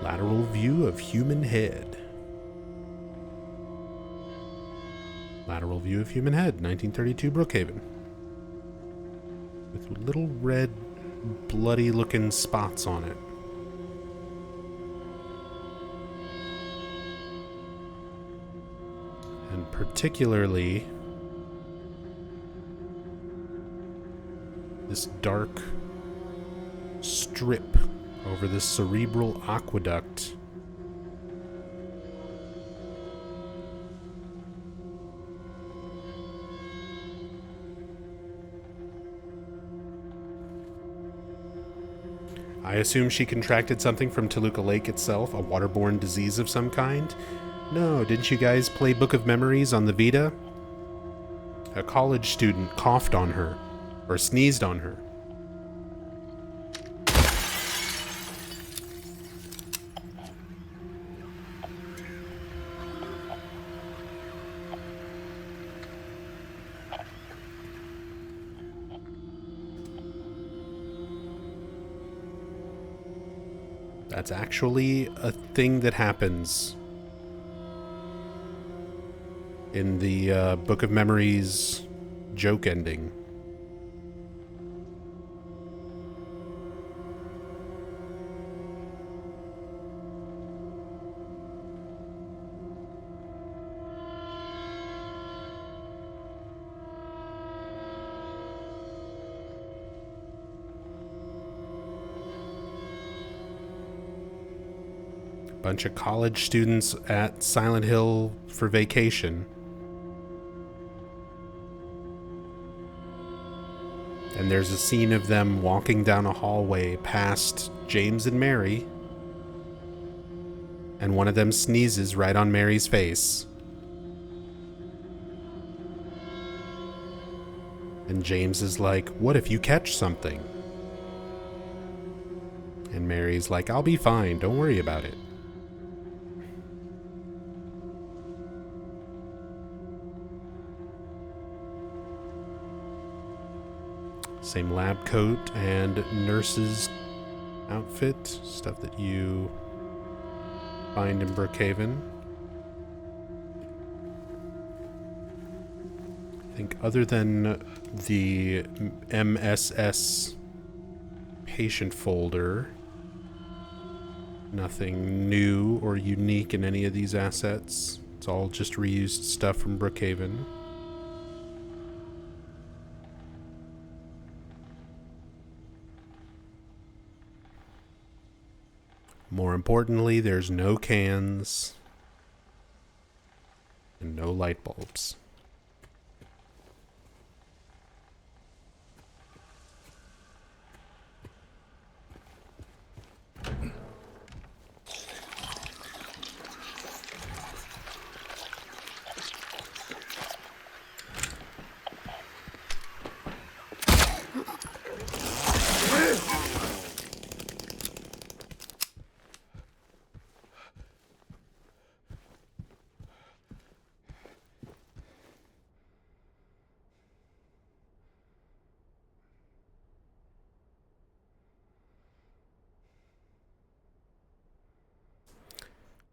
Lateral view of human head. Lateral view of human head, 1932 Brookhaven. With little red, bloody looking spots on it. And particularly this dark strip over the cerebral aqueduct. I assume she contracted something from Toluca Lake itself, a waterborne disease of some kind. No, didn't you guys play Book of Memories on the Vita? A college student coughed on her, or sneezed on her. That's actually a thing that happens in the Book of Memories joke ending. Bunch of college students at Silent Hill for vacation. And there's a scene of them walking down a hallway past James and Mary. And one of them sneezes right on Mary's face. And James is like, "What if you catch something?" And Mary's like, "I'll be fine, don't worry about it." Same lab coat and nurse's outfit, stuff that you find in Brookhaven. I think other than the MSS patient folder, nothing new or unique in any of these assets. It's all just reused stuff from Brookhaven. More importantly, there's no cans and no light bulbs.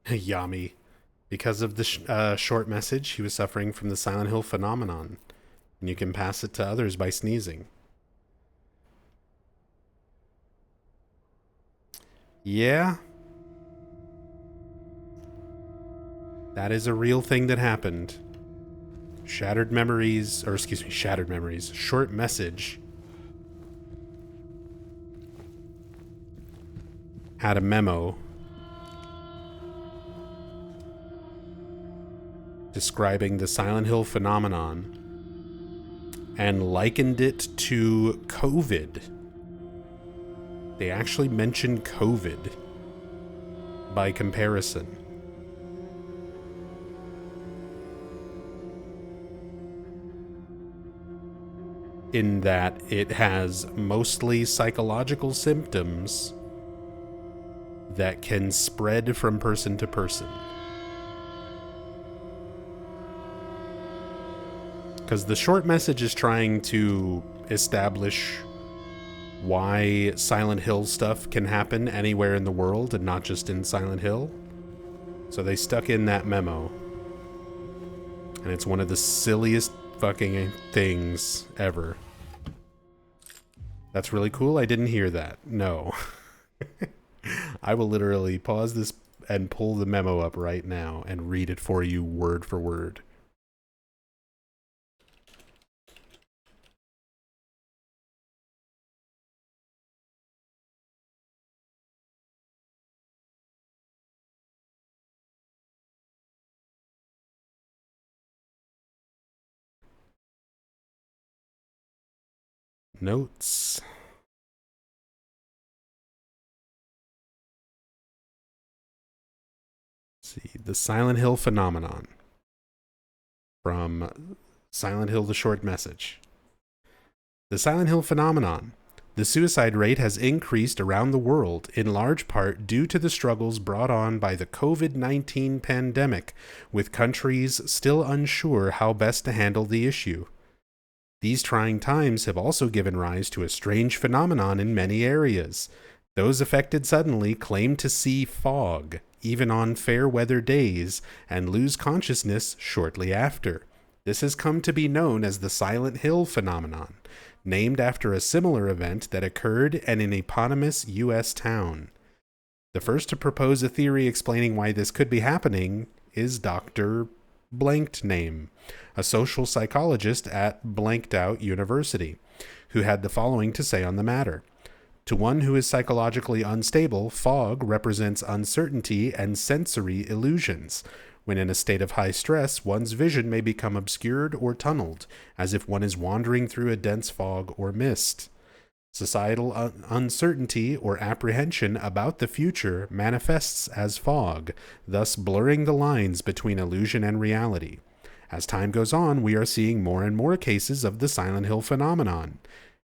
Yami. Because of the short message, he was suffering from the Silent Hill phenomenon, and you can pass it to others by sneezing. Yeah. That is a real thing that happened. Shattered memories, short message had a memo describing the Silent Hill phenomenon and likened it to COVID. They actually mentioned COVID by comparison. In that it has mostly psychological symptoms that can spread from person to person. Because the short message is trying to establish why Silent Hill stuff can happen anywhere in the world and not just in Silent Hill. So they stuck in that memo. And it's one of the silliest fucking things ever. That's really cool. I didn't hear that. No. I will literally pause this and pull the memo up right now and read it for you word for word. Notes. Let's see. The Silent Hill phenomenon. From Silent Hill the Short Message. The Silent Hill phenomenon. The suicide rate has increased around the world, in large part due to the struggles brought on by the COVID-19 pandemic, with countries still unsure how best to handle the issue. These trying times have also given rise to a strange phenomenon in many areas. Those affected suddenly claim to see fog, even on fair weather days, and lose consciousness shortly after. This has come to be known as the Silent Hill phenomenon, named after a similar event that occurred in an eponymous U.S. town. The first to propose a theory explaining why this could be happening is Dr. Blanked Name, a social psychologist at Blanked Out University, who had the following to say on the matter. To one who is psychologically unstable, fog represents uncertainty and sensory illusions. When in a state of high stress, one's vision may become obscured or tunneled, as if one is wandering through a dense fog or mist. Societal uncertainty or apprehension about the future manifests as fog, thus blurring the lines between illusion and reality. As time goes on, we are seeing more and more cases of the Silent Hill phenomenon.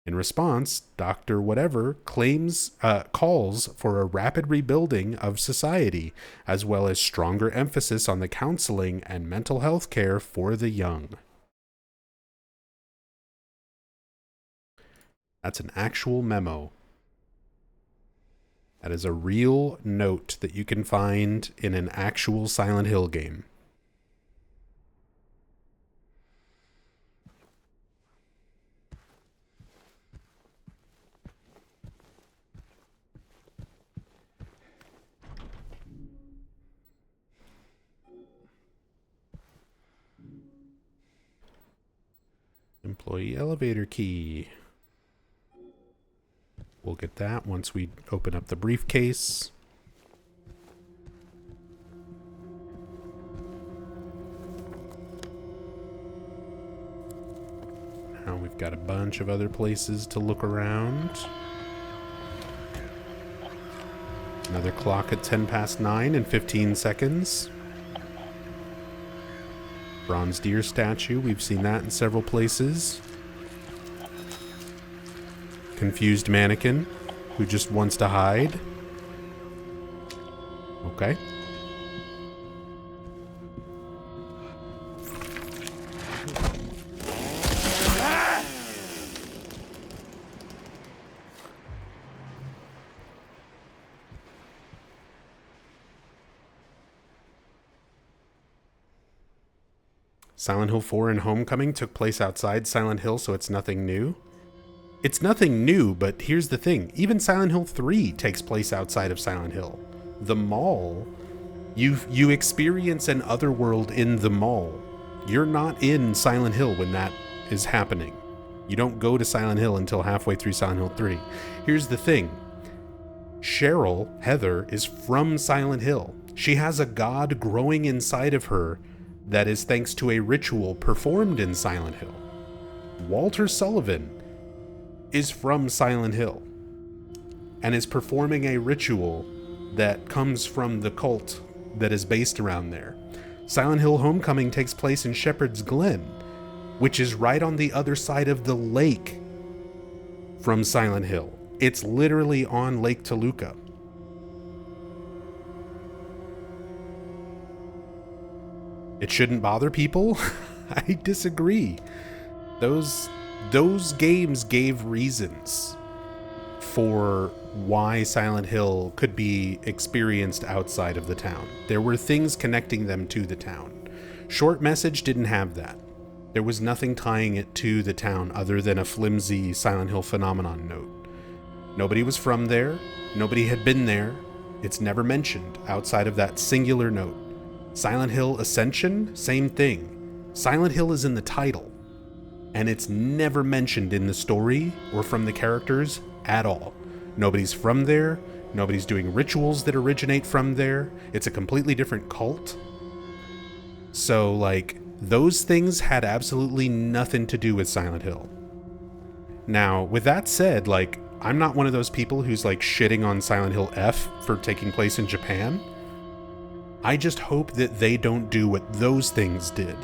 In response, Dr. Whatever calls for a rapid rebuilding of society, as well as stronger emphasis on the counseling and mental health care for the young. That's an actual memo. That is a real note that you can find in an actual Silent Hill game. Employee elevator key. We'll get that once we open up the briefcase. Now we've got a bunch of other places to look around. Another clock at 10 past 9 and 15 seconds. Bronze deer statue, we've seen that in several places. Confused mannequin who just wants to hide. Okay. Silent Hill 4 and Homecoming took place outside Silent Hill, so it's nothing new. It's nothing new, but here's the thing. Even Silent Hill 3 takes place outside of Silent Hill. The mall, you experience an otherworld in the mall. You're not in Silent Hill when that is happening. You don't go to Silent Hill until halfway through Silent Hill 3. Here's the thing. Cheryl, Heather, is from Silent Hill. She has a god growing inside of her that is thanks to a ritual performed in Silent Hill. Walter Sullivan is from Silent Hill and is performing a ritual that comes from the cult that is based around there. Silent Hill Homecoming takes place in Shepherd's Glen, which is right on the other side of the lake from Silent Hill. It's literally on Lake Toluca. It shouldn't bother people? I disagree. Those games gave reasons for why Silent Hill could be experienced outside of the town. There were things connecting them to the town. Short Message didn't have that. There was nothing tying it to the town other than a flimsy Silent Hill phenomenon note. Nobody was from there. Nobody had been there. It's never mentioned outside of that singular note. Silent Hill Ascension, same thing. Silent Hill is in the title, and it's never mentioned in the story or from the characters at all. Nobody's from there. Nobody's doing rituals that originate from there. It's a completely different cult. So, like, those things had absolutely nothing to do with Silent Hill. Now, with that said, like, I'm not one of those people who's, like, shitting on Silent Hill F for taking place in Japan. I just hope that they don't do what those things did,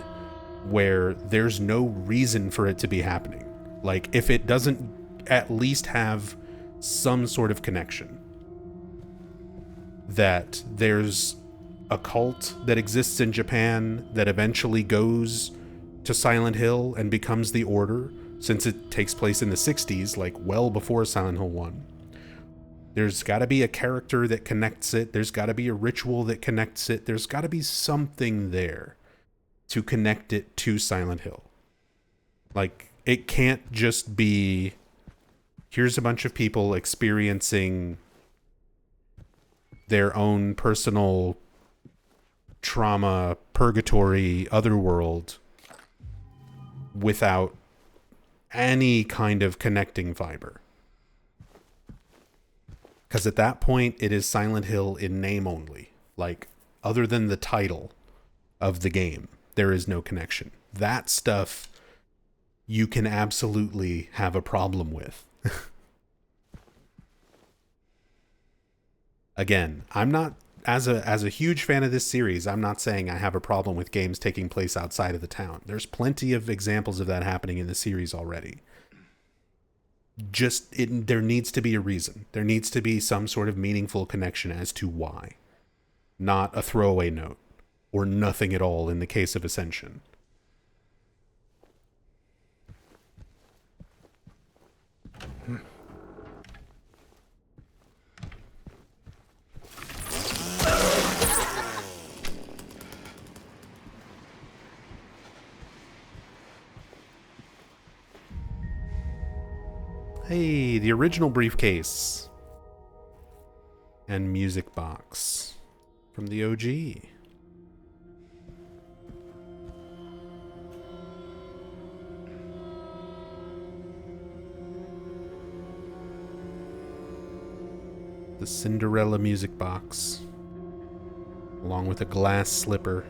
where there's no reason for it to be happening. Like, if it doesn't at least have some sort of connection. That there's a cult that exists in Japan that eventually goes to Silent Hill and becomes the Order, since it takes place in the 60s, like well before Silent Hill 1. There's got to be a character that connects it. There's got to be a ritual that connects it. There's got to be something there to connect it to Silent Hill. Like, it can't just be, here's a bunch of people experiencing their own personal trauma, purgatory, otherworld without any kind of connecting fiber. Because at that point, it is Silent Hill in name only. Like, other than the title of the game, there is no connection. That stuff you can absolutely have a problem with. Again, I'm not, as a huge fan of this series, I'm not saying I have a problem with games taking place outside of the town. There's plenty of examples of that happening in the series already. There needs to be a reason. There needs to be some sort of meaningful connection as to why. Not a throwaway note, or nothing at all in the case of Ascension. Hey, the original briefcase. And music box from the OG. The Cinderella music box, along with a glass slipper.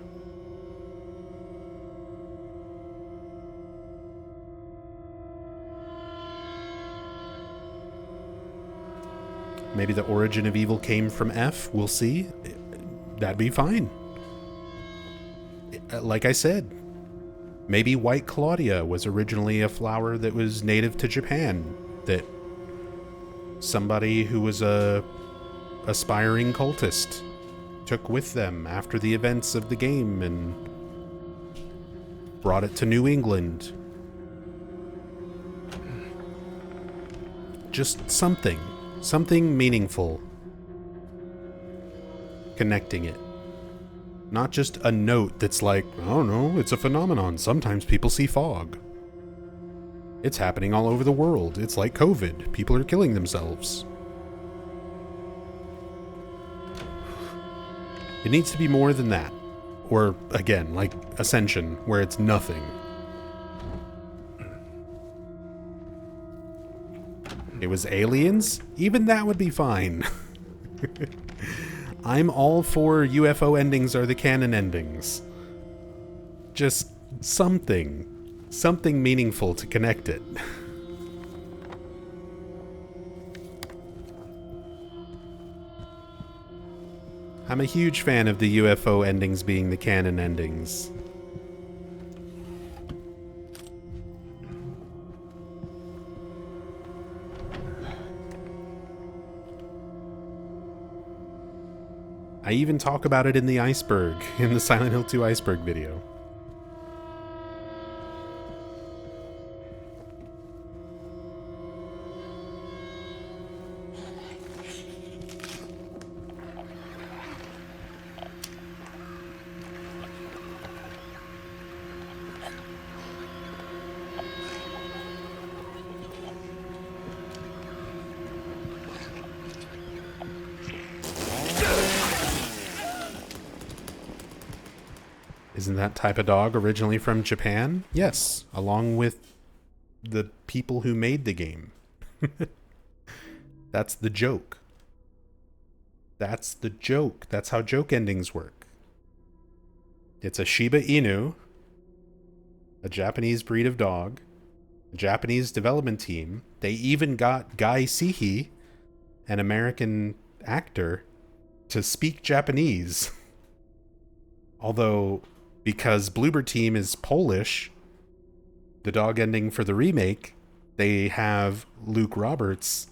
Maybe the origin of evil came from F. We'll see. That'd be fine. Like I said, maybe White Claudia was originally a flower that was native to Japan, that somebody who was a aspiring cultist took with them after the events of the game and brought it to New England. Just something meaningful connecting it. Not just a note that's like, I don't know, it's a phenomenon. Sometimes people see fog. It's happening all over the world. It's like COVID. People are killing themselves. It needs to be more than that. Or, again, like Ascension, where it's nothing. It was aliens? Even that would be fine. I'm all for UFO endings are the canon endings. Just something. Something meaningful to connect it. I'm a huge fan of the UFO endings being the canon endings. I even talk about it in the iceberg, in the Silent Hill 2 iceberg video. Isn't that type of dog originally from Japan? Yes, along with the people who made the game. That's the joke. That's the joke. That's how joke endings work. It's a Shiba Inu, a Japanese breed of dog, a Japanese development team. They even got Guy Sihi, an American actor, to speak Japanese. Although, because Bloober Team is Polish, the dog ending for the remake, they have Luke Roberts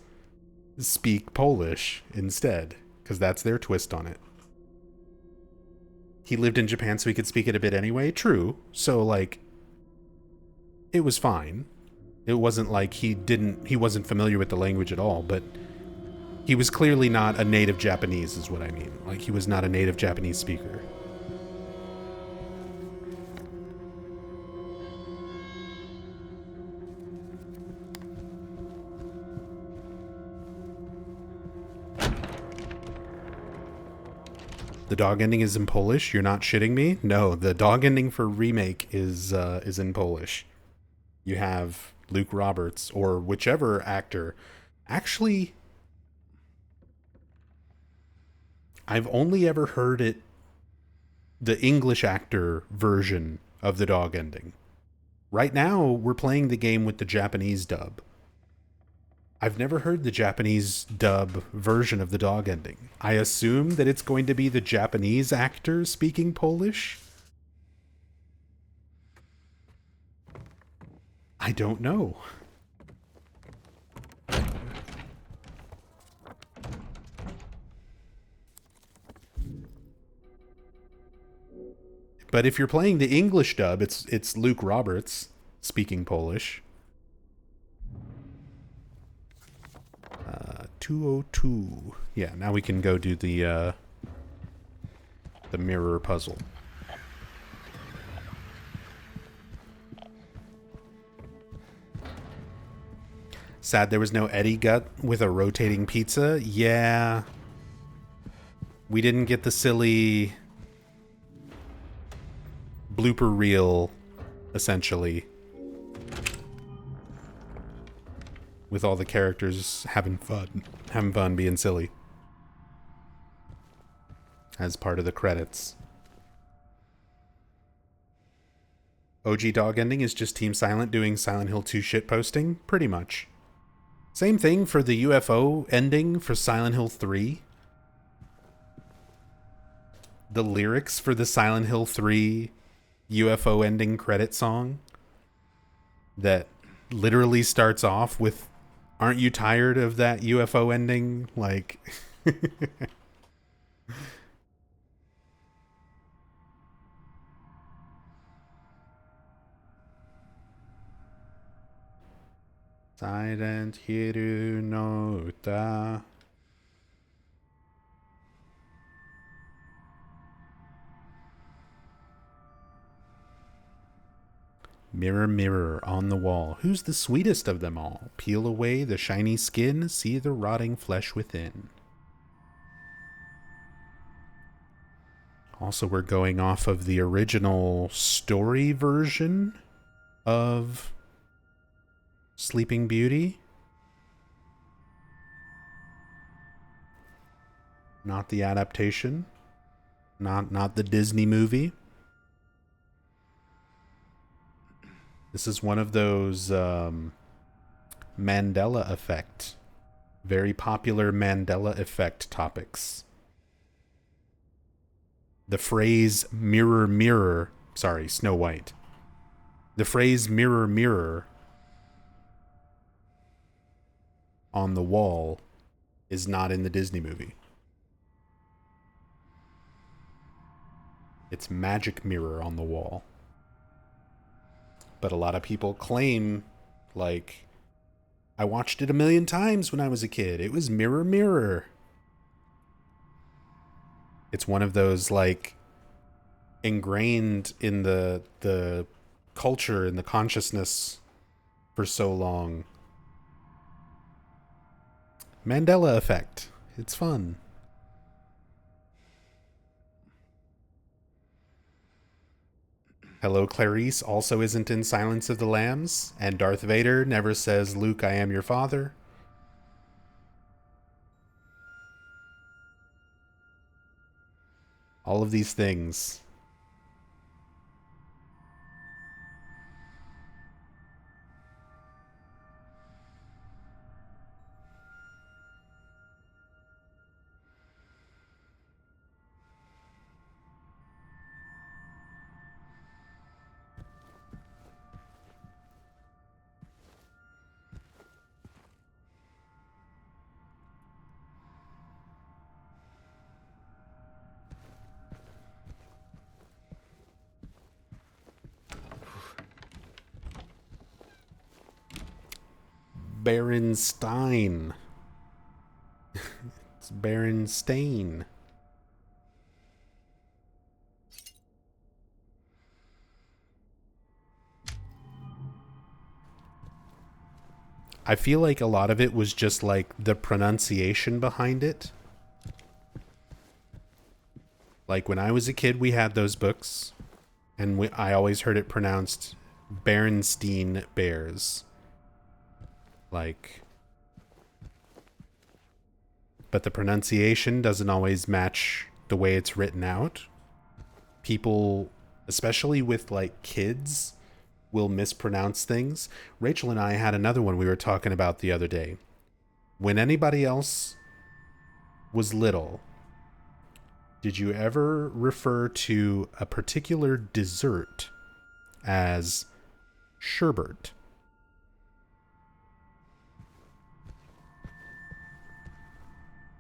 speak Polish instead, because that's their twist on it. He lived in Japan so he could speak it a bit anyway. True. So, like, it was fine. It wasn't like he wasn't familiar with the language at all, but he was clearly not a native Japanese, is what I mean. Like, he was not a native Japanese speaker. The dog ending is in Polish? You're not shitting me? No, the dog ending for Remake is in Polish. You have Luke Roberts, or whichever actor. Actually, I've only ever heard it, the English actor version of the dog ending. Right now, we're playing the game with the Japanese dub. I've never heard the Japanese dub version of the dog ending. I assume that it's going to be the Japanese actor speaking Polish. I don't know. But if you're playing the English dub, it's Luke Roberts speaking Polish. 202. Yeah, now we can go do the mirror puzzle. Sad there was no Eddie gut with a rotating pizza. Yeah. We didn't get the silly blooper reel, essentially, with all the characters having fun being silly as part of the credits. OG dog ending is just Team Silent doing Silent Hill 2 shitposting, pretty much. Same thing for the UFO ending for Silent Hill 3. The lyrics for the Silent Hill 3 UFO ending credit song that literally starts off with, "Aren't you tired of that UFO ending?" Like, Silent Hiru no Uta. Mirror, mirror on the wall, who's the sweetest of them all? Peel away the shiny skin, see the rotting flesh within. Also, we're going off of the original story version of Sleeping Beauty. Not the adaptation. Not the Disney movie. This is one of those Mandela effect. Very popular Mandela effect topics. The phrase mirror, mirror, sorry, Snow White. The phrase mirror, mirror on the wall is not in the Disney movie. It's magic mirror on the wall. But a lot of people claim, like, I watched it 1,000,000 times when I was a kid. It was mirror, mirror. It's one of those, like, ingrained in the culture and the consciousness for so long. Mandela effect. It's fun. Hello, Clarice also isn't in Silence of the Lambs, and Darth Vader never says, Luke, I am your father. All of these things. Berenstein. It's Berenstain. I feel like a lot of it was just like the pronunciation behind it. Like when I was a kid, we had those books, and I always heard it pronounced Berenstein Bears. Like, but the pronunciation doesn't always match the way it's written out. People, especially with like kids, will mispronounce things. Rachel and I had another one we were talking about the other day. When anybody else was little, did you ever refer to a particular dessert as sherbet?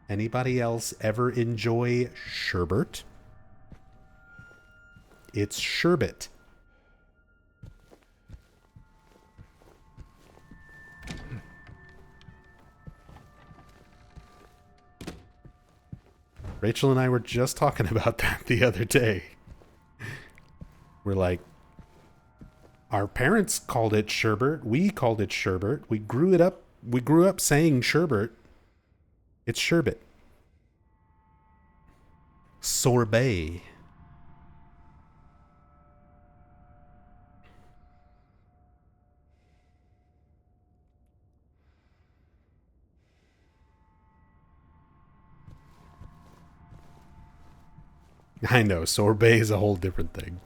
Anybody else ever enjoy sherbet? It's sherbet. Rachel and I were just talking about that the other day. We're like, our parents called it sherbet. We called it sherbet. We grew up saying sherbet. It's sherbet. Sorbet. I know, sorbet is a whole different thing.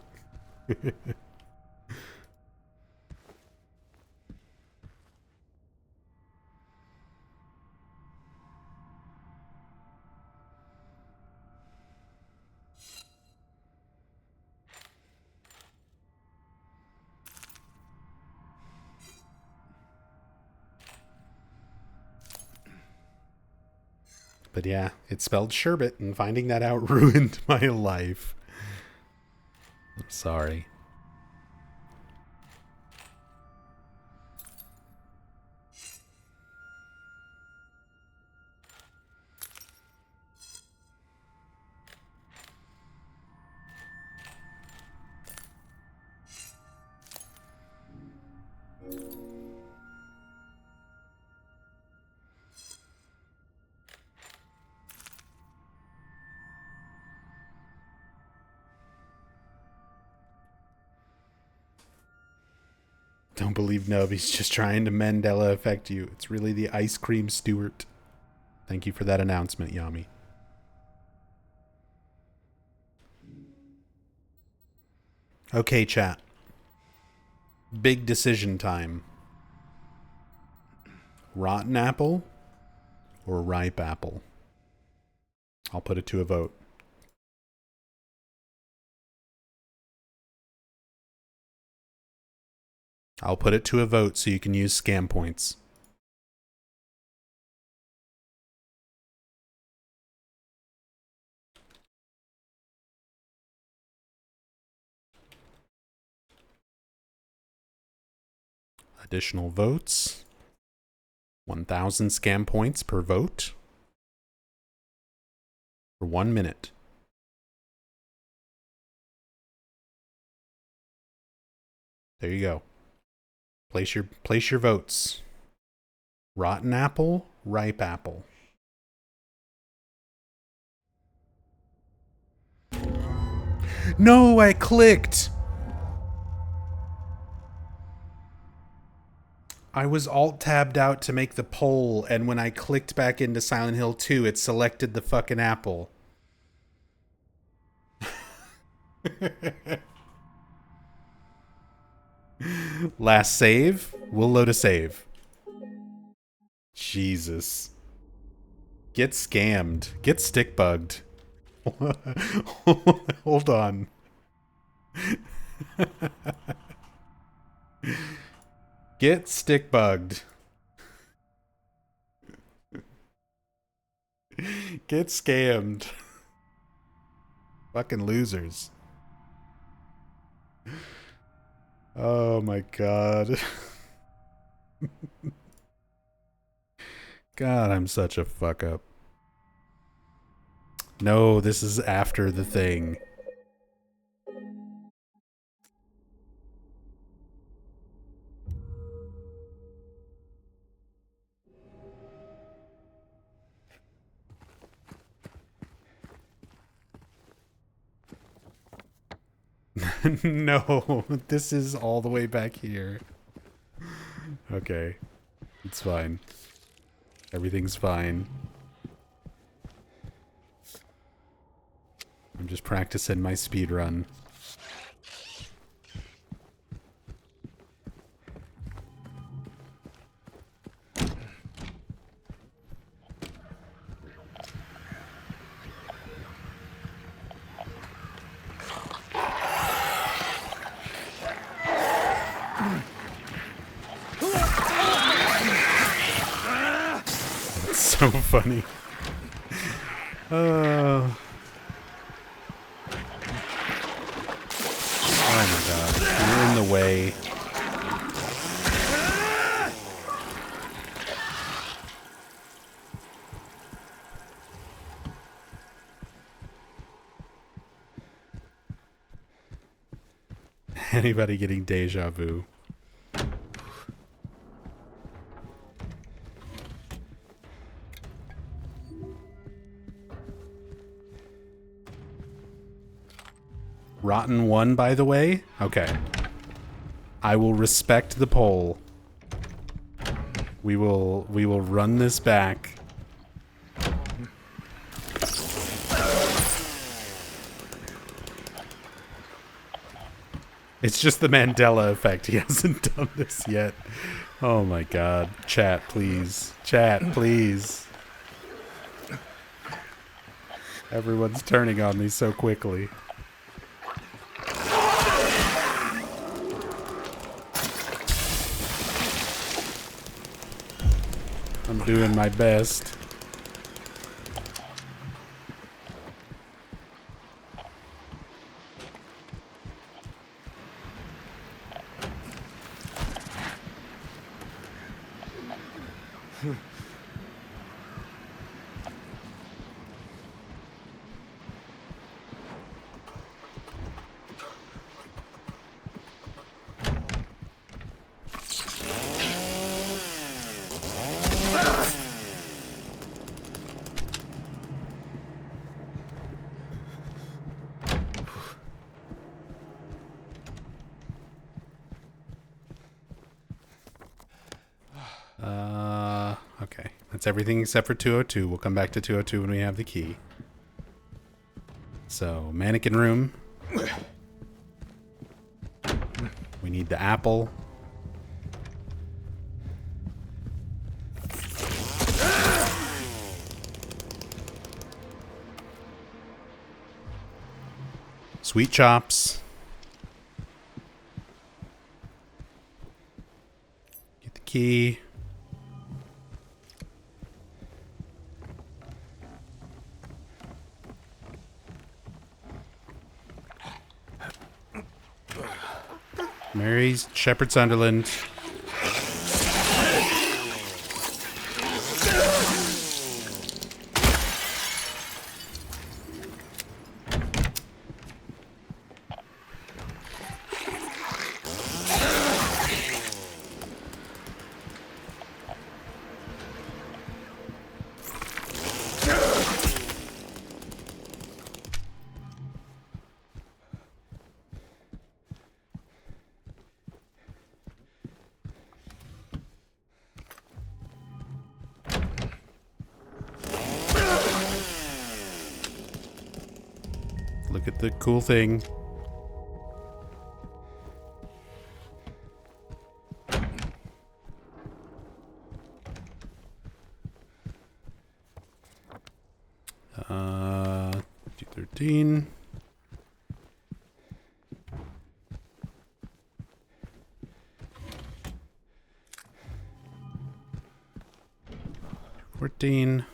But yeah, it's spelled sherbet, and finding that out ruined my life. I'm sorry. Don't believe Nub. He's just trying to Mandela affect you. It's really the ice cream Stewart. Thank you for that announcement, Yami. Okay, chat. Big decision time. Rotten apple or ripe apple? I'll put it to a vote. I'll put it to a vote so you can use scam points. Additional votes. 1,000 scam points per vote. For 1 minute. There you go. Place your votes. Rotten apple, ripe apple. No, I clicked. I was alt-tabbed out to make the poll, and when I clicked back into Silent Hill 2, it selected the fucking apple. Last save? We'll load a save. Jesus. Get scammed. Get stick bugged. Hold on. Get stick bugged. Get scammed. Fucking losers. Oh my god. God, I'm such a fuck up. No, this is after the thing. No, this is all the way back here. Okay. It's fine. Everything's fine. I'm just practicing my speed run. So funny. Oh my god. You're in the way. Anybody getting deja vu? Rotten 1, by the way? Okay. I will respect the poll. We will run this back. It's just the Mandela effect. He hasn't done this yet. Oh my god. Chat, please. Chat, please. Everyone's turning on me so quickly. I'm doing my best. It's everything except for 202. We'll come back to 202 when we have the key. So, mannequin room. We need the apple. Sweet chops. Get the key. Mary's Shepherd Sunderland. Look at the cool thing. Uh, 213. $14.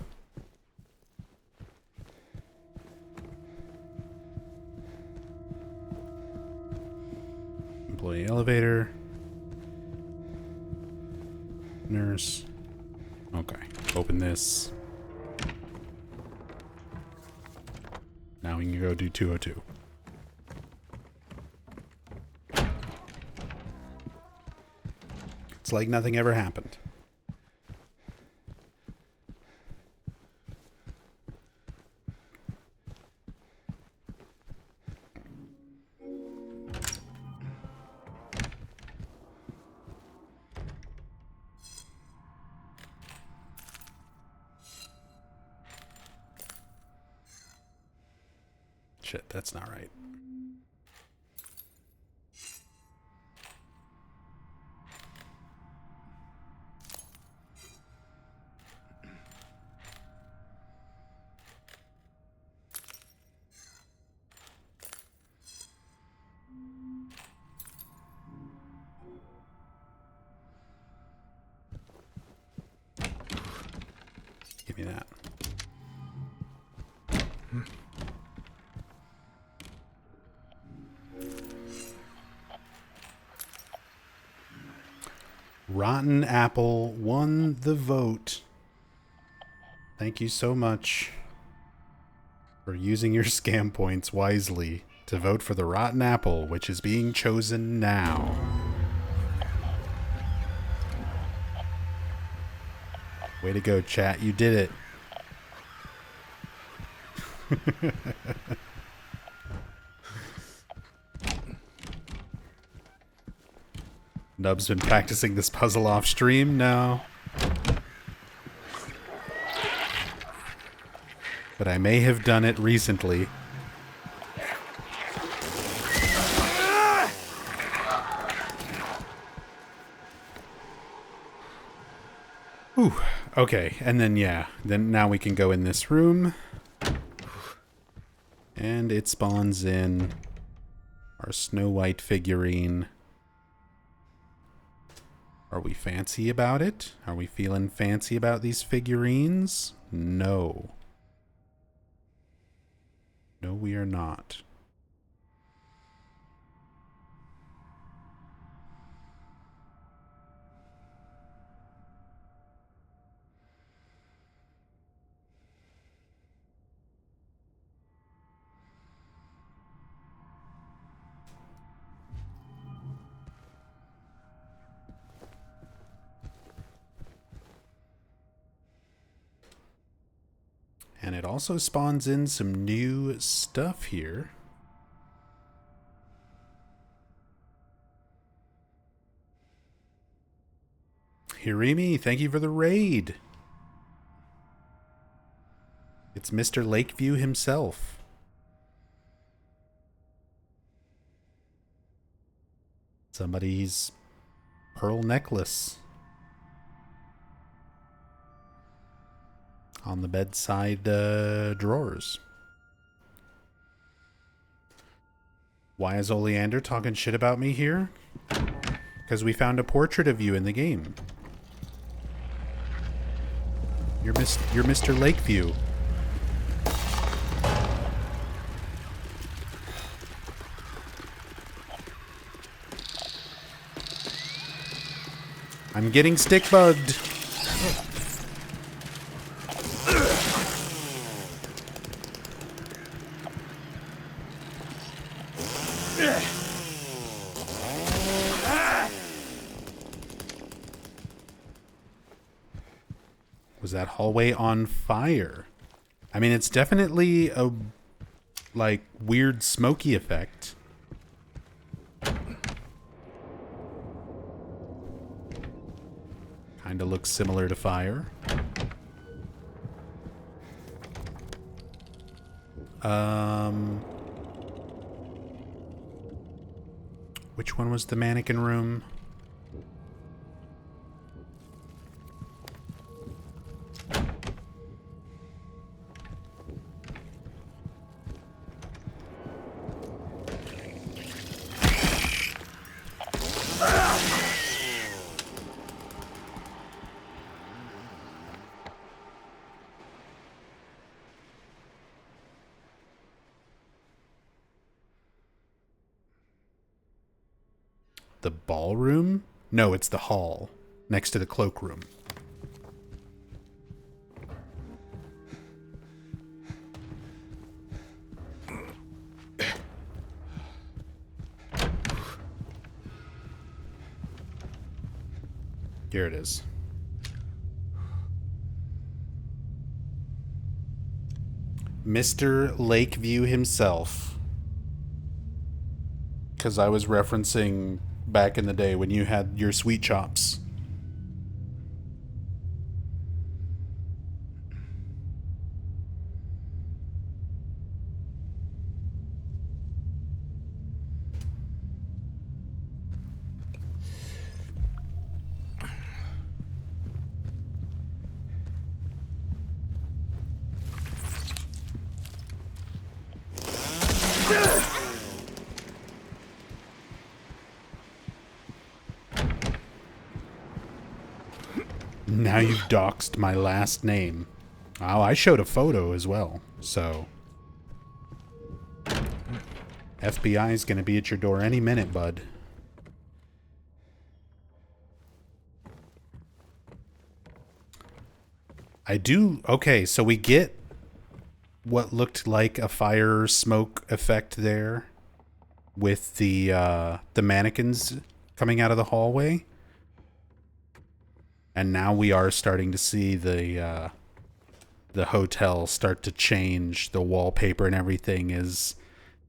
Employee elevator. Nurse. Okay. Open this. Now we can go do 202. It's like nothing ever happened. Shit, that's not right. Give me that. Rotten Apple won the vote. Thank you so much for using your scam points wisely to vote for the Rotten Apple, which is being chosen now. Way to go, chat. You did it. Nub's been practicing this puzzle off stream now. But I may have done it recently. Whew. Okay, and then then now we can go in this room. And it spawns in our Snow White figurine. Are we fancy about it? Are we feeling fancy about these figurines? No. No, we are not. And it also spawns in some new stuff here. Hirimi, thank you for the raid. It's Mr. Lakeview himself. Somebody's pearl necklace on the bedside drawers. Why is Oleander talking shit about me here? Because we found a portrait of you in the game. You're Mr. Lakeview. I'm getting stick bugged. Was that hallway on fire? I mean, it's definitely a, like, weird smoky effect. Kinda looks similar to fire. Which one was the mannequin room? The ballroom? No, it's the hall next to the cloakroom. Here it is. Mr. Lakeview himself. Because I was referencing back in the day when you had your sweet chops. Now you've doxed my last name. Oh, I showed a photo as well, so... FBI is gonna be at your door any minute, bud. I do... Okay, so we get what looked like a fire smoke effect there with the mannequins coming out of the hallway. And now we are starting to see the hotel start to change. The wallpaper and everything is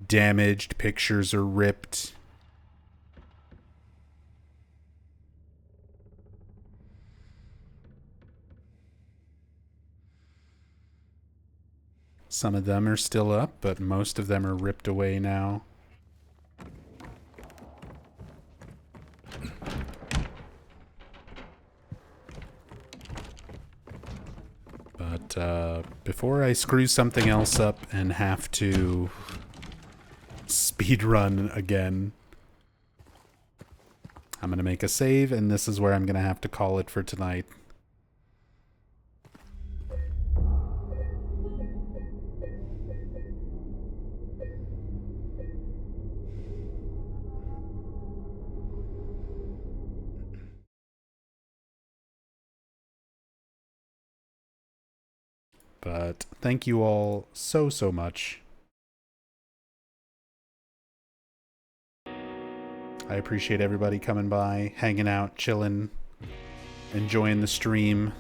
damaged. Pictures are ripped. Some of them are still up, but most of them are ripped away now. But before I screw something else up and have to speed run again, I'm going to make a save, and this is where I'm going to have to call it for tonight. But thank you all so much. I appreciate everybody coming by, hanging out, chilling, enjoying the stream,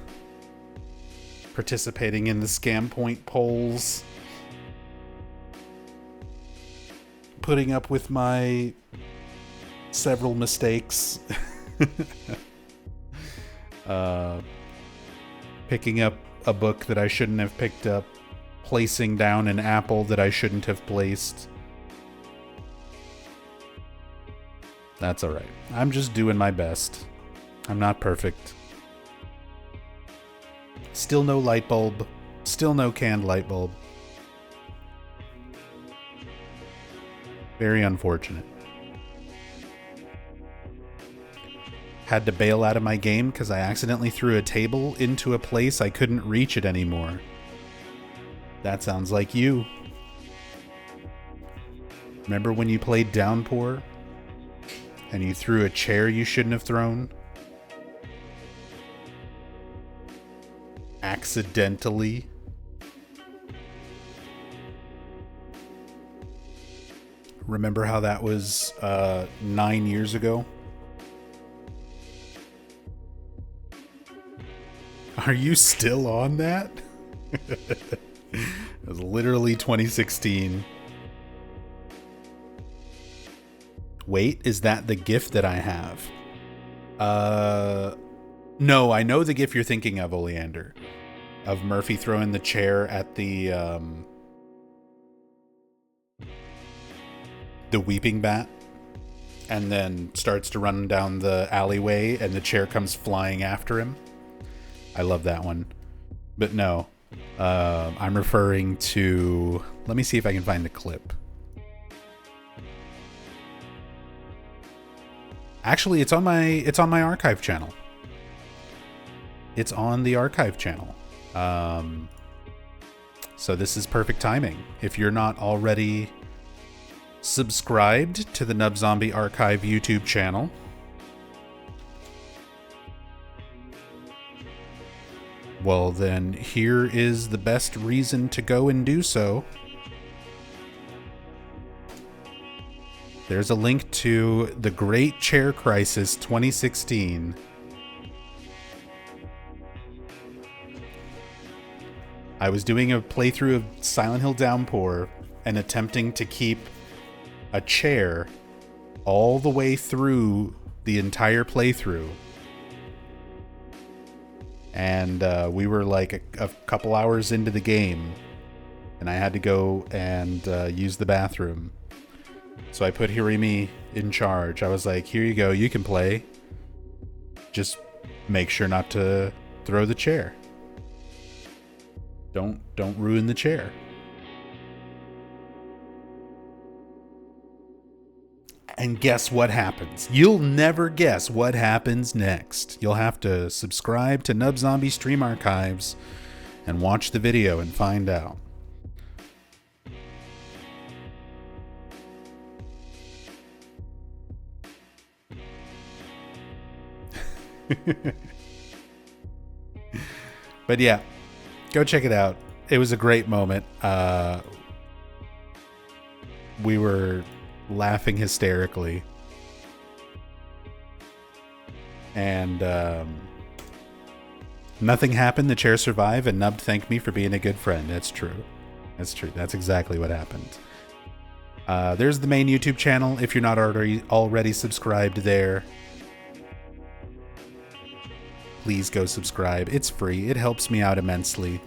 participating in the scam point polls, putting up with my several mistakes, picking up a book that I shouldn't have picked up, placing down an apple that I shouldn't have placed. That's alright. I'm just doing my best. I'm not perfect. Still no light bulb. Still no canned light bulb. Very unfortunate. Had to bail out of my game because I accidentally threw a table into a place I couldn't reach it anymore. That sounds like you. Remember when you played Downpour? And you threw a chair you shouldn't have thrown? Accidentally? Remember how that was 9 years ago? Are you still on that? It was literally 2016. Wait, is that the GIF that I have? No, I know the GIF you're thinking of, Oleander. Of Murphy throwing the chair at the weeping bat. And then starts to run down the alleyway and the chair comes flying after him. I love that one. But no, I'm referring to... Let me see if I can find the clip. Actually, it's on my archive channel. It's on the archive channel. So this is perfect timing. If you're not already subscribed to the Nub Zombie Archive YouTube channel, well then here is the best reason to go and do so. There's a link to The Great Chair Crisis 2016. I was doing a playthrough of Silent Hill Downpour and attempting to keep a chair all the way through the entire playthrough. And we were like a couple hours into the game, and I had to go and use the bathroom. So I put Hirimi in charge. I was like, here you go, you can play. Just make sure not to throw the chair. Don't ruin the chair. And guess what happens? You'll never guess what happens next. You'll have to subscribe to Nub Zombie Stream Archives and watch the video and find out. But yeah, go check it out. It was a great moment. We were laughing hysterically. And nothing happened. The chair survived, and Nub thanked me for being a good friend. That's true. That's true. That's exactly what happened. There's the main YouTube channel. If you're not already subscribed there, please go subscribe. It's free. It helps me out immensely.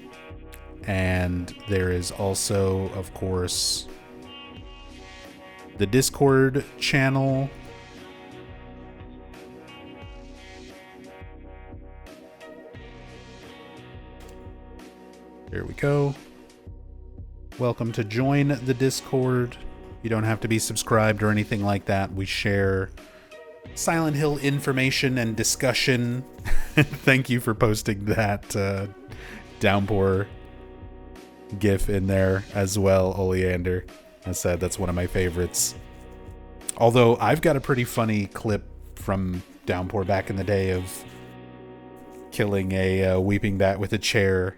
And there is also, of course, the Discord channel. There we go. Welcome to join the Discord. You don't have to be subscribed or anything like that. We share Silent Hill information and discussion. Thank you for posting that Downpour GIF in there as well, Oleander. I said that's one of my favorites. Although I've got a pretty funny clip from Downpour back in the day of killing a weeping bat with a chair,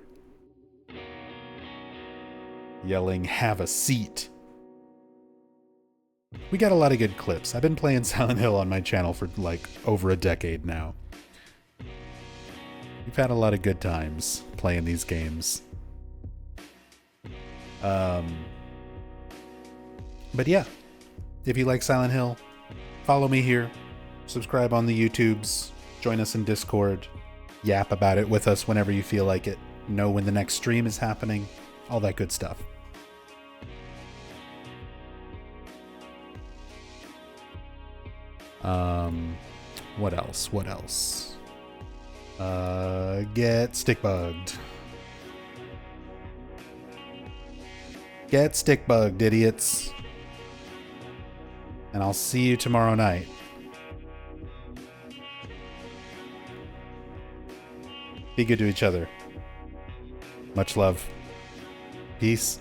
yelling, "Have a seat." We got a lot of good clips. I've been playing Silent Hill on my channel for like over a decade now. We've had a lot of good times playing these games. But yeah, if you like Silent Hill, follow me here, subscribe on the YouTubes, join us in Discord, yap about it with us whenever you feel like it, know when the next stream is happening, all that good stuff. What else? What else? Get stick bugged. Get stick bugged, idiots. And I'll see you tomorrow night. Be good to each other. Much love. Peace.